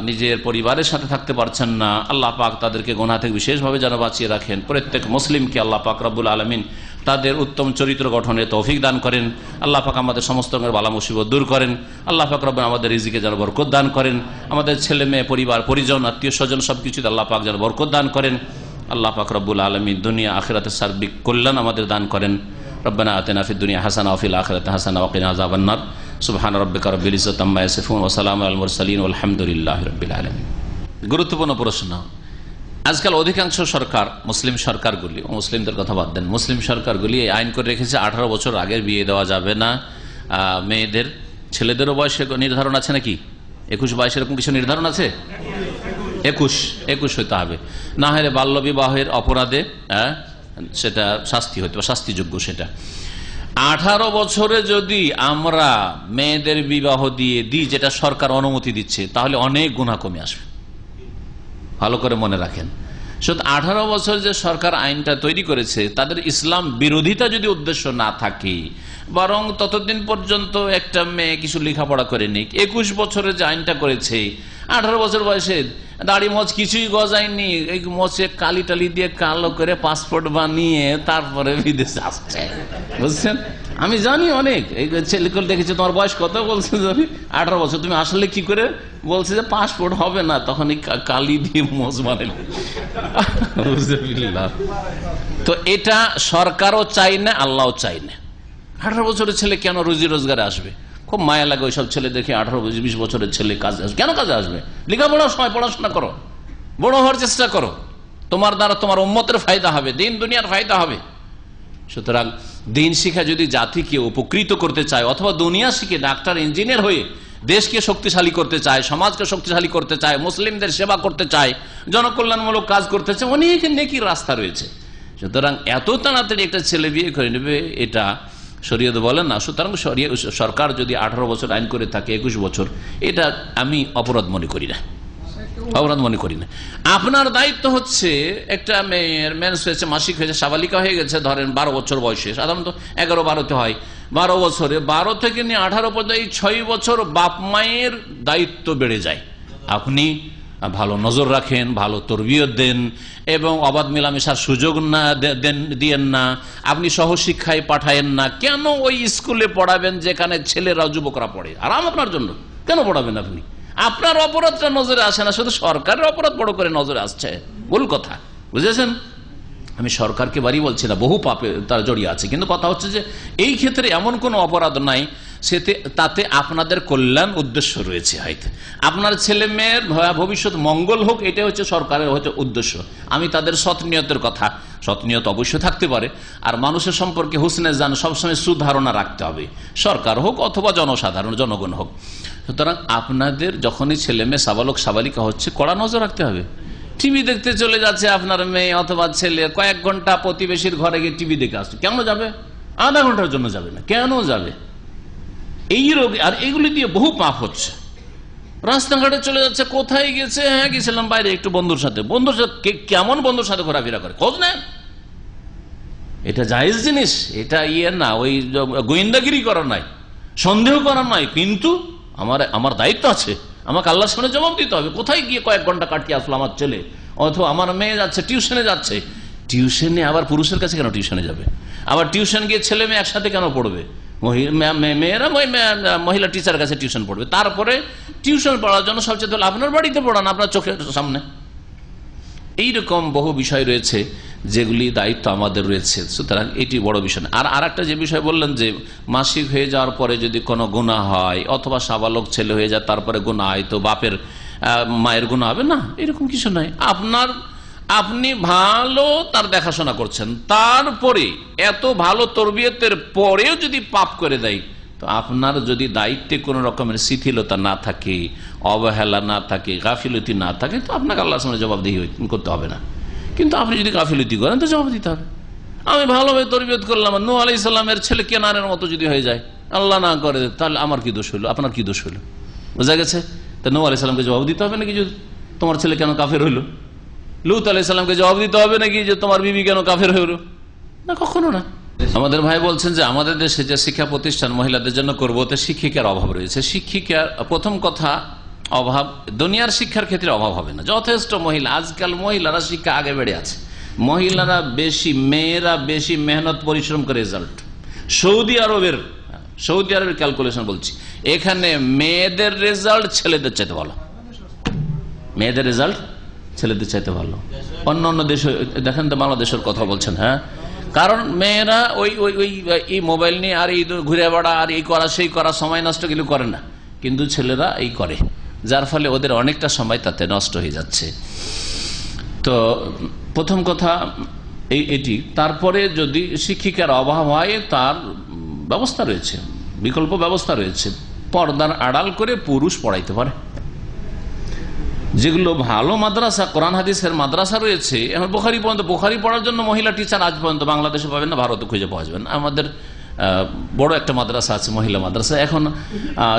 নিজের পরিবারের সাথে থাকতে পারছেন না, আল্লাহ পাক তাদেরকে গুনাহ থেকে বিশেষভাবে যেন বাঁচিয়ে রাখেন। প্রত্যেক মুসলিমকে আল্লাহ পাক রব্বুল আলামিন তাদের উত্তম চরিত্র গঠনের তৌফিক দান করেন। আল্লাহ পাক আমাদের সমস্ত বালা মুসিবত দূর করেন। আল্লাহ পাক রব্বুল আমাদের রিজিকে যেন বরকত দান করেন। আমাদের ছেলে মেয়ে, পরিবার পরিজন, আত্মীয় স্বজন সবকিছুতে আল্লাহ পাক যেন বরকত দান করেন। আল্লাহ পাক রব্বুল আলামিন দুনিয়া আখিরাতের সার্বিক কল্যাণ আমাদের দান করেন। রব্বানা আতিনা ফিদ দুনিয়া হাসানা ওয়া ফিল আখিরাতি হাসানা ওয়া কিনা আযাবান নার। সুবহানা রাব্বিকা রাব্বিল ইজ্জাতি আম্মা ইয়াসিফুন ওয়া সালামুন আলাল মুরসালিন ওয়া আলহামদুলিল্লাহি রাব্বিল আলামিন। গুরুত্বপূর্ণ প্রশ্ন। আজকাল অধিকাংশ সরকার, মুসলিম সরকারগুলি, মুসলিমদের কথা বাদ দেন, মুসলিম সরকারগুলি এই আইন করে রেখেছে 18 বছর আগের বিয়ে দেওয়া যাবে না মেয়েদের। ছেলেদেরও বয়সে নির্ধারণ আছে নাকি? 21-22 এরকম কিছু নির্ধারণ আছে? 21 হইতে হবে, না হলে বাল্য বিবাহের অপরাধে সেটা শাস্তি হইতে হবে, শাস্তিযোগ্য সেটা। 18 বছরে যদি আমরা মেয়েদের বিবাহ দিয়ে দিই, যেটা সরকার অনুমতি দিচ্ছে, তাহলে অনেক গুনাহ কমে আসবে। ভালো করে মনে রাখেন, শুধু 18 বছর যে সরকার আইনটা তৈরি করেছে, তাদের ইসলাম বিরোধিতা যদি উদ্দেশ্য না থাকে, বরং ততদিন পর্যন্ত একটা মেয়ে কিছু লেখাপড়া করে নিক। 21 বছরে যে আইনটা করেছে, 18 বছর বয়সে দাড়ি মোচ কিছুই গজায়নি, এই মোচে কালি টালি দিয়ে কালো করে পাসপোর্ট বানিয়ে তারপরে বিদেশে আসছে, বুঝছেন? আমি জানি অনেক এই ছেলেগুলো দেখেছি, তোমার বয়স কত? বলছে 18 বছর। তুমি আসলে কি করে? বলছে যে পাসপোর্ট হবে না, তখন এই কালি দিয়ে মোচ বানালে। তো এটা সরকারও চাই না, আল্লাহও চাই না। 18 বছরের ছেলে কেন রুজি রোজগারে আসবে? খুব মায়া লাগে ওইসব ছেলে দেখে। 18-20 বছরের ছেলে কাজে আসবে কেন? কাজে আসবে লেখাপড়ার সময় পড়াশোনা করো, বড় হওয়ার চেষ্টা করো, তোমার দ্বারা তোমার উম্মতের ফায়দা হবে, দিন দুনিয়ার ফায়দা হবে। সুতরাং দিন শিক্ষা যদি জাতিকে উপকৃত করতে চায়, অথবা দুনিয়া শিখে ডাক্তার ইঞ্জিনিয়ার হয়ে দেশকে শক্তিশালী করতে চায়, সমাজকে শক্তিশালী করতে চায়, মুসলিমদের সেবা করতে চায়, জনকল্যাণমূলক কাজ করতে চায়, অনেক নেকির রাস্তা রয়েছে। সুতরাং এত তাড়াতাড়ি একটা ছেলে বিয়ে করে নেবে, এটা শরীয়ত বলে না। সুতরাং সরকার যদি 18 বছর আইন করে থাকে, 21 বছর, এটা আমি অপরাধ মনে করি না, অপরাধ মনে করি না। আপনার দায়িত্ব হচ্ছে, একটা মেয়ের মেন্স হয়েছে, মাসিক হয়েছে, সাবালিকা হয়ে গেছে, ধরেন 12 বছর বয়সে, সাধারণত 11-12তে হয়, 12 বছরে, 12 থেকে নিয়ে 18 পর্যন্ত এই 6 বছর বাপ মায়ের দায়িত্ব বেড়ে যায়। আপনি ভালো নজর রাখেন, ভালো তরবিয়ত দেন এবং অবাধ মেলামেশার সুযোগ না দিয়েন না। আপনি সহশিক্ষায় পাঠায়েন না। কেন ওই স্কুলে পড়াবেন যেখানে ছেলেরা যুবকরা পড়ে? আরাম আপনার জন্য কেন পড়াবেন আপনি? আপনার অপরাধটা নজরে আসে না, শুধু সরকারের অপরাধ বড় করে নজরে আসছে। ভুল কথা, বুঝেছেন? আমি সরকারকে বাড়ি বলছি না, বহু পাপে তার জড়িয়ে আছে, কিন্তু কথা হচ্ছে যে এই ক্ষেত্রে এমন কোনো অপরাধ নাই তাতে আপনাদের কল্যাণ উদ্দেশ্য রয়েছে। হয়তো আপনার ছেলে মেয়ের ভবিষ্যৎ মঙ্গল হোক, এটা হচ্ছে সরকারের হয়তো উদ্দেশ্য। আমি তাদের সৎ নিয়তের কথা, সৎ নিয়ত অবশ্যই থাকতে পারে, আর মানুষের সম্পর্কে হুসনে জান সবসময় সুধারণা রাখতে হবে, সরকার হোক অথবা জনসাধারণ জনগণ হোক। সুতরাং আপনাদের যখনই ছেলে মেয়ে সাবালক সাবালিকা হচ্ছে, কড়া নজর রাখতে হবে। টিভি দেখতে চলে যাচ্ছে আপনার মেয়ে অথবা ছেলে, কয়েক ঘন্টা প্রতিবেশীর ঘরে গিয়ে টিভি দেখে আসছে, কেন যাবে? আধা ঘন্টার জন্য যাবে না, কেন যাবে? এই রোগ আর এগুলি দিয়ে বহু পাপ হচ্ছে। রাস্তাঘাটে চলে যাচ্ছে, কোথায় গেছে? হ্যাঁ গেছিলাম বাইরে একটু বন্ধুর সাথে। বন্ধুর সাথে কেমন বন্ধুর সাথে ঘোরাফেরা করে খোঁজ নেন, এটা জায়েজ জিনিস, এটা না ওই গোয়েন্দাগিরি করার নাই, সন্দেহ করার নাই, কিন্তু আমার দায়িত্ব আছে, আমাকে আল্লাহর সামনে জবাব দিতে হবে। কোথায় গিয়ে কয়েক ঘন্টা কাটিয়ে আসলো আমার ছেলে অথবা আমার মেয়ে যাচ্ছে টিউশনে যাচ্ছে, টিউশনে আবার পুরুষের কাছে কেন টিউশনে যাবে? আবার টিউশন গিয়ে ছেলে মেয়ে একসাথে কেন পড়বে? মেয়েরা মহিলা টিচার কাছে টিউশন পড়বে, তারপরে টিউশন পড়ার জন্য সবচেয়ে ভালো আপনার বাড়িতে পড়ান, আপনার চোখের সামনে। এইরকম বহু বিষয় রয়েছে যেগুলি দায়িত্ব আমাদের রয়েছে। সুতরাং এটি বড় বিষয়। আর একটা যে বিষয় বললেন যে মাসিক হয়ে যাওয়ার পরে যদি কোনো গুনাহ হয় অথবা সাবালক ছেলে হয়ে যায় তারপরে গুনাহ হয়, তো বাপের মায়ের গুনাহ হবে না, এরকম কিছু নাই। আপনি ভালো তার দেখাশোনা করছেন, তারপরে এত ভালো তরবিয়তের পরেও যদি পাপ করে দেয়, তো আপনার যদি দায়িত্বে কোনো রকমের শিথিলতা না থাকে, অবহেলা না থাকে, গাফিলতি না থাকে, তো আপনাকে আল্লাহর সামনে জবাবদিহি করতে হবে না। কিন্তু আপনি যদি গাফিলতি করেন তো জবাব দিতে হবে। আমি ভালোভাবে তরবিয়ত করলাম, নূহ আলাইহিস সালামের ছেলে কেনানের মতো যদি হয়ে যায়, আল্লাহ না করে, তাহলে আমার কি দোষ হলো, আপনার কি দোষ হলো? বোঝা গেছে? তা নূহ আলাইহিস সালামকে জবাব দিতে হবে নাকি যে তোমার ছেলে কেন কাফের হইলো? লূত আলাইহিস সালামকে জবাব দিতে হবে নাকি যে তোমার বিবি কেন কাফের হইলো? না, কখনো না। আমাদের ভাই বলছেন যে আমাদের দেশে যে শিক্ষা প্রতিষ্ঠান মহিলাদের জন্য করবো, তো শিক্ষিকার অভাব রয়েছে। শিক্ষিকার প্রথম কথা অভাব, দুনিয়ার শিক্ষার ক্ষেত্রে অভাব হবে না, যথেষ্ট মহিলা। আজকাল মহিলারা শিক্ষা আগে বেড়ে আছে, মহিলারা বেশি, মেয়েরা বেশি মেহনত পরিশ্রম করে রেজাল্ট। সৌদি আরবের ক্যালকুলেশন বলছি, এখানে মেয়েদের রেজাল্ট ছেলেদের চাইতে ভালো, মেয়েদের রেজাল্ট ছেলেদের চাইতে ভালো। অন্য দেশে দেখেন তো, বাংলাদেশের কথা বলছেন, হ্যাঁ, কারণ মেয়েরা ওই মোবাইল নিয়ে আর এই ঘুরে বেড়া আর এই করা সেই করা, সময় নষ্ট কিন্তু করে না, কিন্তু ছেলেরা এই করে, যার ফলে ওদের অনেকটা সময় তাতে নষ্ট হয়ে যাচ্ছে। তো প্রথম কথা এটি। তারপরে যদি শিক্ষিকার অভাব হয়, তার ব্যবস্থা রয়েছে, বিকল্প ব্যবস্থা রয়েছে। পর্দার আড়াল করে পুরুষ পড়াইতে পারে। যেগুলো ভালো মাদ্রাসা, কোরআন হাদিসের মাদ্রাসা রয়েছে, এখন বুখারী পর্যন্ত, বুখারী পড়ার জন্য মহিলা টিচার আজ পর্যন্ত বাংলাদেশে পাবেন না, ভারতে খুঁজে পাওয়া যাবে না। আমাদের বড় একটা মাদ্রাসা আছে, মহিলা মাদ্রাসা, এখন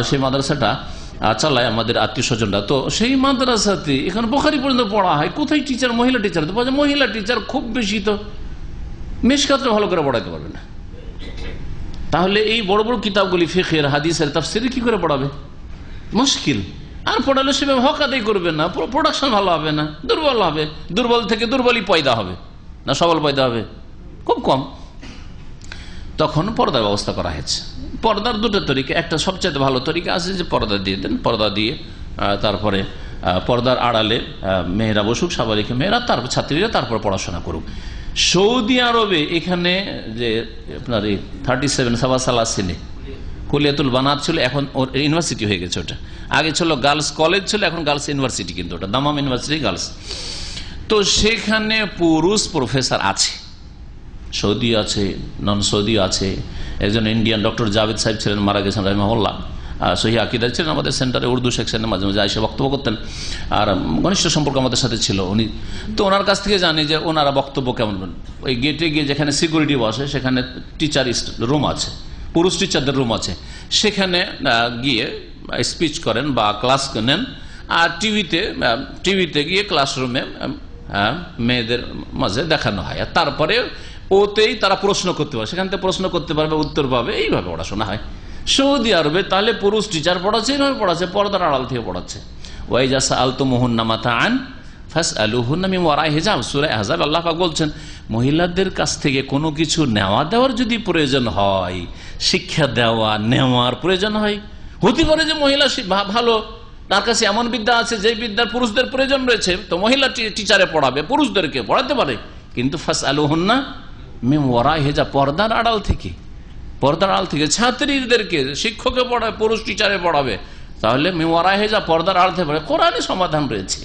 সেই মাদ্রাসাটা চালায় আমাদের আত্মীয় স্বজনরা। তো সেই মাদ্রাসাতে এখন বুখারী পর্যন্ত পড়া হয়, কোথায় টিচার, মহিলা টিচার তো পাওয়া যায়। মহিলা টিচার খুব বেশি তো মিশকাতটা ভালো করে পড়াইতে পারবে না, তাহলে এই বড় বড় কিতাবগুলি ফিকহের, হাদিসের, তাফসীরে কি করে পড়াবে? মুশকিল। আর পড়ালে সেভাবে হক আদায় করবে না, প্রোডাকশন ভালো হবে না, দুর্বল হবে, দুর্বল থেকে দুর্বলই পয়দা হবে, না সবল পয়দা হবে, খুব কম। তখন পর্দার ব্যবস্থা করা হয়েছে। পর্দার দুটো তরিকা, একটা সবচেয়ে ভালো তরিকা আছে যে পর্দা দিয়ে দেন, পর্দা দিয়ে তারপরে পর্দার আড়ালে মেয়েরা বসুক, সাবালিকা মেয়েরা, তারপর ছাত্রীরা, তারপর পড়াশোনা করুক। সৌদি আরবে এখানে যে আপনার এই 37 সাবা সালাসিনে কুলিয়াতুল বানাত ছিল, এখন ওর ইউনিভার্সিটি হয়ে গেছে। ওটা আগে ছিল গার্লস কলেজ ছিল, এখন গার্লস ইউনিভার্সিটি, কিন্তু ওটা দামাম ইউনিভার্সিটি গার্লস। তো সেখানে পুরুষ প্রফেসর আছে, সৌদি আছে, নন সৌদি আছে। একজন ইন্ডিয়ান ডক্টর জাভেদ সাহেব ছিলেন, মারা গেছেন রাহিমাহুল্লাহ, সহি আকিদা ছিলেন, আমাদের সেন্টারে উর্দু সেকশনে মাঝে মাঝে এসে বক্তব্য করতেন, আর ঘনিষ্ঠ সম্পর্ক আমাদের সাথে ছিল উনি। তো ওনার কাছ থেকে জানি যে ওনারা বক্তব্য কেমন। ওই গেটে গিয়ে যেখানে সিকিউরিটি বসে, সেখানে টিচার রুম আছে, পুরুষ টিচারদের রুম আছে, সেখানে গিয়ে স্পিচ করেন বা ক্লাস নেন। আর টিভিতে গিয়ে ক্লাসরুমে মেয়েদের মাঝে দেখানো হয়, আর তারপরে ওতেই তারা প্রশ্ন করতে পারে, সেখান থেকে প্রশ্ন করতে পারবে, উত্তর পাবে, এইভাবে পড়াশোনা হয়। সৌদি আরবে তাহলে পুরুষ টিচার পড়াচ্ছে, এইভাবে পড়াচ্ছে, পর্দার আড়াল থেকে পড়াচ্ছে। ওয়াইজা সাআলতুমুহুন্না মাতাআন ফাসআলুহুন্না মিন ওয়ারাই হিজাব। সূরা আহজাব আল্লাহ পাক বলছেন, মহিলাদের কাছ থেকে কোনো কিছু নেওয়া দেওয়ার যদি প্রয়োজন হয়, শিক্ষা দেওয়া নেওয়ার প্রয়োজন হয়, হতে পারে যে মহিলা ভালো, তার কাছে এমন বিদ্যা আছে যে বিদ্যার পুরুষদের প্রয়োজন রয়েছে, তো মহিলা টিচারে পড়াবে, পুরুষদেরকে পড়াতে পারে, কিন্তু ফাসআলুহুন্না মিন ওয়ারাই হিজাব, পর্দার আড়াল থেকে, পর্দার আড়াল থেকে ছাত্রীদেরকে শিক্ষকে পড়াবে, পুরুষ টিচারে পড়াবে, তাহলে মিন ওয়ারাই হিজাব, পর্দার আড়াল থেকে পড়ে। কোরআনে সমাধান রয়েছে।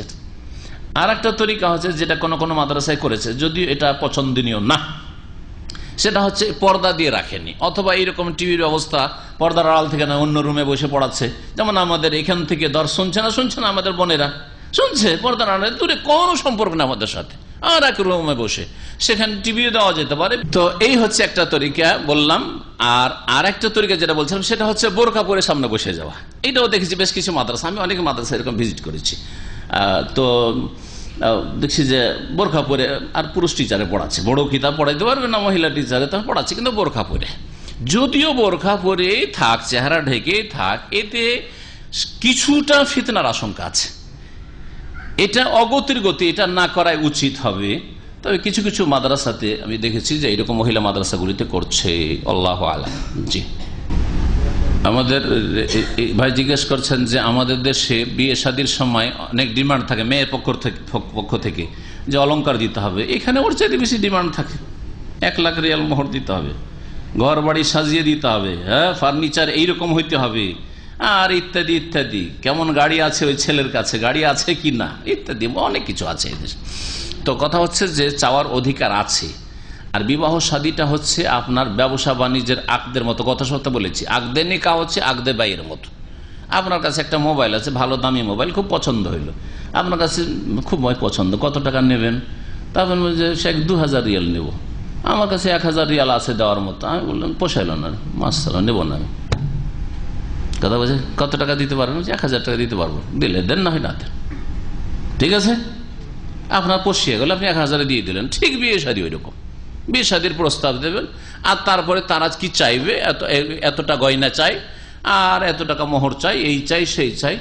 আর একটা তরিকা হচ্ছে যেটা কোন কোন মাদ্রাসায় করেছে, যদিও এটা পছন্দনীয় না, সেটা হচ্ছে পর্দা দিয়ে রাখেনি, অথবা এইরকম টিভির ব্যবস্থা পর্দার আড়াল থেকে না, অন্য রুমে বসে পড়াচ্ছে। যেমন আমাদের এখান থেকে শুনছে না আমাদের বোনেরা শুনছে, পর্দার আড়ালে দূরে কোনো সম্পর্ক না আমাদের সাথে, আর এক রুমে বসে সেখানে টিভিও দেওয়া যেতে পারে। তো এই হচ্ছে একটা তরিকা বললাম। আর একটা তরিকা যেটা বলছিলাম সেটা হচ্ছে বোরকা পরে সামনে বসে যাওয়া। এটাও দেখেছি বেশ কিছু মাদ্রাসা, আমি অনেক মাদ্রাসা এরকম ভিজিট করেছি, তো দেখছি যে বোরখা পরে আর পুরুষ টিচারে পড়াচ্ছে, বড় কিতাব পড়াইতে পারবে না মহিলা টিচারে, তা পড়াচ্ছে কিন্তু বোরখা পরে। যদিও বোরখা পরে থাক, চেহারা ঢেকে থাক, এতে কিছুটা ফিতনার আশঙ্কা আছে, এটা অগতির গতি, এটা না করাই উচিত হবে। তবে কিছু কিছু মাদ্রাসাতে আমি দেখেছি যে এরকম মহিলা মাদ্রাসাগুলিতে করছে, আল্লাহু আ'লাম। জি, আমাদের ভাই জিজ্ঞেস করছেন যে আমাদের দেশে বিয়ে শাদীর সময় অনেক ডিমান্ড থাকে মেয়ের পক্ষ থেকে যে অলংকার দিতে হবে, এখানে ওর চাইতে বেশি ডিমান্ড থাকে, 1 লাখ রিয়াল মোহর দিতে হবে, ঘর বাড়ি সাজিয়ে দিতে হবে, হ্যাঁ ফার্নিচার এইরকম হইতে হবে, আর ইত্যাদি ইত্যাদি, কেমন গাড়ি আছে ওই ছেলের কাছে, গাড়ি আছে কি না ইত্যাদি, অনেক কিছু আছে এদের। তো কথা হচ্ছে যে চাওয়ার অধিকার আছে। আর বিবাহ শাদীটা হচ্ছে আপনার ব্যবসা বাণিজ্যের আকদের মতো, কথা সত্য বলেছি, আকদে নিকাহ হচ্ছে আকদে বাইয়ের মতো। আপনার কাছে একটা মোবাইল আছে, ভালো দামি মোবাইল, খুব পছন্দ হইলো, আপনার কাছে খুব পছন্দ, কত টাকা নেবেন? তারপর যে সে 2000 রিয়াল নেব, আমার কাছে 1000 রিয়াল আছে দেওয়ার মতো। আমি বললাম পোষাইল না, মাসালা নেব না। আমি কথা বলছে কত টাকা দিতে পারবেন? 1000 টাকা দিতে পারবো, দিলে দেন, না হয় না দেন, ঠিক আছে, আপনার পোষিয়ে গেল, আপনি 1000 দিয়ে দিলেন। ঠিক বিয়ে শাদী ওই রকম, বিয়ে শাদীর প্রস্তাব দেবেন, আর তারপরে তারা কি চাইবে, এতটা গয়না চাই, আর এত টাকা মোহর চাই, এই চাই সেই চাই,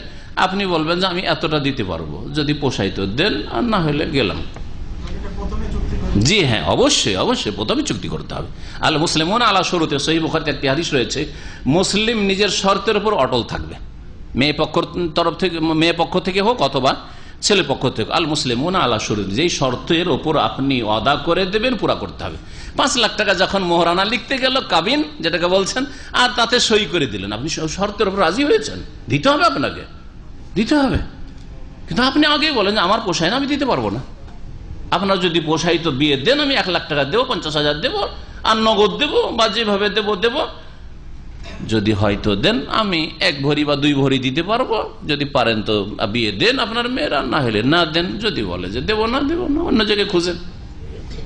আপনি বলবেন যে আমি এতটা দিতে পারবো, যদি পোষাই তো দেন, আর না হলে গেলাম। জি হ্যাঁ, অবশ্যই অবশ্যই প্রথমে চুক্তি করতে হবে। আল মুসলিমুন আলা শুরুতে, সহিহ বুখারীতে একটি হাদিস রয়েছে, মুসলিম নিজের শর্তের উপর অটল থাকবে, মেয়ে পক্ষ থেকে হোক অথবা ছেলে পক্ষ থেকে। আল মুসলিমুন আলা শুরুত, যেই শর্তের ওপর আপনি ওয়াদা করে দেবেন পুরা করতে হবে। 5 লাখ টাকা যখন মোহরানা লিখতে গেল, কাবিন যেটাকে বলছেন, আর তাতে সই করে দিলেন, আপনি শর্তের উপর রাজি হয়েছেন, দিতে হবে, আপনাকে দিতে হবে। কিন্তু আপনি আগেই বলেন যে আমার পোষায় না, আমি দিতে পারবো না। আপনার যদি পোষাই তো বিয়ে দেন, আমি 1 লাখ টাকা দেবো, 50,000 দেবো, আর নগদ দেবো, বা যেভাবে দেবো। যদি হয়তো দেন, আমি 1 ভরি বা 2 ভরি দিতে পারবো, যদি পারেন তো বিয়ে দেন আপনার মেয়েরা, না হলে না দেন। যদি বলে যে দেবো না, অন্য জায়গায় খুঁজেন।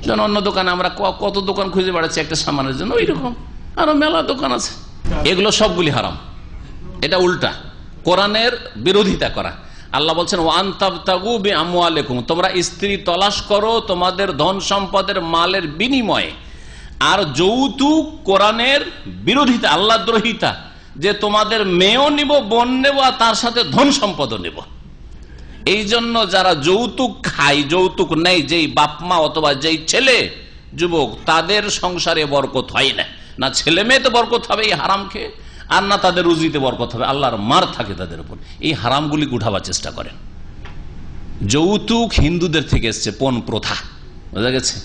যেন অন্য দোকানে আমরা কত দোকান খুঁজে বেড়াচ্ছি একটা সামানের জন্য, ওইরকম আরো মেলা দোকান আছে। এগুলো সবগুলি হারাম, এটা উল্টা, কোরআনের বিরোধিতা করা। আল্লাহ বলছেন ওয়ান তাবতাগু বিআমওয়ালিকুম, তোমরা স্ত্রী তলাশ করো তোমাদের ধন সম্পদের মালের বিনিময়ে। আর যৌতুক কোরআনের বিরোধিতা, আল্লাহ দ্রোহিতা, যে তোমাদের মেয়েও নিব, বোন নেব, আর তার সাথে ধন সম্পদও নেব। এই জন্য যারা যৌতুক খায়, যৌতুক নেই, যেই বাপমা অথবা যেই ছেলে যুবক, তাদের সংসারে বরকত হয় না, না ছেলে মেয়েতে বরকত হবে এই হারাম খেয়ে, আর না তাদের রুজিতে বরকত হবে, আল্লাহর মার থাকে তাদের উপর। এই হারামগুলি উঠাবার চেষ্টা করেন। যৌতুক হিন্দুদের থেকে এসছে, পণ প্রথা, বোঝা গেছে?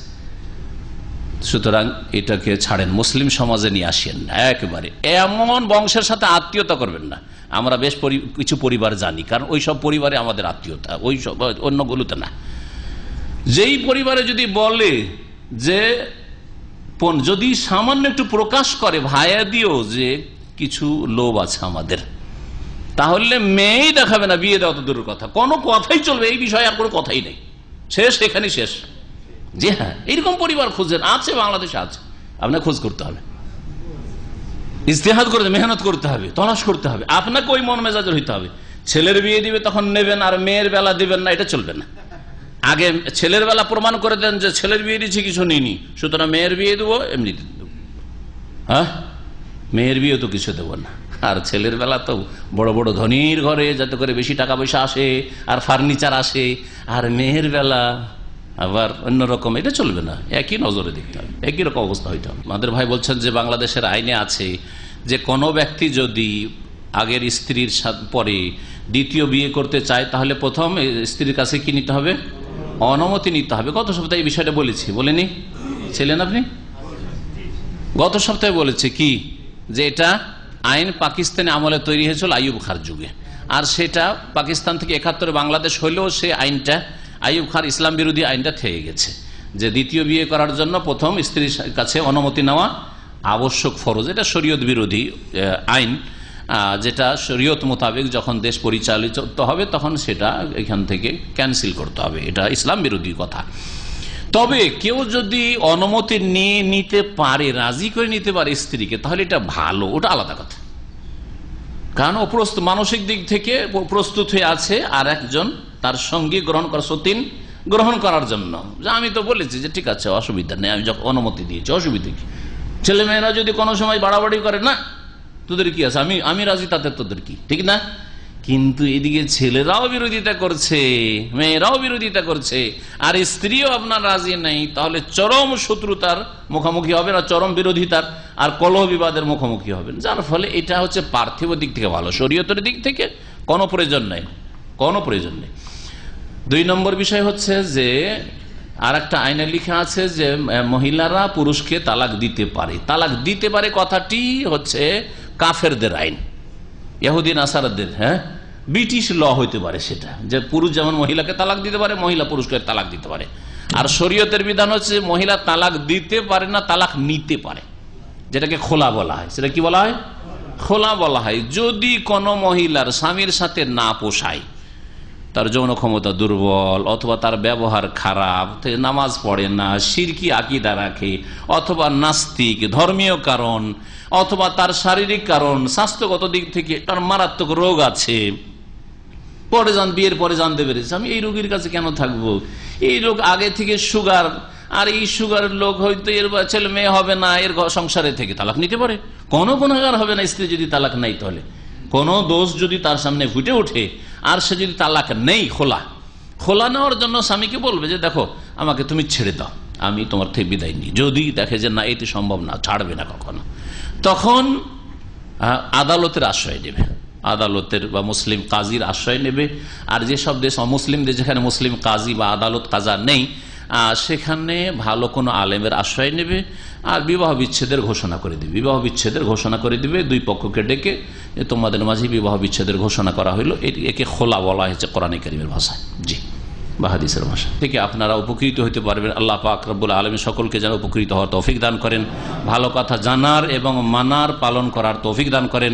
সুতরাং এটাকে ছাড়েন, মুসলিম সমাজে নিয়ে আসেন না একেবারে। এমন বংশের সাথে আত্মীয়তা করবেন না। আমরা বেশ কিছু পরিবার জানি, কারণ ওই সব পরিবারে আমাদের আত্মীয়তা, ওই সব অন্যগুলোতে না। যেই পরিবারে যদি বলে যে যদি সামান্য একটু প্রকাশ করে ভাইয়া দিও যে কিছু লোভ আছে আমাদের, তাহলে মেয়েই দেখাবে না, বিয়ে দেওয়া তো দূরের কথা, কোনো কথাই চলবে এই বিষয়ে, আর কোনো কথাই নেই, শেষ, এখানে শেষ। জি হ্যাঁ, এইরকম পরিবার খুঁজছেন, আছে, বাংলাদেশে আছে, আপনার খোঁজ করতে হবে, ইজতিহাদ করতে, মেহনত করতে হবে, তলাশ করতে হবে। আপনাকে ওই মন মেজাজের হইতে হবে। ছেলের বিয়ে দিবে তখন নেবেন, আর মেয়ের বেলা দিবেন না, এটা চলবে না। আগে ছেলের বেলা প্রমাণ করে দেন যে ছেলের বিয়ে দিচ্ছি, কিছু নিইনি, সুতরাং মেয়ের বিয়ে দেবো, এমনি দেবো। হ্যাঁ, মেয়ের বিয়ে তো কিছু দেবো না। আর ছেলের বেলা তো বড় বড় ধনীর ঘরে যাতে করে বেশি টাকা পয়সা আসে আর ফার্নিচার আসে, আর মেয়ের বেলা আবার অন্যরকম। এটা চলবে না, একই নজরে দেখতে হবে, একই রকম অবস্থা হইতে হবে। আমাদের ভাই বলছেন যে বাংলাদেশের আইনে আছে যে কোনো ব্যক্তি যদি আগের স্ত্রীর পরে দ্বিতীয় বিয়ে করতে চায় তাহলে প্রথম স্ত্রীর কাছে কি নিতে হবে? অনুমতি নিতে হবে। গত সপ্তাহে এই বিষয়টা বলেছি, বলেনি? ছিলেন আপনি? গত সপ্তাহে বলেছে কি যে এটা আইন পাকিস্তানে আমলে তৈরি হয়েছিল আইয়ুব খার যুগে, আর সেটা পাকিস্তান থেকে 71 বাংলাদেশ হলেও সে আইনটা আইয়ুব খার ইসলাম বিরোধী আইনটা থেকে গেছে যে দ্বিতীয় বিয়ে করার জন্য প্রথম স্ত্রীর কাছে অনুমতি নেওয়া আবশ্যক, ফরজ। এটা শরীয়ত বিরোধী আইন, যেটা শরীয়ত মোতাবেক যখন দেশ পরিচালিত হবে তখন সেটা এখান থেকে ক্যান্সেল করতে হবে। এটা ইসলাম বিরোধী কথা। তবে কেউ যদি অনুমতি নিয়ে নিতে পারে, রাজি করে নিতে পারে স্ত্রীকে, তাহলে এটা ভালো, ওটা আলাদা কথা। কারণ ও মানসিক দিক থেকে প্রস্তুত হয়ে আছে আর একজন তার সঙ্গী গ্রহণ করার জন্য, যে আমি তো বলেছি যে ঠিক আছে অসুবিধা নেই, আমি যখন অনুমতি দিয়েছি অসুবিধা কি। ছেলেমেয়েরা যদি কোনো সময় বাড়াবাড়ি করে, না তোদের কি আছে, আমি রাজি, তাতে তোদের কি, ঠিক না? কিন্তু এদিকে ছেলেরাও বিরোধিতা করছে, মেয়েরাও বিরোধিতা করছে, আর স্ত্রীও আপনার রাজি নেই, তাহলে চরম শত্রুতার মুখোমুখি হবেন, আর চরম বিরোধিতার আর কলহ বিবাদের মুখোমুখি হবেন। যার ফলে এটা হচ্ছে পার্থিব দিক থেকে ভালো, শরীয়তের দিক থেকে কোনো প্রয়োজন নেই, কোনো প্রয়োজন নেই। 2 নম্বর বিষয় হচ্ছে যে আর একটা আইনে লেখা আছে যে মহিলারা পুরুষকে তালাক দিতে পারে। তালাক দিতে পারে কথাটি হচ্ছে কাফেরদের আইন, ইহুদি নাসারাদের, ব্রিটিশ ল হইতে পারে সেটা, যে পুরুষ যেমন মহিলাকে তালাক দিতে পারে, মহিলা পুরুষকে তালাক দিতে পারে। আর শরীয়তের বিধান হচ্ছে মহিলা তালাক দিতে পারে না, তালাক নিতে পারে, যেটাকে খোলা বলা হয়। সেটা কি বলা হয়? খোলা বলা হয়। যদি কোনো মহিলার স্বামীর সাথে না পোষায়, তার যৌন ক্ষমতা দুর্বল, অথবা তার ব্যবহার খারাপ, নামাজ পড়ে না, শিরকি আকীদা রাখে, অথবা নাস্তিক, ধর্মীয় কারণ, অথবা তার শারীরিক কারণ, স্বাস্থ্যগত দিক থেকে তার মারাত্মক রোগ আছে, বিয়ের পরে জানতে পেরেছে আমি এই রোগীর কাছে কেন থাকবো, এই রোগ আগে থেকে সুগার, আর এই সুগারের লোক হয়তো এর ছেলে মেয়ে হবে না, এর সংসারে থেকে তালাক নিতে পারে। কোনো গুনাহগার হবে না স্ত্রী যদি তালাক নেই, তাহলে কোনো দোষ যদি তার সামনে ফুটে ওঠে আর সে যদি তালাক নেই, খোলা নেওয়ার জন্য স্বামীকে বলবে যে দেখো আমাকে তুমি ছেড়ে দাও, আমি তোমার থেকে বিদায় নিই। যদি দেখে যে না এটি সম্ভব না, ছাড়বে না কখনো, তখন আদালতের আশ্রয় নেবে, আদালতের বা মুসলিম কাজীর আশ্রয় নেবে। আর যেসব দেশ অমুসলিম দেশ, যেখানে মুসলিম কাজী বা আদালত কাজা নেই, সেখানে ভালো কোনো আলেমের আশ্রয় নেবে আর বিবাহ বিচ্ছেদের ঘোষণা করে দিবে। বিবাহ বিচ্ছেদের ঘোষণা করে দিবে, 2 পক্ষকে ডেকে যে তোমাদের মাঝে বিবাহ বিচ্ছেদের ঘোষণা করা হইলো। একে খোলা বলা হয়েছে কোরআন কারীমের ভাষায়, জি, বা হাদিসের ভাষা থেকে আপনারা উপকৃত হতে পারবেন। আল্লাহ পাক রব্বুল আলামিন সকলকে যেন উপকৃত হওয়ার তৌফিক দান করেন, ভালো কথা জানার এবং মানার পালন করার তৌফিক দান করেন,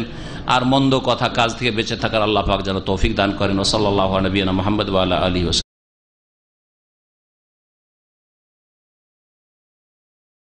আর মন্দ কথা কাজ থেকে বেঁচে থাকার আল্লাহ পাক যেন তৌফিক দান করেন। সাল্লাল্লাহু আলা নবিয়িনা মুহাম্মদ ওয়া আলা আলিহি ওয়া